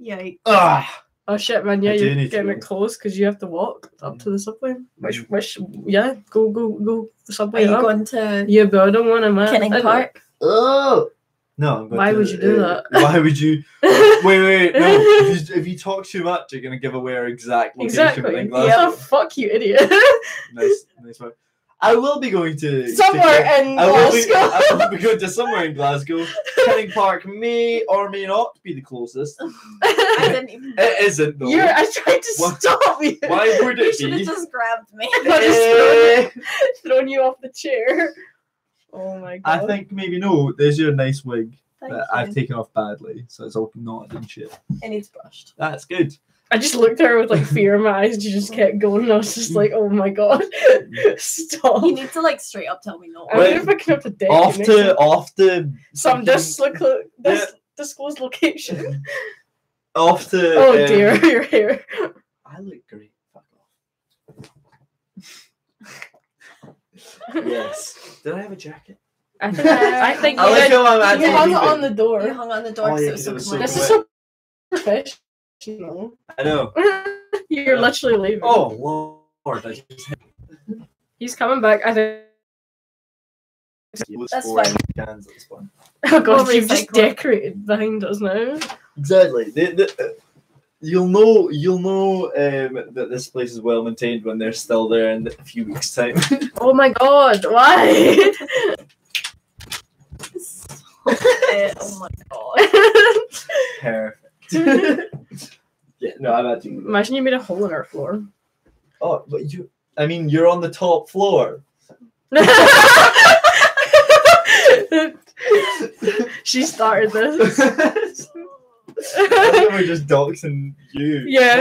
Yikes. Oh shit, man! Yeah, I do you're need to getting go. it close because you have to walk up to the subway. Which, yeah, go the Are subway you up. going to Yeah, but I don't want to, man. Kenning Park? Oh no! I'm going Why to, would you do that? Why would you? Wait! No! If you talk too much, you're gonna give away our exact location Exactly. within Yeah, Glasgow. fuck you, idiot. Nice one. I will be going to Somewhere in Glasgow. I will be going to somewhere in Glasgow. Kenning Park may or may not be the closest. I didn't even. It isn't though. I tried to What? stop you. Why would You it should have be? just grabbed me. Eh, Thrown you off the chair. Oh my god. I think maybe no. There's your nice wig Thank that you. I've taken off badly, so it's all knotted and shit. It needs brushed. That's good. I just looked at her with like fear in my eyes and she just kept going and I was just like, oh my god. Stop. You need to like straight up tell me no. I wonder if I can have the dick. Off to some fucking- disclosed location. off to. Oh dear, your hair. I look great. Fuck off. Yes. Did I have a jacket? I think I like how I'm you actually hung it leaving. on the You door. hung on the door Oh, yeah, because it was so because it was This quiet. is so professional. I know. You're literally leaving. Oh Lord! I just He's coming back. I think. That's four fine. cans at this point. Oh god, We'll you've just recycle it. decorated behind us now. Exactly. You'll know that this place is well maintained when they're still there in a few weeks' time. Oh my god, why? Oh my god. Perfect. Yeah, no, I'm actually. Imagine you made a hole in our floor. Oh, but you're on the top floor. She started this. I think we're just doxing you. Yeah. I'm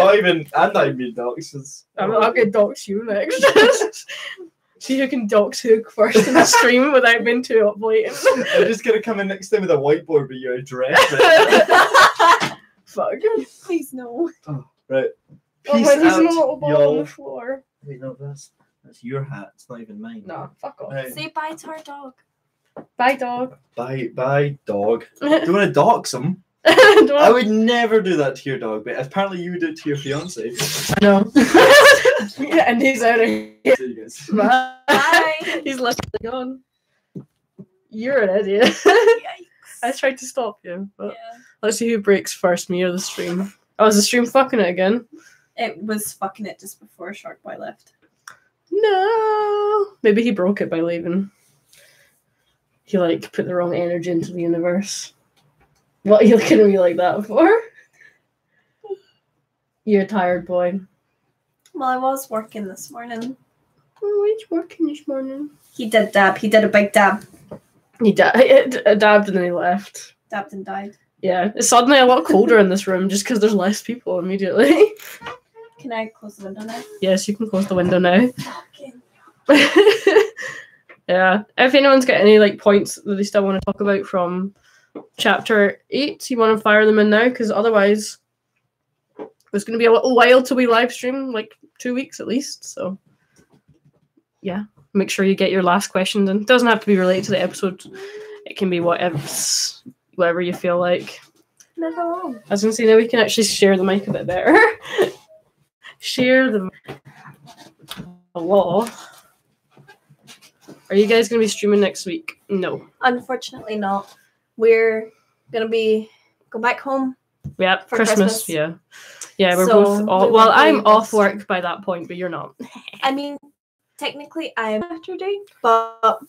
not even being doxed. I'll get dox you next. See who can dox who first in the stream without being too blatant. I'm just gonna come in next time with a whiteboard with your address. Fuck. Please no. Right. Oh, Peace when he's out, in a little ball on y'all. the floor. Wait, no, that's your hat. It's not even mine. Nah, fuck off. Right. Say bye to our dog. Bye, dog. Bye, dog. Do you want to dox him? Do I would never do that to your dog, but apparently you would do it to your fiance. know. Yeah, and he's out of here. See you guys. Bye. Bye. He's literally gone. You're an idiot. Yikes. I tried to stop you, but Yeah. let's see who breaks first, me or the stream. Oh, is the stream fucking it again? It was fucking it just before Shark Boy left. No. Maybe he broke it by leaving. He like put the wrong energy into the universe. What are you looking at me like that for? You're a tired boy. Well, I was working this morning. Oh, he's working this morning. He did dab. He did a big dab. He dabbed and then he left. Dabbed and died. Yeah, it's suddenly a lot colder in this room just because there's less people immediately. Can I close the window now? Yes, you can close the window now. Fucking. Yeah. If anyone's got any like points that they still want to talk about from chapter 8, you want to fire them in now, because otherwise it's going to be a little while till we live stream, like 2 weeks at least. So yeah, make sure you get your last questions in. It doesn't have to be related to the episode it can be whatever you feel like. Never wrong. I was gonna say now we can actually share the mic a bit better. Share the law. Are you guys gonna be streaming next week? No. Unfortunately not. We're gonna go back home. Yeah, For Christmas. Christmas. Yeah. Yeah, we're So, both off. we Well, won't be I'm able off to work by that point, but you're not. I mean, technically I'm Saturday, but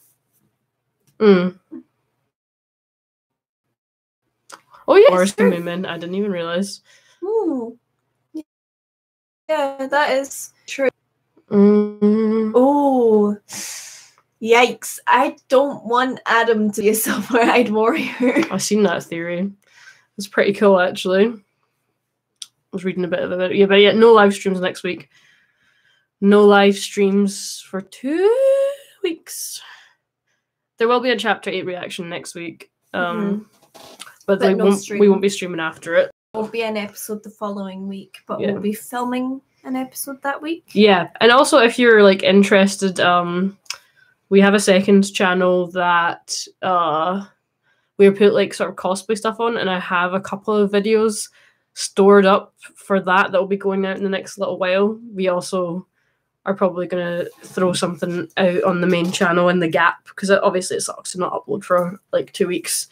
Mm. Oh yeah, Yes, can sir. move in. I didn't even realize. ooh. Yeah, that is true. Mm. Oh, yikes. I don't want Adam to be a silver-eyed warrior. I've seen that theory. It's pretty cool, actually. I was reading a bit of it. Yeah, but yeah, no live streams next week. No live streams for 2 weeks. There will be a Chapter 8 reaction next week. But But no we stream. won't be streaming after it. Won't be an episode the following week, but Yeah. we'll be filming an episode that week. Yeah, and also if you're like interested, we have a second channel that we put like sort of cosplay stuff on, and I have a couple of videos stored up for that will be going out in the next little while. We also are probably gonna throw something out on the main channel in the gap, because obviously it sucks to not upload for like 2 weeks.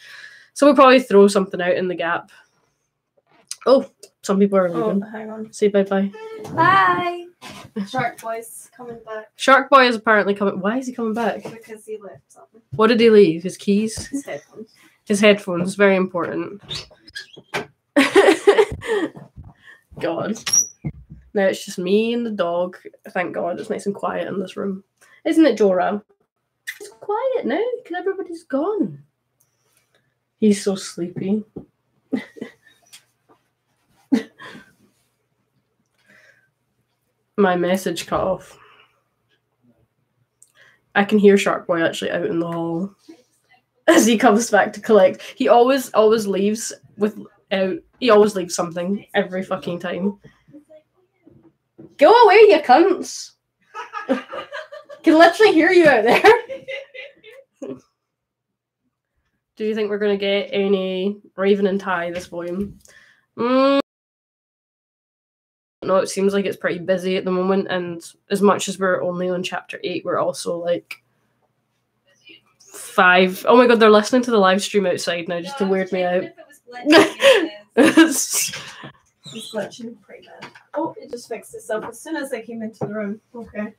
So we'll probably throw something out in the gap. Oh, some people are leaving. Oh, hang on. Say bye-bye. Bye. Shark Boy's coming back Shark Boy is apparently coming. Why is he coming back? because he left something. What did he leave? His keys? His headphones. His headphones. Very important. God. Now it's just me and the dog. Thank God it's nice and quiet in this room. Isn't it, Jora? It's quiet now because everybody's gone. He's so sleepy. My message cut off. I can hear Shark Boy actually out in the hall as he comes back to collect. He always leaves he always leaves something every fucking time. Go away, you cunts! Can literally hear you out there. Do you think we're gonna get any Raven and Ty this volume? No, it seems like it's pretty busy at the moment, and as much as we're only on chapter 8, we're also like 5. Oh my god, they're listening to the live stream outside now just to weird me out. It's glitching pretty bad. Oh, it just fixed itself as soon as I came into the room. Okay.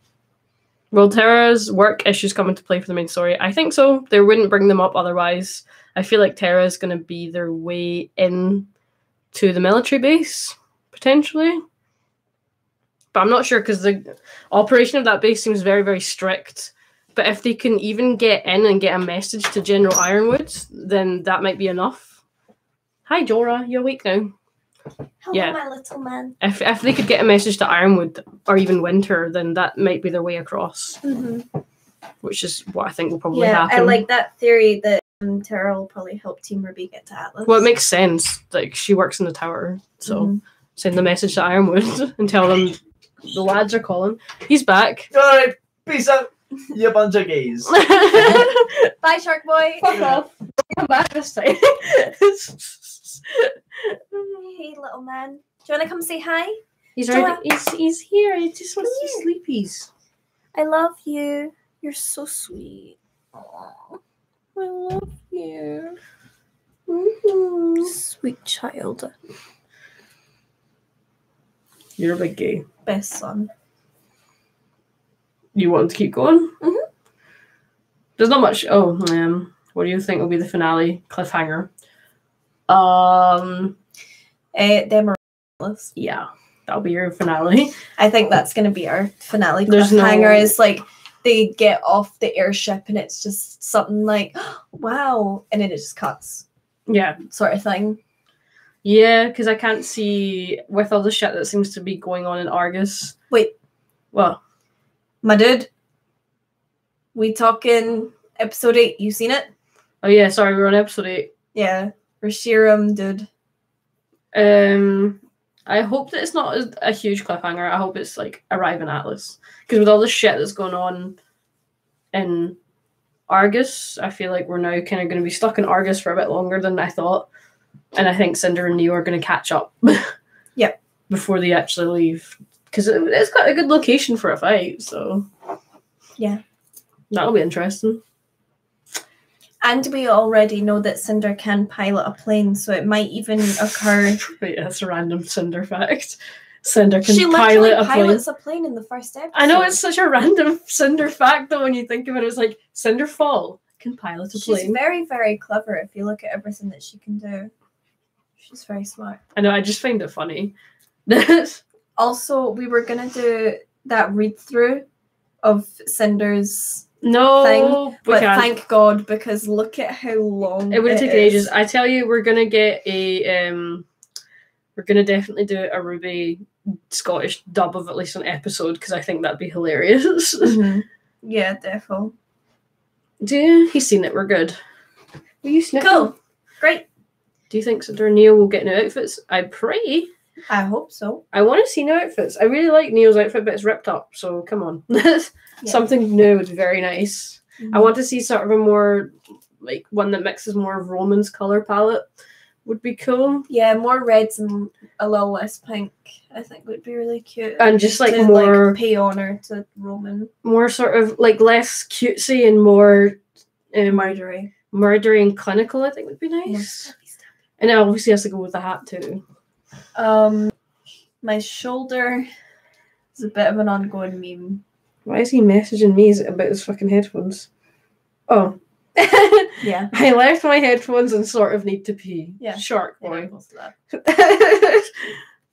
Will Tara's work issues come into play for the main story? I think so. They wouldn't bring them up otherwise. I feel like Tara is going to be their way in to the military base, potentially. But I'm not sure because the operation of that base seems very, very strict. But if they can even get in and get a message to General Ironwood, then that might be enough. Hi, Jora. You awake now? Hello, Yeah. my little man. If they could get a message to Ironwood or even Winter, then that might be their way across. Mm-hmm. Which is what I think will probably Yeah, happen. I like that theory that Tara will probably help Team RWBY get to Atlas. Well, it makes sense. Like, she works in the tower. So send the message to Ironwood and tell them the lads are calling. He's back. Alright, peace out, you bunch of gays. Bye, Shark Boy. Fuck off. Come back this time. Hey, little man. Do you want to come say hi? He's Stella. already, he's here. He just wants to sleepies. I love you. You're so sweet. Aww. I love you. Sweet child. You're a big gay. Best son. You want to keep going? Mhm. There's not much. Oh, what do you think will be the finale cliffhanger? Them are Atlas. Yeah, that'll be your finale. I think that's going to be our finale There's cliffhanger. no- Is like they get off the airship and it's just something like, wow, and then it just cuts, Yeah, sort of thing. yeah, because I can't see with all the shit that seems to be going on in Argus. Wait, Well, my dude, we talking episode 8? You seen it? oh yeah, sorry, we're on episode 8. Yeah, Rashiram, dude. I hope that it's not a huge cliffhanger. I hope it's like arrive in Atlas, because with all the shit that's going on in Argus. I feel like we're now kind of going to be stuck in Argus for a bit longer than I thought. And I think Cinder and Neo are going to catch up. Yep. Before they actually leave. Because it's got a good location for a fight, so... Yeah. That'll be interesting. And we already know that Cinder can pilot a plane, so it might even occur... Wait, that's a random Cinder fact. Cinder can she pilot a plane. pilots a plane in the first episode. I know, it's such a random Cinder fact, though, when you think of it. It's like, Cinder Fall can pilot a plane. She's very, very clever if you look at everything that she can do. She's very smart. I know, I just find it funny. Also, we were going to do that read-through of Cinder's thing, but thank God, because look at how long it would take ages. I tell you, we're going to get a... we're going to definitely do a RWBY Scottish dub of at least an episode, because I think that'd be hilarious. Yeah, definitely. He's seen it, we're good. Will you sniff Cool. him? Great. Do you think Cinder and Neo will get new outfits? I pray. I hope so. I want to see new outfits. I really like Neo's outfit, but it's ripped up, so come on. Something new would be very nice. I want to see sort of a more, like, one that mixes more of Roman's colour palette. Would be cool. Yeah, more reds and a little less pink, I think would be really cute. And just like to, more... like, pay honour to Roman. More sort of, like, less cutesy and more... murdery and clinical, I think would be nice. And it obviously has to go with the hat too. My shoulder is a bit of an ongoing meme. Why is he messaging me about his fucking headphones? Oh. Yeah. I left my headphones and sort of need to pee. Yeah. Shark boy. That.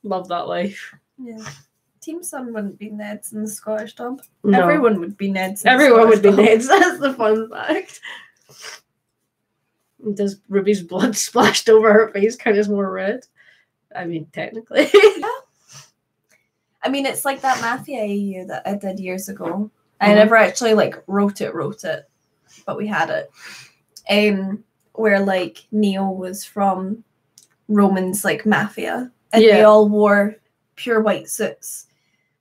Love that life. Yeah. Team Sun wouldn't be Ned's in the Scottish dub. No. Everyone would be Ned's in Everyone the would be Scottish dub. Ned's. That's the fun fact. Does Ruby's blood splashed over her face count as more red? I mean, technically. Yeah. I mean, it's like that Mafia AU that I did years ago. I never actually, like, wrote it, but we had it. Where, like, Neo was from Roman's, like, Mafia. And they all wore pure white suits.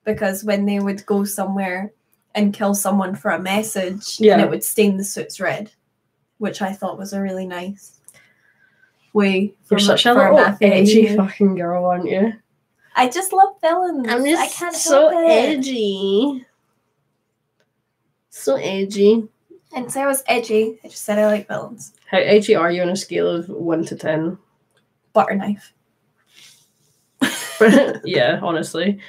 Because when they would go somewhere and kill someone for a message, and it would stain the suits red. Which I thought was a really nice way. You're such a little edgy fucking girl, aren't you? I just love villains. I'm just I can't so help it. edgy. So edgy. I didn't say I was edgy. I just said I like villains. How edgy are you on a scale of 1 to 10? Butter knife. Yeah, honestly.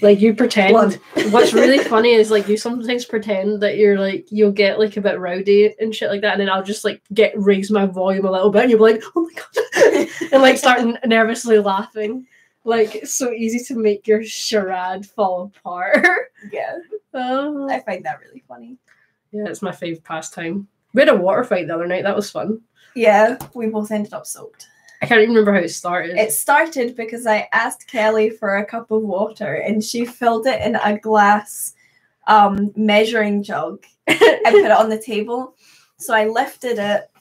Like, you pretend. Blood. What's really funny is, like, you sometimes pretend that you're, like, you'll get, like, a bit rowdy and shit like that, and then I'll just, like, raise my volume a little bit, and you'll be like, oh my god, and, like, start nervously laughing. Like, it's so easy to make your charade fall apart. Yeah. Oh. I find that really funny. Yeah, it's my fave pastime. We had a water fight the other night, that was fun. Yeah, we both ended up soaked. I can't even remember how it started. It started because I asked Kelly for a cup of water and she filled it in a glass measuring jug and put it on the table. So I lifted it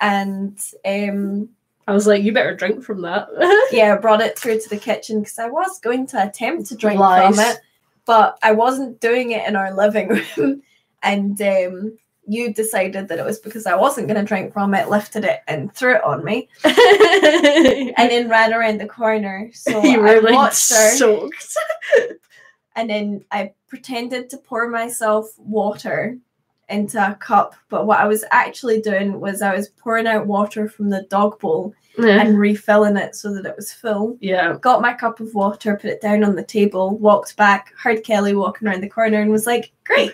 and I was like, you better drink from that. yeah, brought it through to the kitchen because I was going to attempt to drink from it, but I wasn't doing it in our living room. And you decided that it was because I wasn't going to drink from it, lifted it and threw it on me. And then ran around the corner. So you were, I like, watched her. soaked. And then I pretended to pour myself water into a cup. But what I was actually doing was I was pouring out water from the dog bowl and refilling it so that it was full. Yeah. Got my cup of water, put it down on the table, walked back, heard Kelly walking around the corner and was like, great.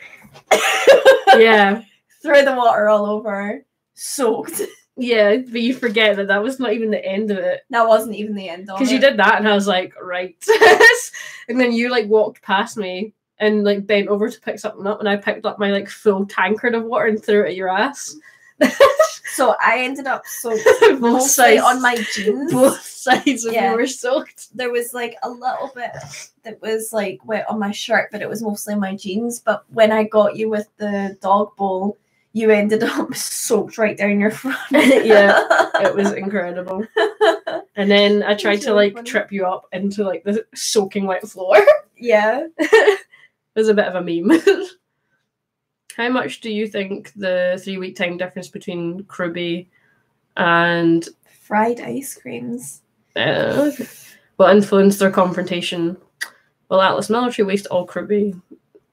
Yeah. Threw the water all over her, soaked. Yeah, but you forget that was not even the end of it. That wasn't even the end of it. Because you did that and I was like, right. And then you, like, walked past me and, like, bent over to pick something up and I picked up my, like, full tankard of water and threw it at your ass. So I ended up soaked mostly on my jeans. Both sides of you were soaked. There was, like, a little bit that was, like, wet on my shirt, but it was mostly my jeans. But when I got you with the dog bowl, you ended up soaked right down your front. Yeah, it was incredible. And then I tried to, like, funny. trip you up into, like, the soaking wet floor. Yeah. It was a bit of a meme. How much do you think the 3-week time difference between RWBY and fried ice creams will influence their confrontation? Will Atlas military waste all RWBY?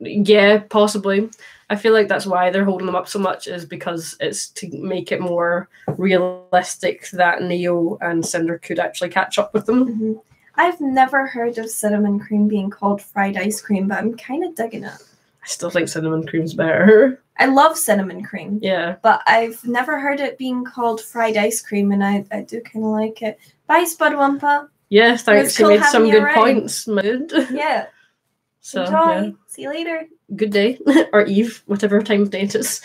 Yeah, possibly. I feel like that's why they're holding them up so much, is because it's to make it more realistic that Neo and Cinder could actually catch up with them. Mm-hmm. I've never heard of cinnamon cream being called fried ice cream, but I'm kind of digging it. I still think cinnamon cream's better. I love cinnamon cream. Yeah. But I've never heard it being called fried ice cream, and I do kind of like it. Bye, Spudwampa. Yeah, thanks. You made some good points, mood. Yeah. So, enjoy. yeah. See you later. Good day. Or eve, whatever time of day it is.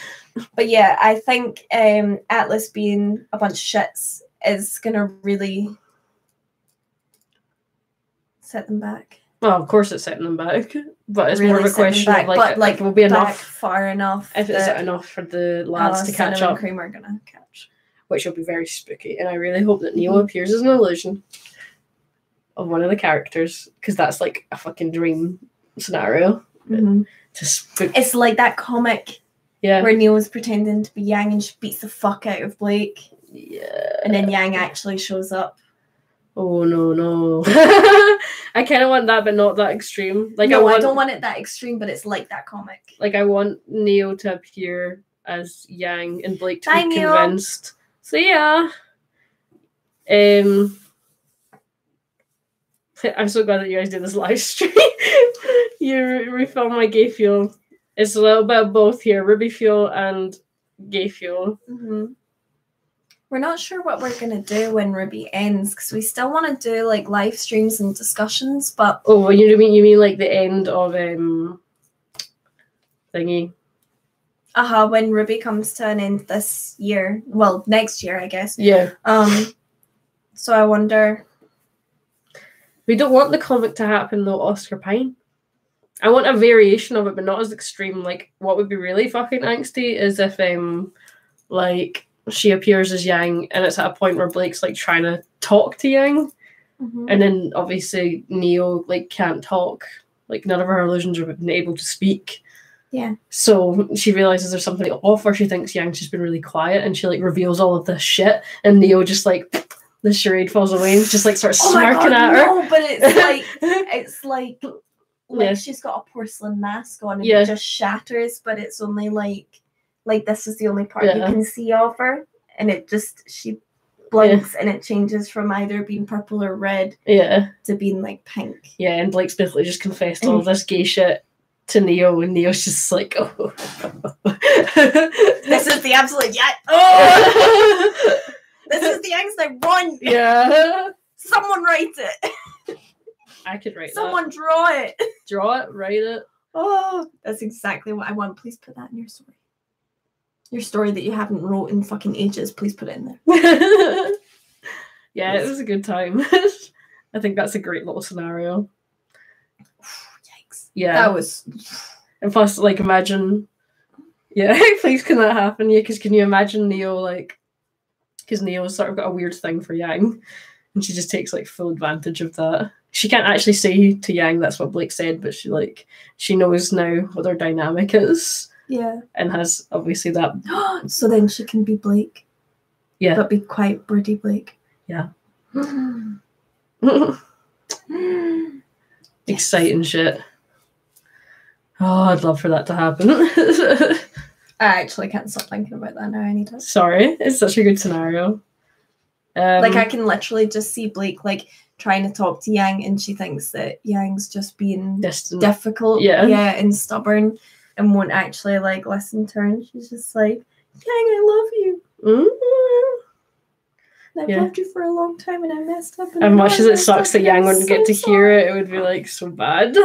But yeah, I think Atlas being a bunch of shits is going to really set them back. Well, of course it's setting them back. But it's really more of a question of like, will be enough. Far enough. If it's enough for the lads to catch up. Cream are gonna catch. Which will be very spooky. And I really hope that Neo appears as an illusion of one of the characters. Because that's like a fucking dream scenario. Mm-hmm. To spook. It's like that comic where Neo is pretending to be Yang and she beats the fuck out of Blake. Yeah. And then Yang actually shows up. Oh no. I kind of want that, but not that extreme. Like no, I don't want it that extreme, but it's like that comic. Like I want Neo to appear as Yang and Blake to Bye, be Neo. convinced. So yeah. I'm so glad that you guys did this live stream. You refilled my gay fuel. It's a little bit of both here, RWBY fuel and gay fuel. Mm-hmm. We're not sure what we're going to do when RWBY ends, because we still want to do like live streams and discussions, but... Oh, you mean like the end of thingy? When RWBY comes to an end this year. Well, next year, I guess. Yeah. So I wonder... We don't want the comic to happen though, Oscar Pine. I want a variation of it, but not as extreme. Like, what would be really fucking angsty is if like she appears as Yang and it's at a point where Blake's like trying to talk to Yang, and then obviously Neo like can't talk. Like none of her illusions have been able to speak. Yeah. So she realizes there's something off, or she thinks Yang's just been really quiet, and she like reveals all of this shit, and Neo just like the charade falls away and just like starts smirking at her. No, but it's like she's got a porcelain mask on and it just shatters, but it's only like this is the only part you can see of her, and it just she blinks and it changes from either being purple or red to being like pink. Yeah, and Blake's basically just confessed all this gay shit to Neo, and Neo's just like, oh. This is the absolute oh. This is the angst I want. Yeah. Someone write it. I could write Someone draw it. Draw it, write it. Oh, that's exactly what I want. Please put that in your story. Your story that you haven't wrote in fucking ages. Please put it in there. Yeah, it was a good time. I think that's a great little scenario. Yikes. Yeah. That was... And plus, like, imagine... Yeah, please can that happen? Yeah, because can you imagine Neo, like... Because Neo's sort of got a weird thing for Yang, and she just takes like full advantage of that. She can't actually say to Yang that's what Blake said, but she knows now what their dynamic is. Yeah. And has obviously that. So then she can be Blake. Yeah. But be quite Birdie Blake. Yeah. Exciting shit. Oh, I'd love for that to happen. I actually can't stop thinking about that now anytime. Sorry, it's such a good scenario. Like I can literally just see Blake like trying to talk to Yang, and she thinks that Yang's just being difficult, and stubborn, and won't actually like listen to her. And she's just like, Yang, I love you. I've loved you for a long time, and I messed up. And much as it sucks that Yang wouldn't get to hear it, it would be like so bad.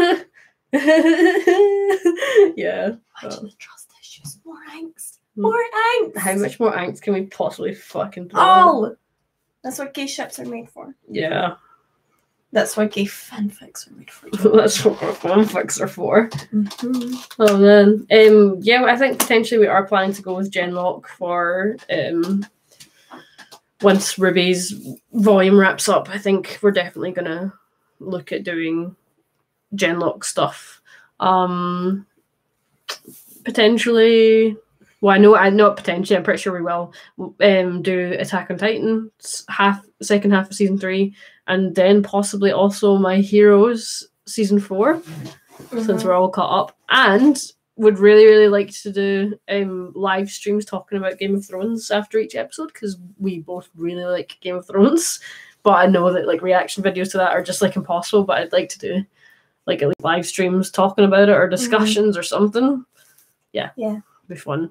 Yeah. Imagine the trust issues. More angst. More angst. How much more angst can we possibly fucking throw? Oh! That's what gay ships are made for. Yeah. That's what gay fanfics are made for. That's what fanfics are for. Mm-hmm. Oh man. Yeah, I think potentially we are planning to go with Genlock for once RWBY's volume wraps up. I think we're definitely gonna look at doing Genlock stuff. potentially. Well, I know potentially. I'm pretty sure we will do Attack on Titan second half of season 3, and then possibly also My Heroes season 4, since we're all caught up, and would really like to do live streams talking about Game of Thrones after each episode, because we both really like Game of Thrones. But I know that like reaction videos to that are just like impossible. But I'd like to do like at least live streams talking about it, or discussions or something. Yeah. Be fun.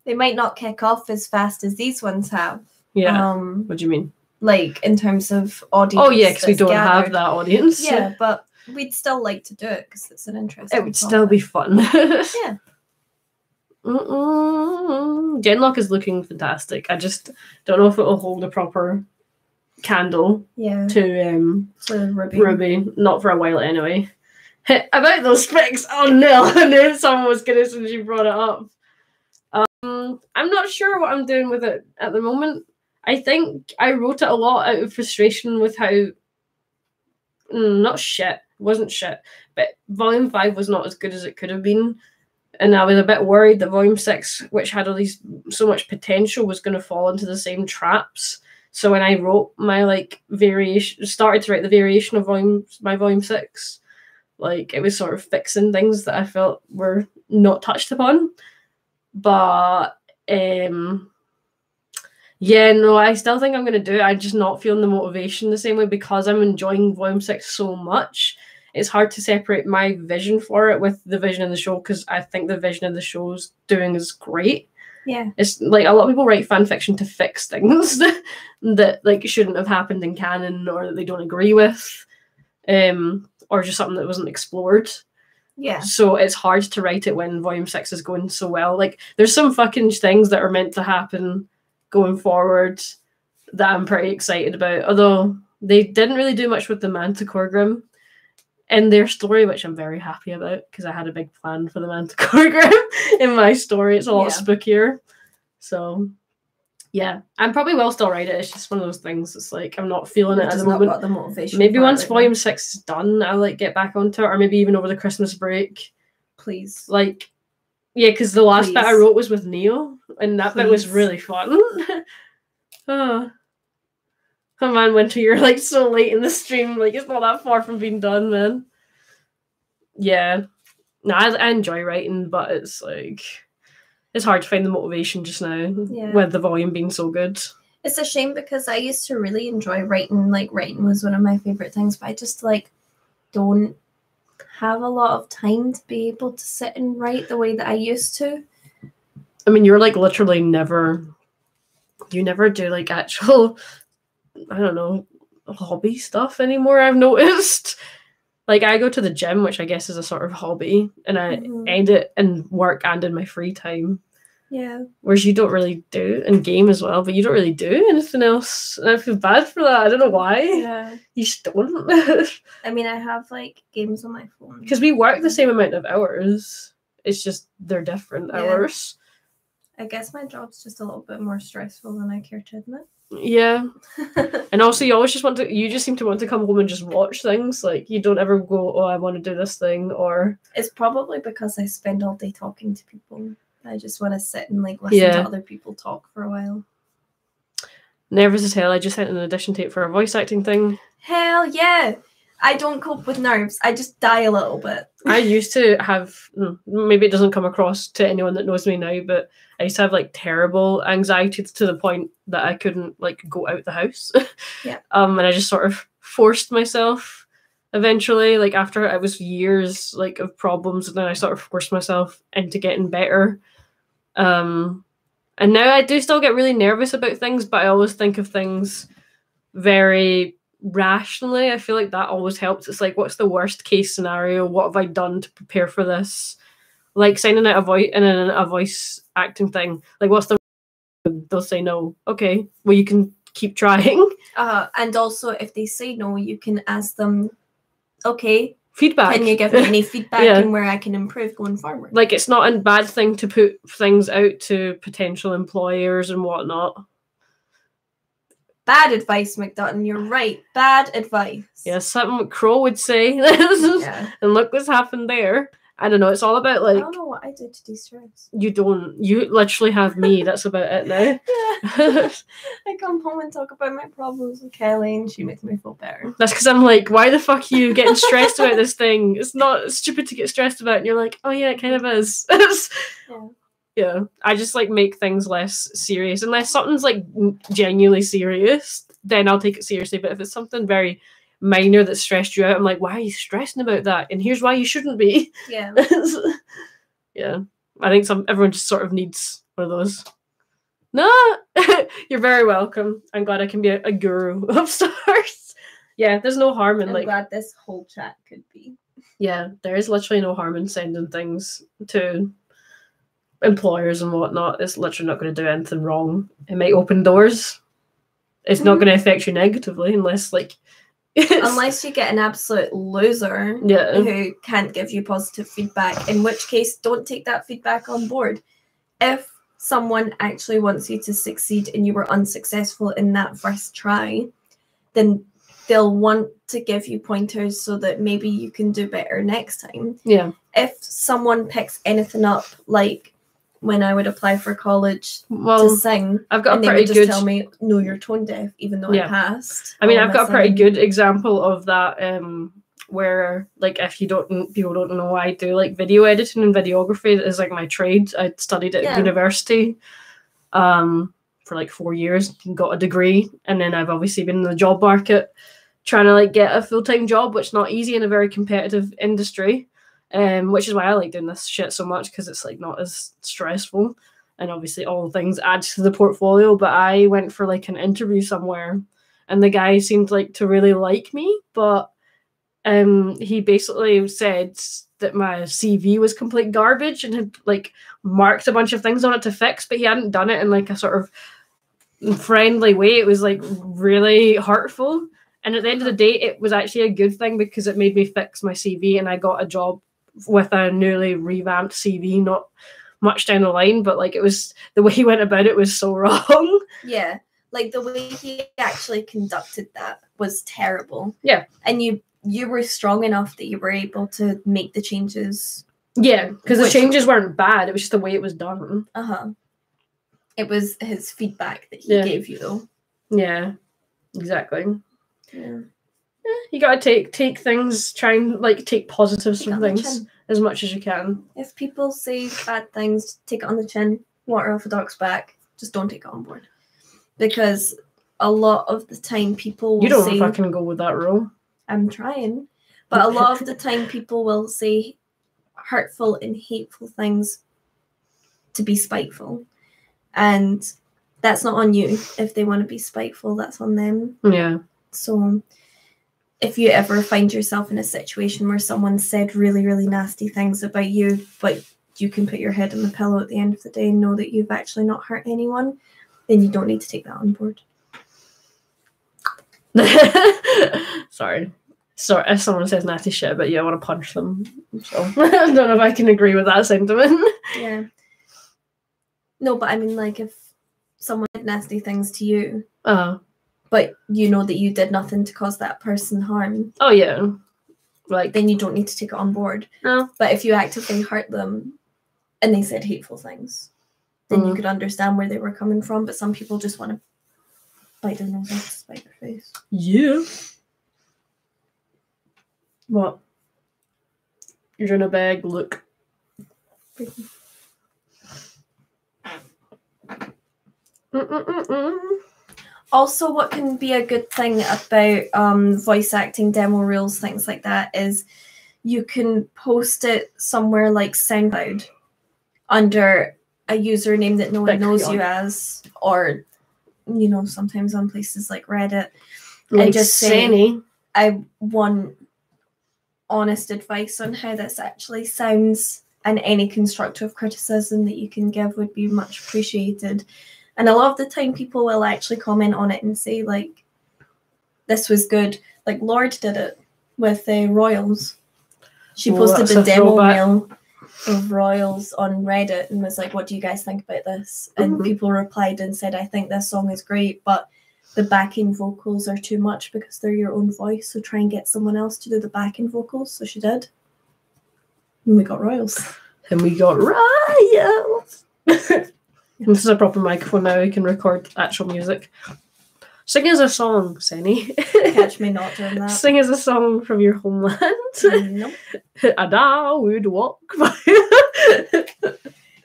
They might not kick off as fast as these ones have. Yeah. What do you mean? Like in terms of audience. Oh yeah, because we don't have that audience. Yeah, but we'd still like to do it because it's an interesting. It would still be fun. Yeah. Genlock is looking fantastic. I just don't know if it will hold a proper candle to RWBY. Not for a while anyway. About those specs. Oh no, I knew someone was gonna since you brought it up. I'm not sure what I'm doing with it at the moment. I think I wrote it a lot out of frustration with how not shit, it wasn't shit, but Volume 5 was not as good as it could have been. And I was a bit worried that Volume 6, which had so much potential, was going to fall into the same traps. So when I wrote my started to write the variation of Volume 6, like it was sort of fixing things that I felt were not touched upon. But yeah, no, I still think I'm going to do it. I'm just not feeling the motivation the same way because I'm enjoying Volume 6 so much. It's hard to separate my vision for it with the vision in the show, because I think the vision in the show's doing is great. Yeah. It's like a lot of people write fan fiction to fix things that like shouldn't have happened in canon, or that they don't agree with, or just something that wasn't explored. Yeah. So it's hard to write it when Volume 6 is going so well. Like there's some fucking things that are meant to happen going forward that I'm pretty excited about. Although they didn't really do much with the Manticore Grimm in their story, which I'm very happy about, because I had a big plan for the Manticore Grimm in my story. It's a lot spookier. So yeah, I probably will still write it. It's just one of those things. It's like I'm not feeling it at the moment. Got the motivation. Maybe once Volume 6 is done, I'll like get back onto it, or maybe even over the Christmas break. Please. Like, yeah, because the last bit I wrote was with Neo, and that bit was really fun. Oh man, Winter, you're like so late in the stream. Like it's not that far from being done, man. Yeah, no, I enjoy writing, but it's like it's hard to find the motivation just now with the volume being so good. It's a shame because I used to really enjoy writing. Like writing was one of my favorite things, but I just like don't have a lot of time to be able to sit and write the way that I used to. I mean, you're like literally you never do like actual, I don't know, hobby stuff anymore, I've noticed. Like I go to the gym, which I guess is a sort of hobby, and I end it in work and in my free time. Yeah. Whereas you don't really do, and game as well, but you don't really do anything else. And I feel bad for that. I don't know why. Yeah. You just don't. I mean, I have like games on my phone. Because we work the same amount of hours. It's just they're different hours. I guess my job's just a little bit more stressful than I care to admit. Yeah. And also you always you just seem to want to come home and just watch things. Like you don't ever go, oh, I want to do this thing, or it's probably because I spend all day talking to people. I just want to sit and like listen to other people talk for a while. Nervous as hell. I just sent an audition tape for a voice acting thing. Hell yeah. I don't cope with nerves. I just die a little bit. I used to have, maybe it doesn't come across to anyone that knows me now, but I used to have like terrible anxiety to the point that I couldn't like go out the house. Yeah. And I just sort of forced myself eventually, like after it was years like of problems, and then I sort of forced myself into getting better. And now I do still get really nervous about things, but I always think of things very rationally. I feel like that always helps. It's like, what's the worst case scenario? What have I done to prepare for this? Like signing out a voice acting thing. Like, what's the? They'll say no. Okay, well you can keep trying. And also, if they say no, you can ask them, okay, feedback. Can you give me any feedback and where I can improve going forward? Like, it's not a bad thing to put things out to potential employers and whatnot. Bad advice, McDutton. You're right. Bad advice. Yeah, something Crow would say. And look what's happened there. I don't know. It's all about I like don't know what I did to de-stress. you literally have me. That's about it now. Yeah. I come home and talk about my problems with Kelly, and she makes me feel better. That's because I'm like, why the fuck are you getting stressed about this thing? It's not stupid to get stressed about. And you're like, oh yeah, it kind of is. Yeah. Yeah. I just like make things less serious. Unless something's like genuinely serious, then I'll take it seriously. But if it's something very minor that stressed you out, I'm like, why are you stressing about that? And here's why you shouldn't be. Yeah. Yeah. I think everyone just sort of needs one of those. No, you're very welcome. I'm glad I can be a guru of stars. Yeah, there's no harm in I'm like. glad this whole chat could be. Yeah, there is literally no harm in sending things to employers and whatnot. It's literally not going to do anything wrong. It might open doors. It's not going to affect you negatively unless like. Unless you get an absolute loser who can't give you positive feedback, in which case don't take that feedback on board. If someone actually wants you to succeed and you were unsuccessful in that first try, then they'll want to give you pointers so that maybe you can do better next time. Yeah. If someone picks anything up, like when I would apply for college to sing, I've got and they would just tell me, no, you're tone deaf, even though I passed. I mean, I've got a pretty good example of that, where like if people don't know, I do like video editing and videography. That is like my trade. I studied at university for like 4 years and got a degree, and then I've obviously been in the job market trying to like get a full-time job, which is not easy in a very competitive industry. Which is why I like doing this shit so much, because it's like not as stressful, and obviously all things add to the portfolio. But I went for like an interview somewhere, and the guy seemed like to really like me, but he basically said that my CV was complete garbage and had like marked a bunch of things on it to fix, but he hadn't done it in like a sort of friendly way. It was like really hurtful, and at the end of the day, it was actually a good thing because it made me fix my CV, and I got a job with a newly revamped CV, not much down the line, but like it was the way he went about it was so wrong. Yeah, like the way he actually conducted that was terrible. Yeah, and you were strong enough that you were able to make the changes. Yeah, because the changes weren't bad. It was just the way it was done. It was his feedback that he gave you, though. Yeah, exactly. Yeah. You gotta take things, try and like take positives from things as much as you can. If people say bad things, take it on the chin, water off a duck's back, just don't take it on board. Because a lot of the time people will You don't say, fucking go with that rule. I'm trying. But a lot of the time people will say hurtful and hateful things to be spiteful. And that's not on you. If they want to be spiteful, that's on them. Yeah. So if you ever find yourself in a situation where someone said really, really nasty things about you, but you can put your head on the pillow at the end of the day and know that you've actually not hurt anyone, then you don't need to take that on board. Sorry, if someone says nasty shit about you, I want to punch them. So I don't know if I can agree with that sentiment. Yeah. No, but I mean, like, if someone did nasty things to you, but you know that you did nothing to cause that person harm. Oh yeah. Like, then you don't need to take it on board. No. But if you actively hurt them and they said hateful things, then you could understand where they were coming from. But some people just want to bite their nose off to spite their face. Yeah. What? You're in a bag, look. Also, what can be a good thing about voice acting demo reels, things like that, is you can post it somewhere like SoundCloud under a username that no one knows you as, or, you know, sometimes on places like Reddit, and just say, I want honest advice on how this actually sounds, and any constructive criticism that you can give would be much appreciated. And a lot of the time people will actually comment on it and say, like, this was good. Like, Lord did it with Royals. She posted the demo reel of Royals on Reddit and was like, what do you guys think about this? And people replied and said, I think this song is great, but the backing vocals are too much because they're your own voice, so try and get someone else to do the backing vocals. So she did. And we got royals. And we got royals. This is a proper microphone now. We can record actual music. Sing us a song, Senny. Catch me not doing that. Sing us a song from your homeland. Nope. And I would walk by.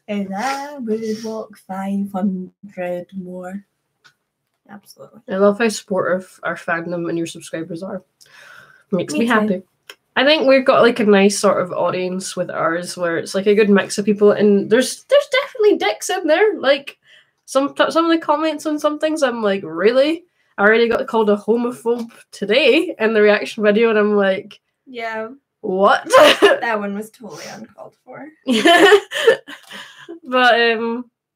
And I would walk 500 more. Absolutely. I love how supportive our fandom and your subscribers are. Makes me too. happy. I think we've got like a nice sort of audience with ours where it's like a good mix of people, and there's definitely dicks in there. Like some of the comments on some things, I'm like, really? I already got called a homophobe today in the reaction video, and I'm like, Yeah. what? That one was totally uncalled for. But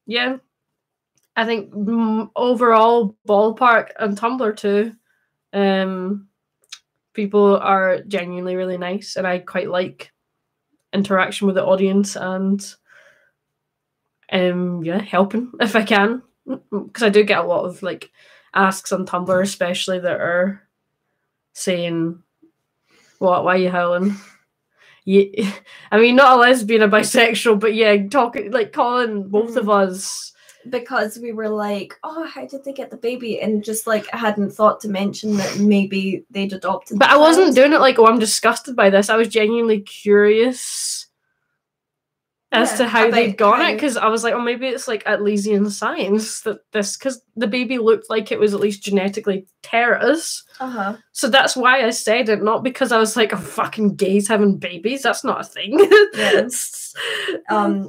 yeah, I think overall ballpark and Tumblr too, people are genuinely really nice, and I quite like interaction with the audience and yeah, helping if I can, because I do get a lot of like asks on Tumblr especially that are saying, what, why are you howling? Yeah, I mean, not a lesbian, a bisexual, but yeah, talking like calling both of us, because we were like, oh, how did they get the baby? And just like I hadn't thought to mention that maybe they'd adopted. But I wasn't doing it like, oh, I'm disgusted by this. I was genuinely curious as to how they'd gone it, because I was like, oh, maybe it's like Atlesian science that this, because the baby looked like it was at least genetically Terra's. So that's why I said it, not because I was like, oh, fucking gays having babies. That's not a thing. Yes.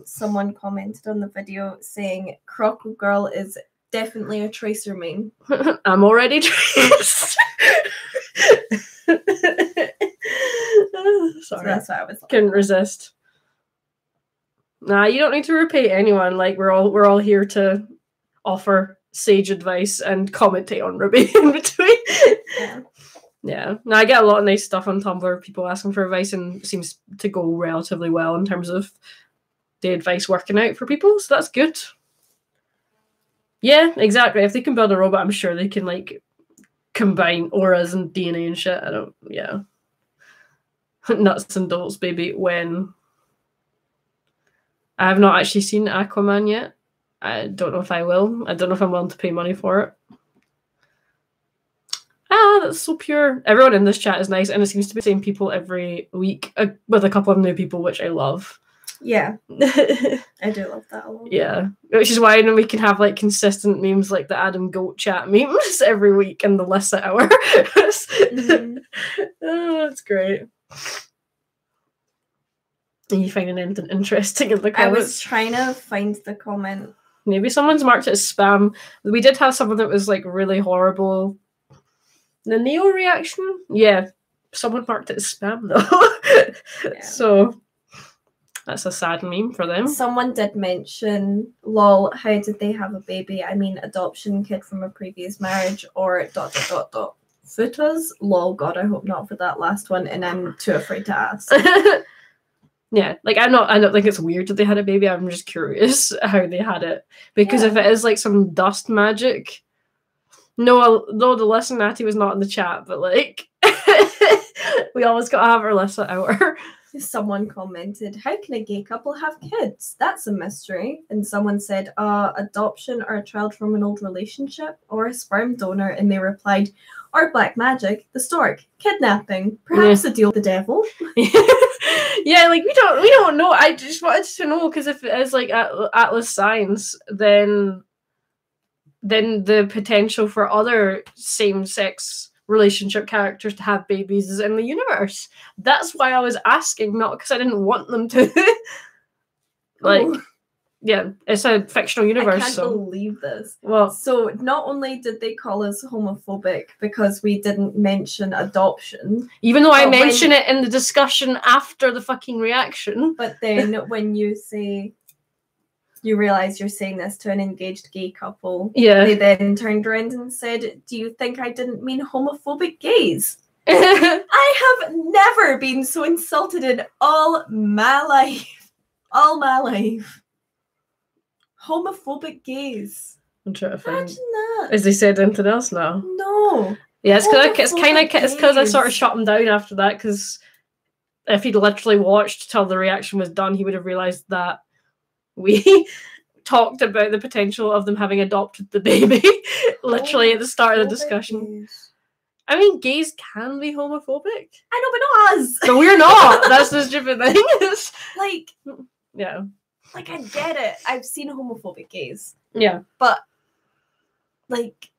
Someone commented on the video saying Croco Girl is definitely a tracer meme. I'm already traced. Sorry, so that's what I was like. Couldn't resist. Nah, you don't need to repay anyone. Like we're all here to offer sage advice and commentate on RWBY in between. Yeah. No, I get a lot of nice stuff on Tumblr, people asking for advice, and it seems to go relatively well in terms of the advice working out for people, so that's good. Yeah, exactly. If they can build a robot, I'm sure they can like combine auras and DNA and shit. Yeah. Nuts and bolts, baby. When I have not actually seen Aquaman yet. I don't know if I will. I don't know if I'm willing to pay money for it. Ah, that's so pure. Everyone in this chat is nice, and it seems to be the same people every week, with a couple of new people, which I love. Yeah. I do love that a lot. Yeah. Which is why we can have like consistent memes like the Adam Goat chat memes every week and the Lissa hour. Oh, that's great. Are you finding anything interesting in the comments? I was trying to find the comment. Maybe someone's marked it as spam. We did have someone that was like really horrible. The Neo reaction? Yeah. Someone marked it as spam though. Yeah. So that's a sad meme for them. Someone did mention, lol, how did they have a baby? I mean, adoption, kid from a previous marriage, or ... Footers? Lol, God, I hope not for that last one, and I'm too afraid to ask. Yeah, like I don't think it's weird that they had a baby. I'm just curious how they had it, because if it is like some dust magic, no, the Lissa Natty was not in the chat, but like we always gotta have our Lissa hour. Someone commented, how can a gay couple have kids? That's a mystery. And someone said, adoption or a child from an old relationship, or a sperm donor, and they replied, or black magic, the stork, kidnapping, perhaps a deal with the devil. Yeah, like we don't know. I just wanted to know, because if it is like Atlas Science, then the potential for other same-sex relationship characters to have babies is in the universe. That's why I was asking, not because I didn't want them to. Like, yeah, it's a fictional universe. I can't believe this. Well, so not only did they call us homophobic because we didn't mention adoption, even though I mention it in the discussion after the fucking reaction, but then when you say you realize you're saying this to an engaged gay couple, they then turned around and said, do you think I didn't mean homophobic gays? I have never been so insulted in all my life. Homophobic gays. I'm trying to find. Imagine that. Has they said anything else now? No. Yeah, it's because I sort of shut them down after that, because if he'd literally watched till the reaction was done, he would have realised that we talked about the potential of them having adopted the baby literally at the start of the discussion. I mean, gays can be homophobic. I know, but not us. But we're not. That's the stupid thing. Like, yeah. Like, I get it. I've seen homophobic gays. Yeah. But, like...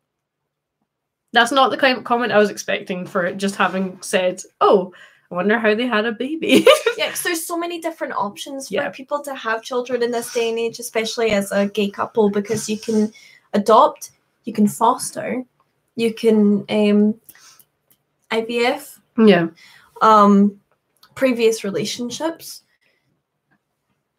That's not the kind of comment I was expecting for just having said, oh, I wonder how they had a baby. Yeah, because there's so many different options for people to have children in this day and age, especially as a gay couple, because you can adopt, you can foster, you can IVF. Yeah. Previous relationships.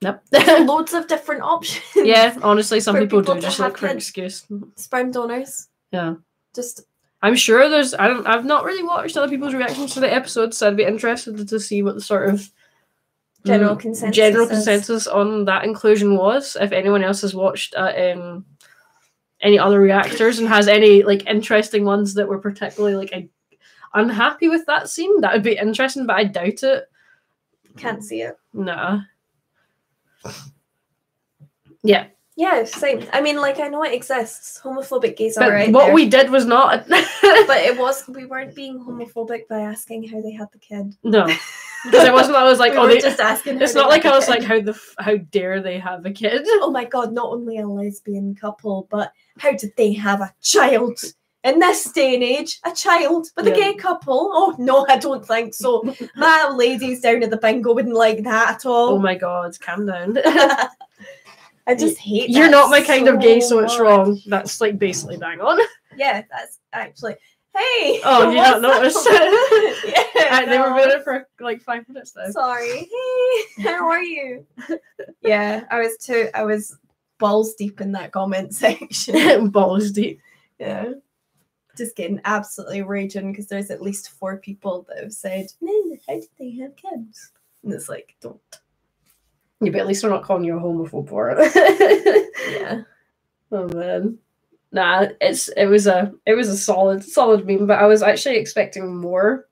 Yep. Loads of different options. Yeah, honestly, some people do to just have look for an kids. excuse. Sperm donors. Yeah. Just... I'm sure there's... I've not really watched other people's reactions to the episodes, so I'd be interested to see what the sort of general consensus on that inclusion was. If anyone else has watched any other reactors and has any like interesting ones that were particularly like unhappy with that scene, that would be interesting, but I doubt it. Can't see it. Nah. Yeah. Yeah, same. I mean, like, I know it exists. Homophobic gays But are right what there. we did was not. But we weren't being homophobic by asking how they had the kid. No. Because it wasn't. I was like, we oh, were they just asking. It's not like I was like, how dare they have a kid? Oh my god! Not only a lesbian couple, but how did they have a child in this day and age? A child with a gay couple? Oh no, I don't think so. My ladies down at the bingo wouldn't like that at all. Oh my god, calm down. I just hate. You're that not my kind of gay, so it's much. wrong. That's like basically bang on. Yeah, that's actually. Hey. Oh, you not noticed? Yeah, They were with it for like 5 minutes though. Sorry. Hey, how are you? Yeah, I was balls deep in that comment section. Balls deep. Yeah. Just getting absolutely raging because there's at least 4 people that have said, "No, how did they have kids?" And it's like, don't. Yeah, but at least we're not calling you a homophobe for it. Yeah. Oh man. Nah, it was a solid meme, but I was actually expecting more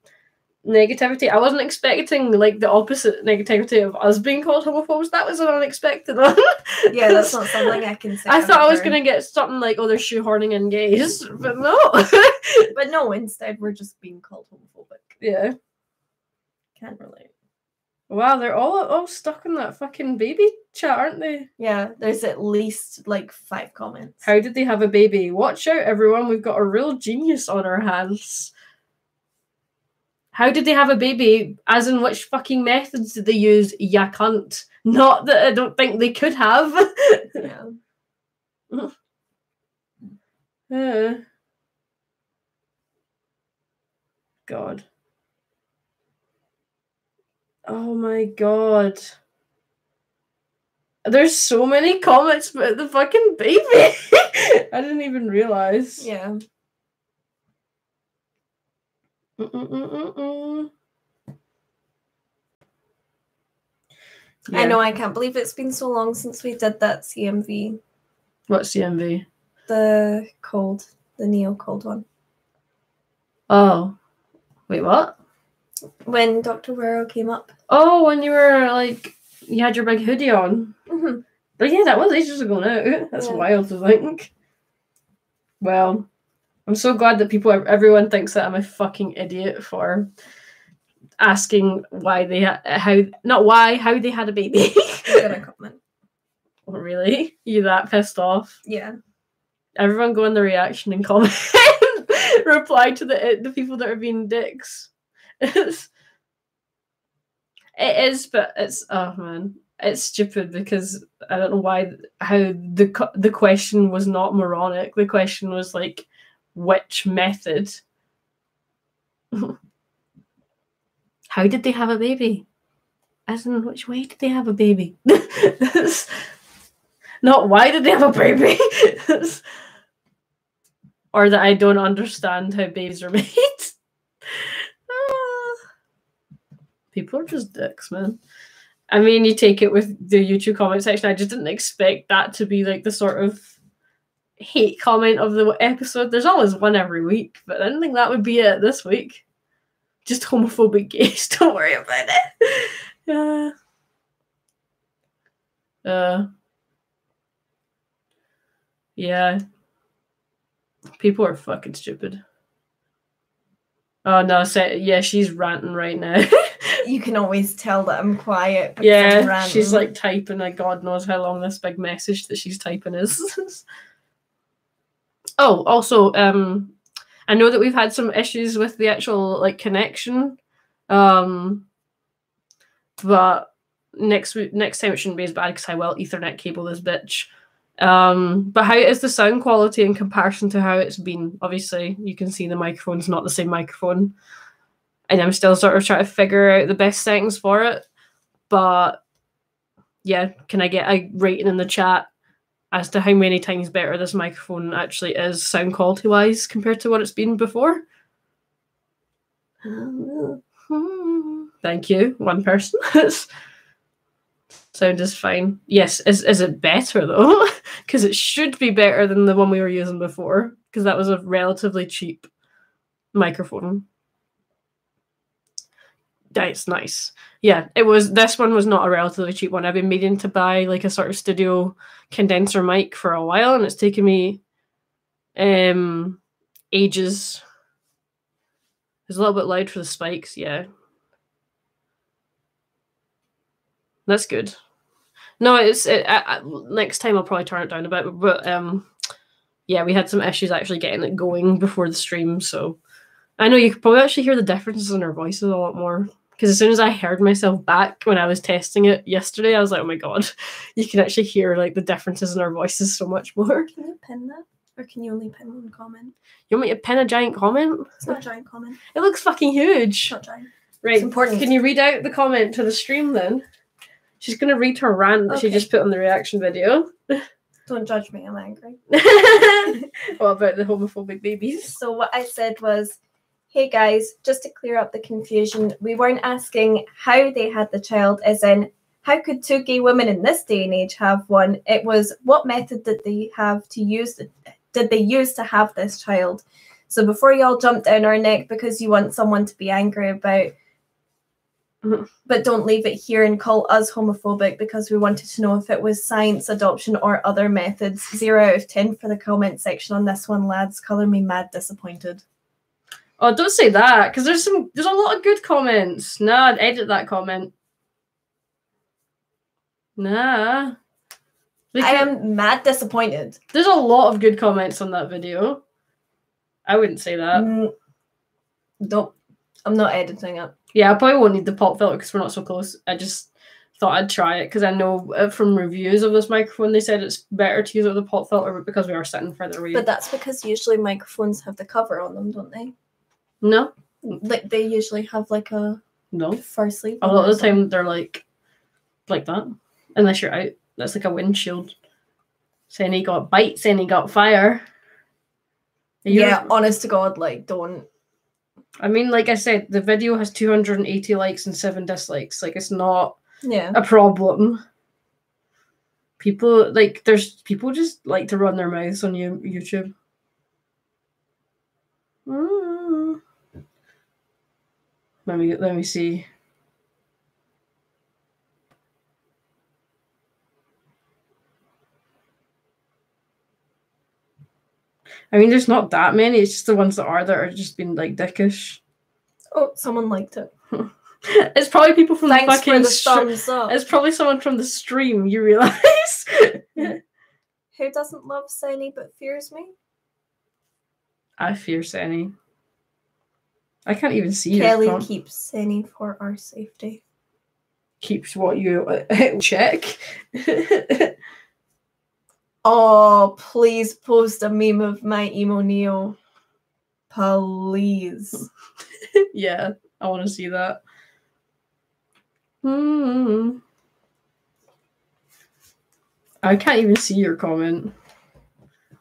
negativity. I wasn't expecting like the opposite negativity of us being called homophobes. That was an unexpected one. Yeah, that's not something I can say. I thought I was gonna get something like, oh, they're shoehorning in gays, but no. But no, instead we're just being called homophobic. Yeah. Can't relate. Wow, they're all stuck in that fucking baby chat, aren't they? Yeah, there's at least like 5 comments. How did they have a baby? Watch out, everyone. We've got a real genius on our hands. How did they have a baby? As in, which fucking methods did they use? Ya cunt. Not that I don't think they could have. Yeah. God. Oh my god. There's so many comments about the fucking baby. I didn't even realize. Yeah. Yeah. I know, I can't believe it's been so long since we did that CMV. What CMV? The Neo cold one. Oh. Wait, what? When Dr. Wero came up. Oh, when you were like, you had your big hoodie on. Mm-hmm. But yeah, that was ages ago now. That's wild to think. Well, I'm so glad that everyone thinks that I'm a fucking idiot for asking why they how they had a baby. I'm gonna comment. Oh, really? You that pissed off? Yeah. Everyone go in the reaction and comment. Reply to the people that are being dicks. It is, but it's, oh man, it's stupid because I don't know how the question was not moronic. The question was like, which method? How did they have a baby? As in, which way did they have a baby? Not why did they have a baby? Or that I don't understand how babies are made. People are just dicks, man. I mean, you take it with the YouTube comment section. I just didn't expect that to be like the sort of hate comment of the episode. There's always one every week, but I didn't think that would be it this week. just homophobic gays. Don't worry about it. Yeah. People are fucking stupid. Oh no, yeah, she's ranting right now. You can always tell that I'm quiet. Because Yeah, I'm ranting. she's like typing, like God knows how long this big message that she's typing is. Oh, also, I know that we've had some issues with the actual like connection, but next time it shouldn't be as bad because I will Ethernet cable this bitch. But how is the sound quality in comparison to how it's been? Obviously, you can see the microphone's not the same microphone, and I'm still sort of trying to figure out the best settings for it. But yeah, can I get a rating in the chat as to how many times better this microphone actually is sound quality wise compared to what it's been before? Thank you, one person. Sound is fine. Yes, is it better though? Because it should be better than the one we were using before, because that was a relatively cheap microphone. That's nice. Yeah, it was. This one was not a relatively cheap one. I've been meaning to buy like a sort of studio condenser mic for a while, and it's taken me ages. It's a little bit loud for the spikes, yeah. That's good. No, next time I'll probably turn it down a bit, but yeah, we had some issues actually getting it going before the stream, so I know you could probably actually hear the differences in our voices a lot more, because as soon as I heard myself back when I was testing it yesterday, I was like, oh my god, you can actually hear like the differences in our voices so much more. Can you pin that? Or can you only pin one comment? You want me to pin a giant comment? It's not a giant comment. It looks fucking huge. It's not giant. Right. It's important. Can you read out the comment to the stream then? She's going to read her rant that she just put on the reaction video. Don't judge me, I'm angry. What about the homophobic babies? So what I said was, hey guys, just to clear up the confusion, we weren't asking how they had the child, as in, how could two gay women in this day and age have one? It was, what method did they use to have this child? So before y'all jump down our neck because you want someone to be angry about, but don't leave it here and call us homophobic, because we wanted to know if it was science, adoption, or other methods. 0 out of 10 for the comment section on this one, lads. Colour me mad disappointed. Oh, don't say that, because there's a lot of good comments. Nah, I'd edit that comment. Nah. I am mad disappointed. There's a lot of good comments on that video. I wouldn't say that. Don't. I'm not editing it. Yeah, I probably won't need the pop filter because we're not so close. I just thought I'd try it because I know from reviews of this microphone they said it's better to use it with a pop filter, but because we are sitting further away. But that's because usually microphones have the cover on them, don't they? No. Like they usually have like a fur sleeve. A lot of the time they're like that. Unless you're out. That's like a windshield. Saying he got bites and he got fire. Yeah, honest to God, like don't. I mean, like I said, the video has 280 likes and 7 dislikes. Like, it's not a problem. People just like to run their mouths on YouTube. Let me see. I mean, there's not that many. It's just the ones that are just being like dickish. Oh, someone liked it. It's probably people from the fucking thumbs up. It's probably someone from the stream. You realize? Who doesn't love Senny but fears me? I fear Senny. I can't even see Kelly keeps Senny for our safety. Keeps what you check. Oh, please post a meme of my emo Neo. Please. Yeah, I want to see that. I can't even see your comment.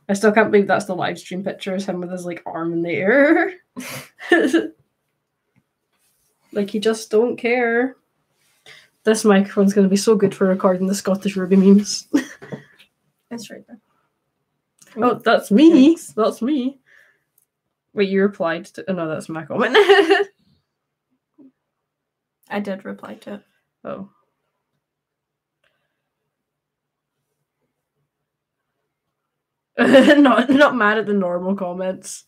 I still can't believe that's the live stream picture of him with his like arm in the air. Like he just don't care. This microphone's going to be so good for recording the Scottish RWBY memes. It's right there. Oh, that's me. Thanks. That's me. Wait, you replied to... Oh, no, that's my comment. I did reply to it. Oh. not mad at the normal comments.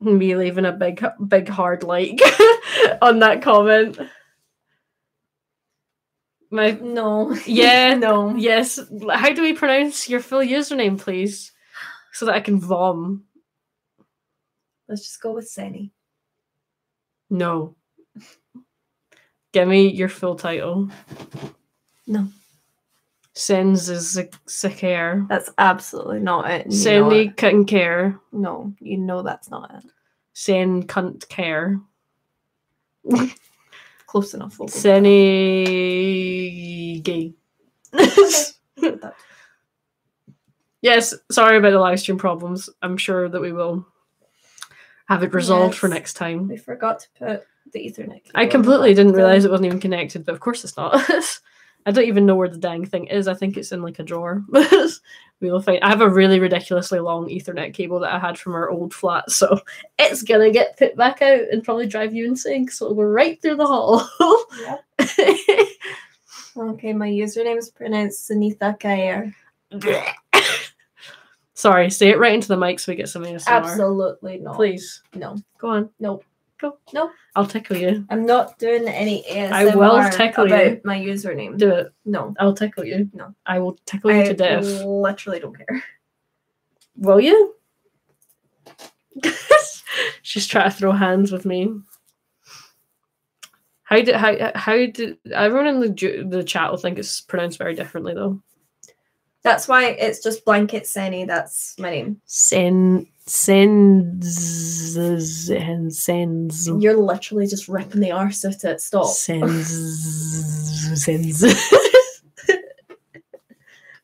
Me leaving a big hard like on that comment. No. Yeah. No. Yes. How do we pronounce your full username, please? So that I can vom. Let's just go with Senny. No. Give me your full title. No. Sens is sick air. That's absolutely not it. Senny couldn't care. No, you know that's not it. Sen cunt care. Close enough. Senny gay. Yes, sorry about the live stream problems. I'm sure that we will have it resolved for next time. We forgot to put the Ethernet cable. I completely didn't realise it wasn't even connected, but of course it's not. I don't even know where the dang thing is. I think it's in like a drawer. We will find. I have a really ridiculously long Ethernet cable that I had from our old flat, so it's gonna get put back out and probably drive you insane. So it'll go right through the hall. Yep. Okay, my username is pronounced Sunitha Kair. Sorry, say it right into the mic so we get some ASMR. Absolutely not. Please. No. Go on. Nope. Go. Nope. I'll tickle you. I'm not doing any ASMR I will tickle about you. my username. Do it. No. I'll tickle you. No. I will tickle you to death. I literally don't care. Will you? She's trying to throw hands with me. How did everyone in the chat will think it's pronounced very differently though? That's why it's just blanket Senny. That's my name. Sens. You're literally just ripping the arse out it. Stop. Sens.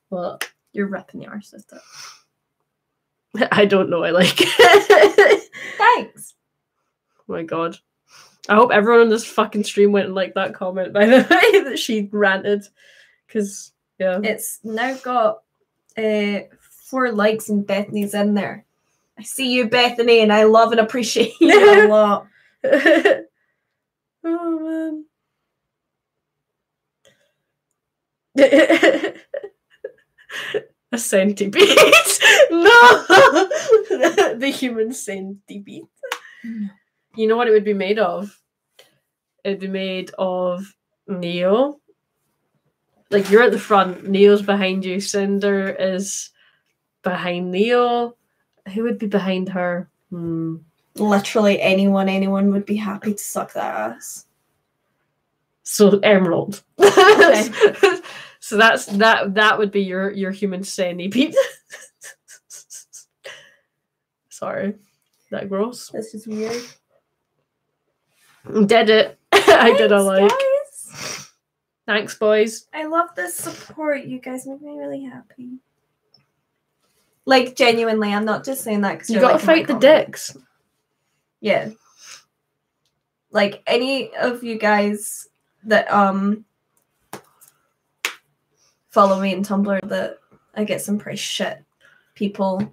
What? You're ripping the arse out it. I don't know. I like it. Thanks. Oh my god. I hope everyone on this fucking stream went and liked that comment, by the way, that she ranted. Because, yeah. It's now got 4 likes and Bethany's in there. I see you, Bethany, and I love and appreciate you a lot. Oh, man. A centipede. No! The human centipede. You know what it would be made of? It'd be made of Neo. Like, you're at the front, Neo's behind you, Cinder is behind Neo. Who would be behind her? Literally anyone would be happy to suck that ass. So Emerald. Okay. So that would be your human centipede. Sorry. That gross. That's just weird. Did it. I did a like. Guys. Thanks, boys. I love this support. You guys make me really happy. Like, genuinely, I'm not just saying that because You gotta fight the dicks. Yeah. Like, any of you guys that follow me on Tumblr, that I get some pretty shit people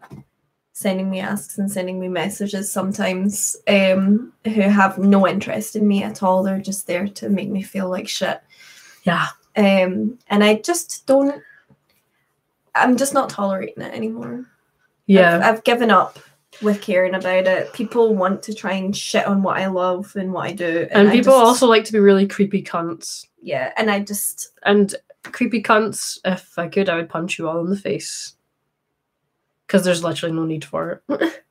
sending me asks and sending me messages sometimes who have no interest in me at all. They're just there to make me feel like shit. Yeah. And I just don't. I'm just not tolerating it anymore. Yeah. I've given up with caring about it. People want to try and shit on what I love and what I do. And people also like to be really creepy cunts. Yeah, and I just... And creepy cunts, if I could, I would punch you all in the face. Because there's literally no need for it.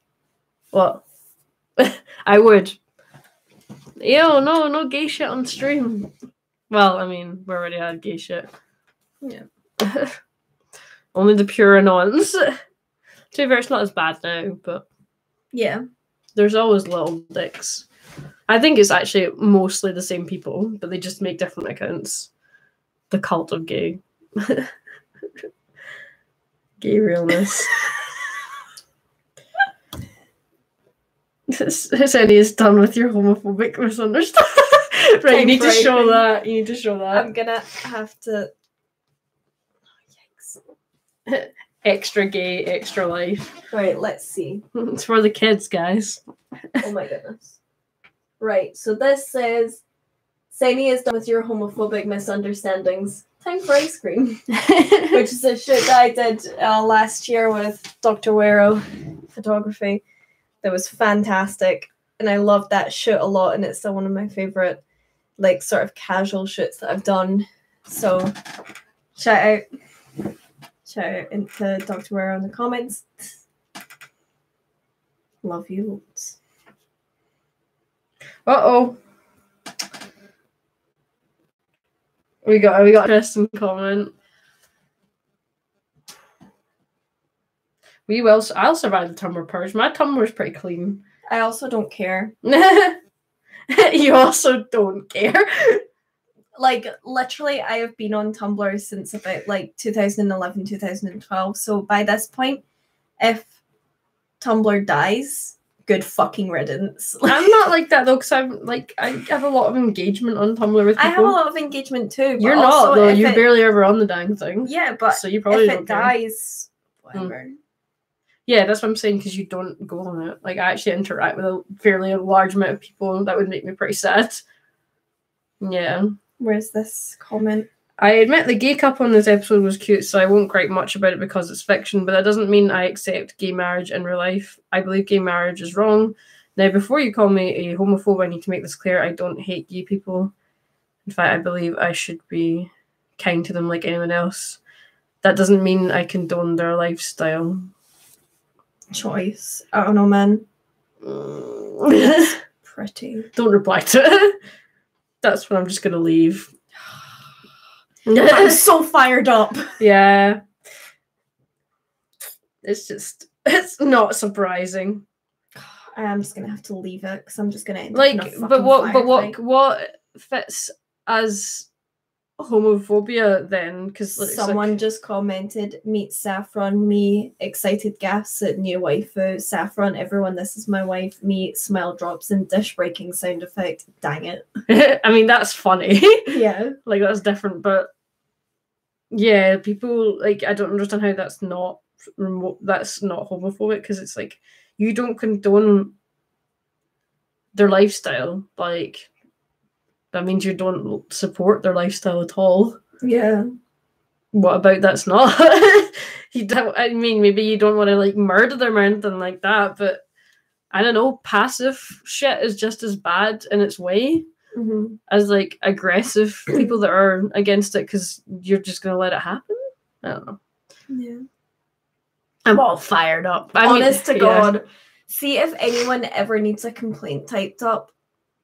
What? I would. Ew, no gay shit on stream. Well, I mean, we already had gay shit. Yeah. Only the pure anons. To be fair, it's not as bad now, but yeah, there's always little dicks. I think it's actually mostly the same people, but they just make different accounts. The cult of gay. Gay realness. Senny is done with your homophobic misunderstanding. Right, you need to show that. You need to show that. I'm gonna have to... Extra gay, extra life. Right, let's see. It's for the kids, guys. Oh my goodness. Right, so this says, Saini is done with your homophobic misunderstandings. Time for ice cream. Which is a shoot that I did last year with Dr. Wero photography. That was fantastic. And I loved that shoot a lot, and it's still one of my favorite, like, sort of casual shoots that I've done. So, shout out into Dr. Ware in the comments. Love you loads. Uh-oh. We got a interesting comment. I'll survive the Tumblr purge. My Tumblr's pretty clean. I also don't care. You also don't care. Like, literally, I have been on Tumblr since about, like, 2011, 2012. So by this point, if Tumblr dies, good fucking riddance. I'm not like that, though, because I have a lot of engagement on Tumblr with people. I have a lot of engagement, too. You're not, though. You're barely ever on the dang thing. Yeah, but so you probably if it dies, whatever. Yeah, that's what I'm saying, because you don't go on it. Like, I actually interact with a fairly large amount of people. That would make me pretty sad. Yeah. Where's this comment? I admit the gay couple in this episode was cute, so I won't gripe much about it because it's fiction, but that doesn't mean I accept gay marriage in real life. I believe gay marriage is wrong. Now, before you call me a homophobe, I need to make this clear. I don't hate gay people. In fact, I believe I should be kind to them like anyone else. That doesn't mean I condone their lifestyle. Choice. I don't know, man. Pretty. Don't reply to it. That's when I'm just going to leave. I'm so fired up. Yeah. It's not surprising. I am just going to have to leave it because I'm just going to end like, up in a but fucking what fits as homophobia then? Because someone just commented, meet Saffron, me, excited gasps at new waifu, Saffron, everyone, this is my wife, me, smile drops and dish breaking sound effect. Dang it. I mean, that's funny. Yeah. Like, that's different, but yeah, people, like, I don't understand how that's not homophobic, because it's like, you don't condone their lifestyle. Like, that means you don't support their lifestyle at all. Yeah. What about that's not? You don't. I mean, maybe you don't want to like murder them or anything like that, but I don't know. Passive shit is just as bad in its way as like aggressive people that are against it because you're just gonna let it happen. I don't know. Yeah. I'm all fired up. Honest to God. See if anyone ever needs a complaint typed up.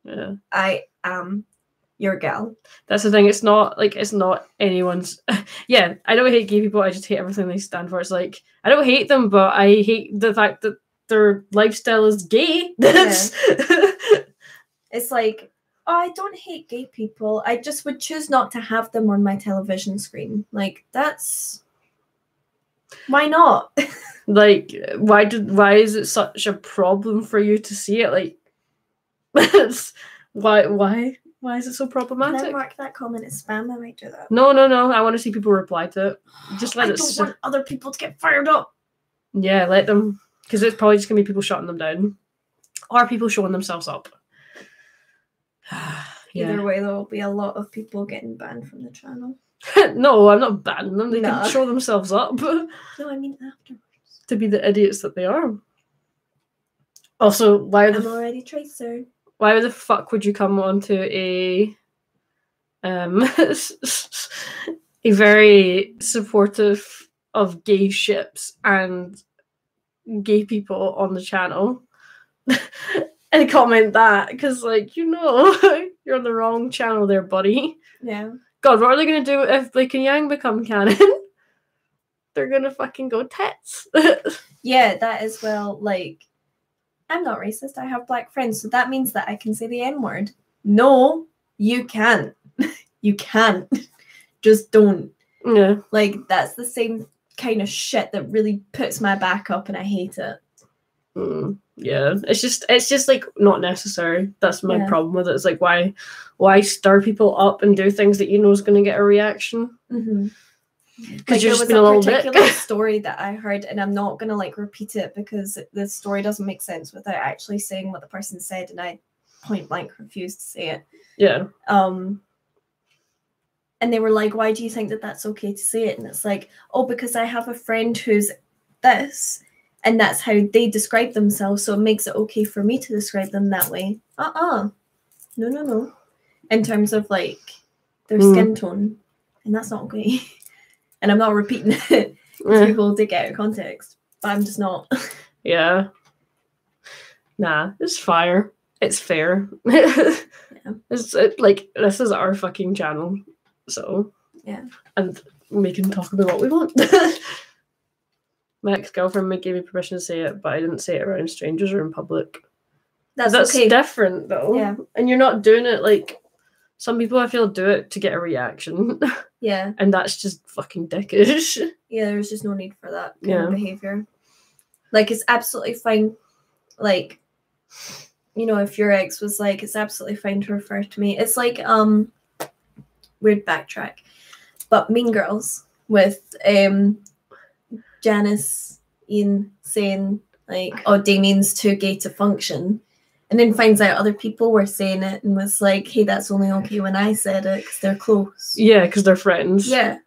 Yeah. I am your gal. That's the thing. It's not anyone's. Yeah, I don't hate gay people. I just hate everything they stand for. It's like, I don't hate them, but I hate the fact that their lifestyle is gay. Yeah. It's like, oh, I don't hate gay people. I just would choose not to have them on my television screen. Like, that's... Why not? Like, why is it such a problem for you to see it? Like, why is it so problematic? Can I mark that comment as spam? I might do that. No. I want to see people reply to it. Just let it. I don't want other people to get fired up. Yeah, let them, because it's probably just gonna be people shutting them down, or people showing themselves up. Yeah. Either way, there will be a lot of people getting banned from the channel. No, I'm not banning them. They can show themselves up. No, I mean afterwards. To be the idiots that they are. Also, I'm already Tracer. Why the fuck would you come onto a very supportive of gay ships and gay people on the channel and comment that? Because, like, you're on the wrong channel there, buddy. Yeah. God, what are they going to do if Blake and Yang become canon? They're going to fucking go tits. Yeah, that as well. Like, I'm not racist. I have black friends, so that means that I can say the N-word. No, you can't. You can't. Just don't. Yeah. Like, that's the same kind of shit that really puts my back up, and I hate it. Yeah, it's just like not necessary. That's my problem with it. It's like, why stir people up and do things that you know is going to get a reaction? Because you're there just was being a little particular dick. story that I heard, and I'm not gonna like repeat it because the story doesn't make sense without actually saying what the person said, and I point blank refused to say it. Yeah. And they were like, why do you think that that's okay to say it? And it's like, oh, because I have a friend who's this, and that's how they describe themselves, so it makes it okay for me to describe them that way. No. In terms of like their skin tone, and that's not okay. And I'm not repeating it because people take it out of context, but I'm just not. Yeah. Nah, it's fire. It's fair. It's like, this is our fucking channel. So, yeah. And we can talk about what we want. My ex-girlfriend gave me permission to say it, but I didn't say it around strangers or in public. That's okay. Different, though. Yeah. And you're not doing it like... Some people, I feel, do it to get a reaction. Yeah. And that's just fucking dickish. Yeah, there's just no need for that kind of behaviour. Like, it's absolutely fine. Like, you know, if your ex was like, it's absolutely fine to refer to me. It's like, weird backtrack. But Mean Girls with Janice Ian saying, like, oh, Damien's too gay to function. And then finds out other people were saying it and was like, hey, that's only okay when I said it because they're close. Yeah, because they're friends. Yeah.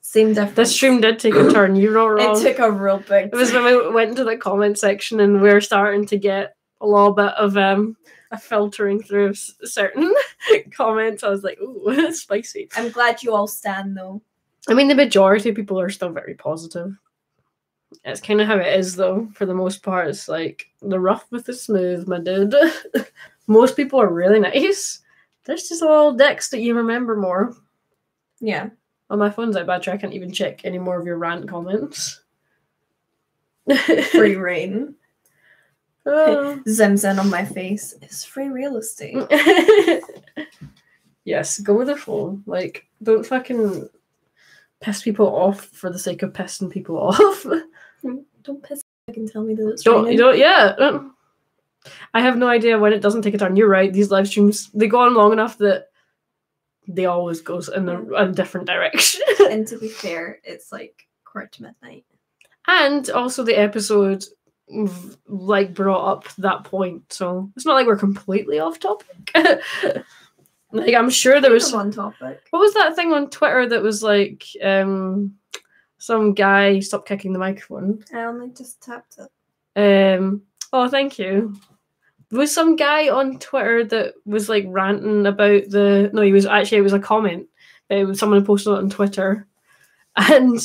Same difference. This stream did take a turn. You're not wrong. It took a real big It was when we went into the comment section and we're starting to get a little bit of a filtering through certain comments. I was like, ooh, spicy. I'm glad you all stand, though. I mean, the majority of people are still very positive. It's kind of how it is, though, for the most part. It's like the rough with the smooth, my dude. Most people are really nice. There's just little dicks that you remember more. Yeah. On my phone's out battery, I can't even check any more of your rant comments. Free reign. Zims in on my face. It's free real estate. Yes, go with the flow. Like, don't fucking piss people off for the sake of pissing people off. Don't piss and tell me that it's raining. I have no idea when it doesn't take a turn. You're right. These live streams, they go on long enough that they always goes in a different direction. And to be fair, it's like midnight. And also the episode like brought up that point, so it's not like we're completely off topic. Like, I'm sure there was on topic. What was that thing on Twitter that was like some guy stopped kicking the microphone? I only just tapped it. Oh, thank you. There was some guy on Twitter that was like ranting about it was a comment. Someone posted it on Twitter, and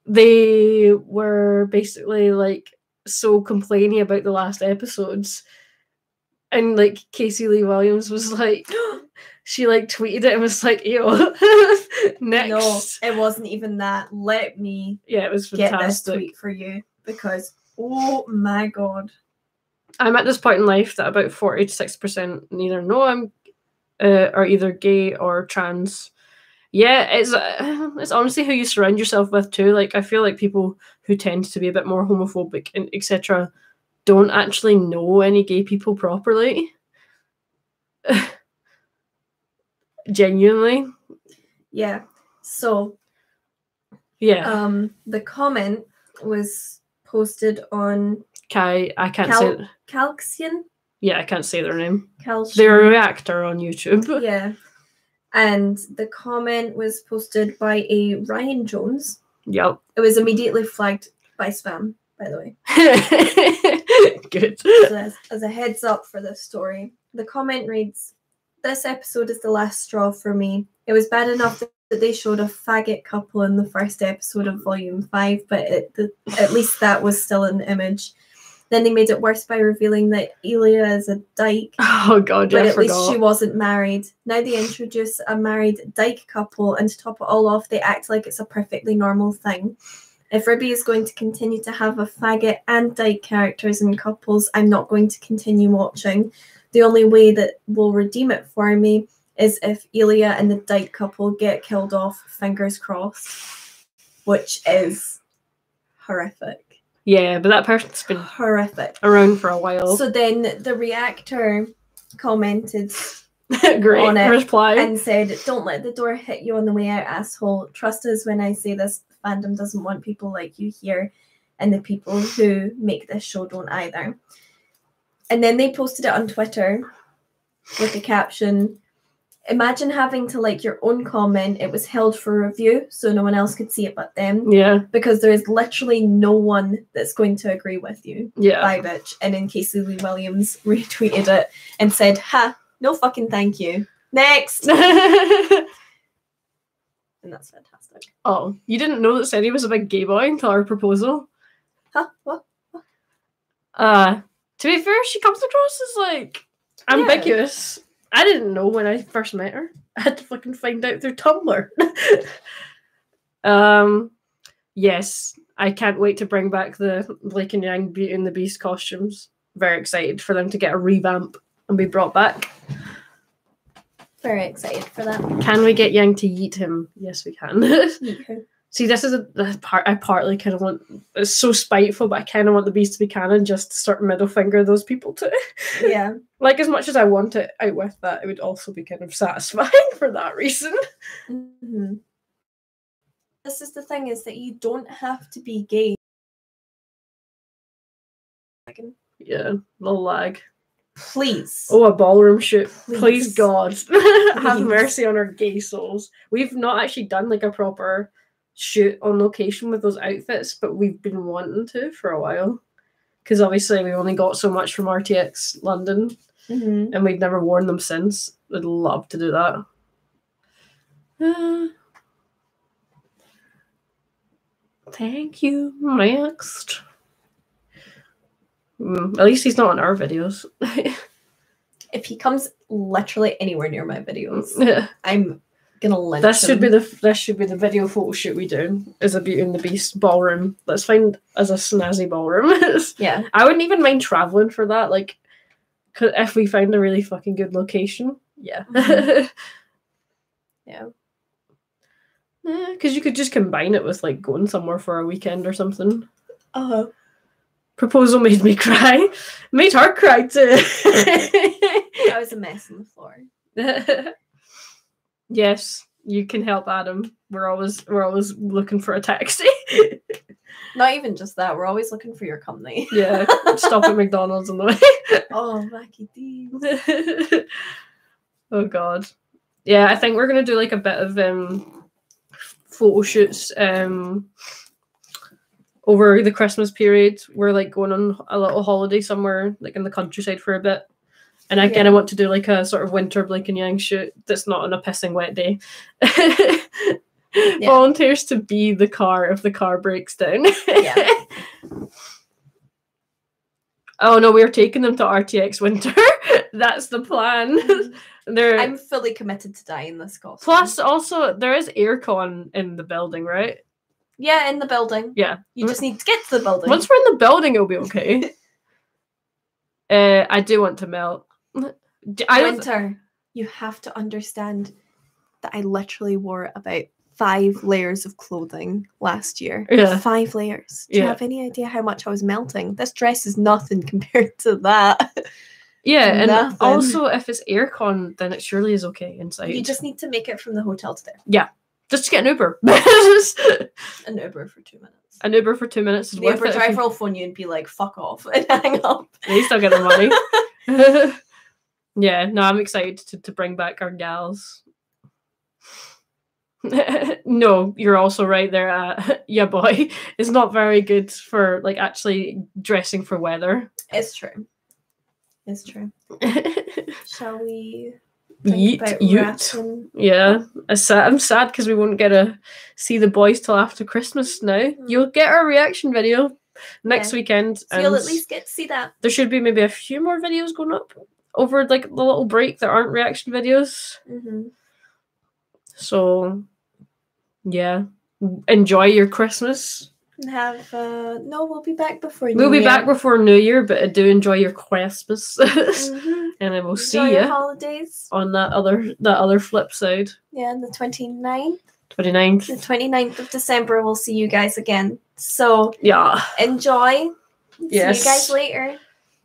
they were basically like so complaining about the last episodes, and like Casey Lee Williams was like, she like tweeted it and was like, "Ew." Next, no, it wasn't even that. Let me it was fantastic. Get this tweet for you because oh my god. I'm at this point in life that about 40 to 60% either know I'm are either gay or trans. Yeah, it's honestly who you surround yourself with too. Like, I feel like people who tend to be a bit more homophobic and etc. don't actually know any gay people properly. Genuinely. Yeah. So yeah. The comment was posted on I can't say it. Calxian? Yeah, I can't say their name. Calcium. They're a reactor on YouTube. Yeah. And the comment was posted by a Ryan Jones. Yep. It was immediately flagged by spam, by the way. Good. So as a heads up for this story, the comment reads, "This episode is the last straw for me. It was bad enough that they showed a faggot couple in the first episode of Volume 5, but at least that was still an image. Then they made it worse by revealing that Elia is a dyke. Oh god, yeah, but at least she wasn't married. Now they introduce a married dyke couple, and to top it all off, they act like it's a perfectly normal thing. If RWBY is going to continue to have a faggot and dyke characters and couples, I'm not going to continue watching. The only way that will redeem it for me is if Elia and the dyke couple get killed off, fingers crossed," which is horrific. Yeah, but that person's been horrific around for a while. So then the reactor commented Great on it reply. and said, "Don't let the door hit you on the way out, asshole. Trust us when I say this. Fandom doesn't want people like you here, and the people who make this show don't either." And then they posted it on Twitter with the caption, "Imagine having to like your own comment. It was held for review, so no one else could see it but them. Yeah. Because there is literally no one that's going to agree with you. Yeah. Bye, bitch." And then Casey Lee Williams retweeted it and said, "Ha, no fucking thank you. Next." And that's fantastic. Oh, you didn't know that Sadie was a big gay boy until our proposal? Huh? What? To be fair, she comes across as like ambiguous. I didn't know when I first met her. I had to fucking find out through Tumblr. Yes, I can't wait to bring back the Blake and Yang Beauty and the Beast costumes. Very excited for them to get a revamp and be brought back. Very excited for that. Can we get Yang to yeet him? Yes, we can. Yeet who? See, this is the part I partly kind of want. It's so spiteful, but I kind of want the Beast to be canon just to start middle finger those people too. Yeah. Like, as much as I want it out with that, it would also be kind of satisfying for that reason. Mm-hmm. This is the thing, is that you don't have to be gay. Yeah, no lag. Please. Oh, a ballroom shoot. Please God. Have Please. mercy on our gay souls. We've not actually done like a proper shoot on location with those outfits, but we've been wanting to for a while. Because obviously we only got so much from RTX London, and we've never worn them since. I'd love to do that. Thank you. Next. At least he's not on our videos. If he comes literally anywhere near my videos, Yeah. I'm gonna lynch This should him. be the video photo shoot we do. Is a Beauty and the Beast ballroom. Let's find as a snazzy ballroom. Yeah. I wouldn't even mind traveling for that. Like, if we find a really fucking good location, yeah. Yeah. Because you could just combine it with like going somewhere for a weekend or something. Uh-huh. Proposal made me cry. Made her cry too. I was a mess on the floor. Yes, you can help Adam. We're always looking for a taxi. Not even just that, we're always looking for your company. Yeah, stop at McDonald's on the way. Oh, Mackie D. Oh God. Yeah, I think we're gonna do like a bit of photo shoots over the Christmas period. We're like going on a little holiday somewhere like in the countryside for a bit. And I kind of want to do like a sort of winter Blake and Yang shoot that's not on a pissing wet day. Volunteers to be the car if the car breaks down. Yeah. Oh no, we're taking them to RTX Winter. That's the plan. I'm fully committed to die in this costume. Plus, also, there is aircon in the building, right? Yeah, in the building. Yeah. You just need to get to the building. Once we're in the building, it'll be okay. I do want to melt. Winter, you have to understand that I literally wore about 5 layers of clothing last year. Yeah. 5 layers. Do you have any idea how much I was melting? This dress is nothing compared to that. Yeah, and Nothing. also if it's aircon, then it surely is okay inside. You just need to make it from the hotel to there. Yeah. Just to get an Uber. An Uber for 2 minutes. An Uber for 2 minutes is The worth Uber it. driver will phone you and be like, "Fuck off," and hang up. They still get the money. Yeah, no, I'm excited to bring back our gals. No, you're also right there. Yeah, boy, it's not very good for like actually dressing for weather. It's true. It's true. Shall we Yeet. wrapping? Yeah, I'm sad because we won't get to see the boys till after Christmas now. You'll get our reaction video next weekend. So you'll at least get to see that. There should be maybe a few more videos going up over like the little break that aren't reaction videos. So, yeah, enjoy your Christmas. And have no, we'll be back before New We'll be Year. back before New Year, but do enjoy your Christmas, and then we'll Enjoy see your you holidays. on that other flip side. Yeah, on the 29th. 29th. The 29th of December, we'll see you guys again. So Yeah. enjoy. Yes. See you guys later.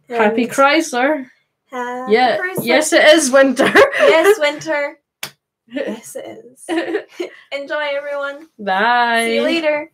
Happy And Chrysler. Yeah. Yes, it is winter. Yes, winter. Yes, it is. Enjoy, everyone. Bye. See you later.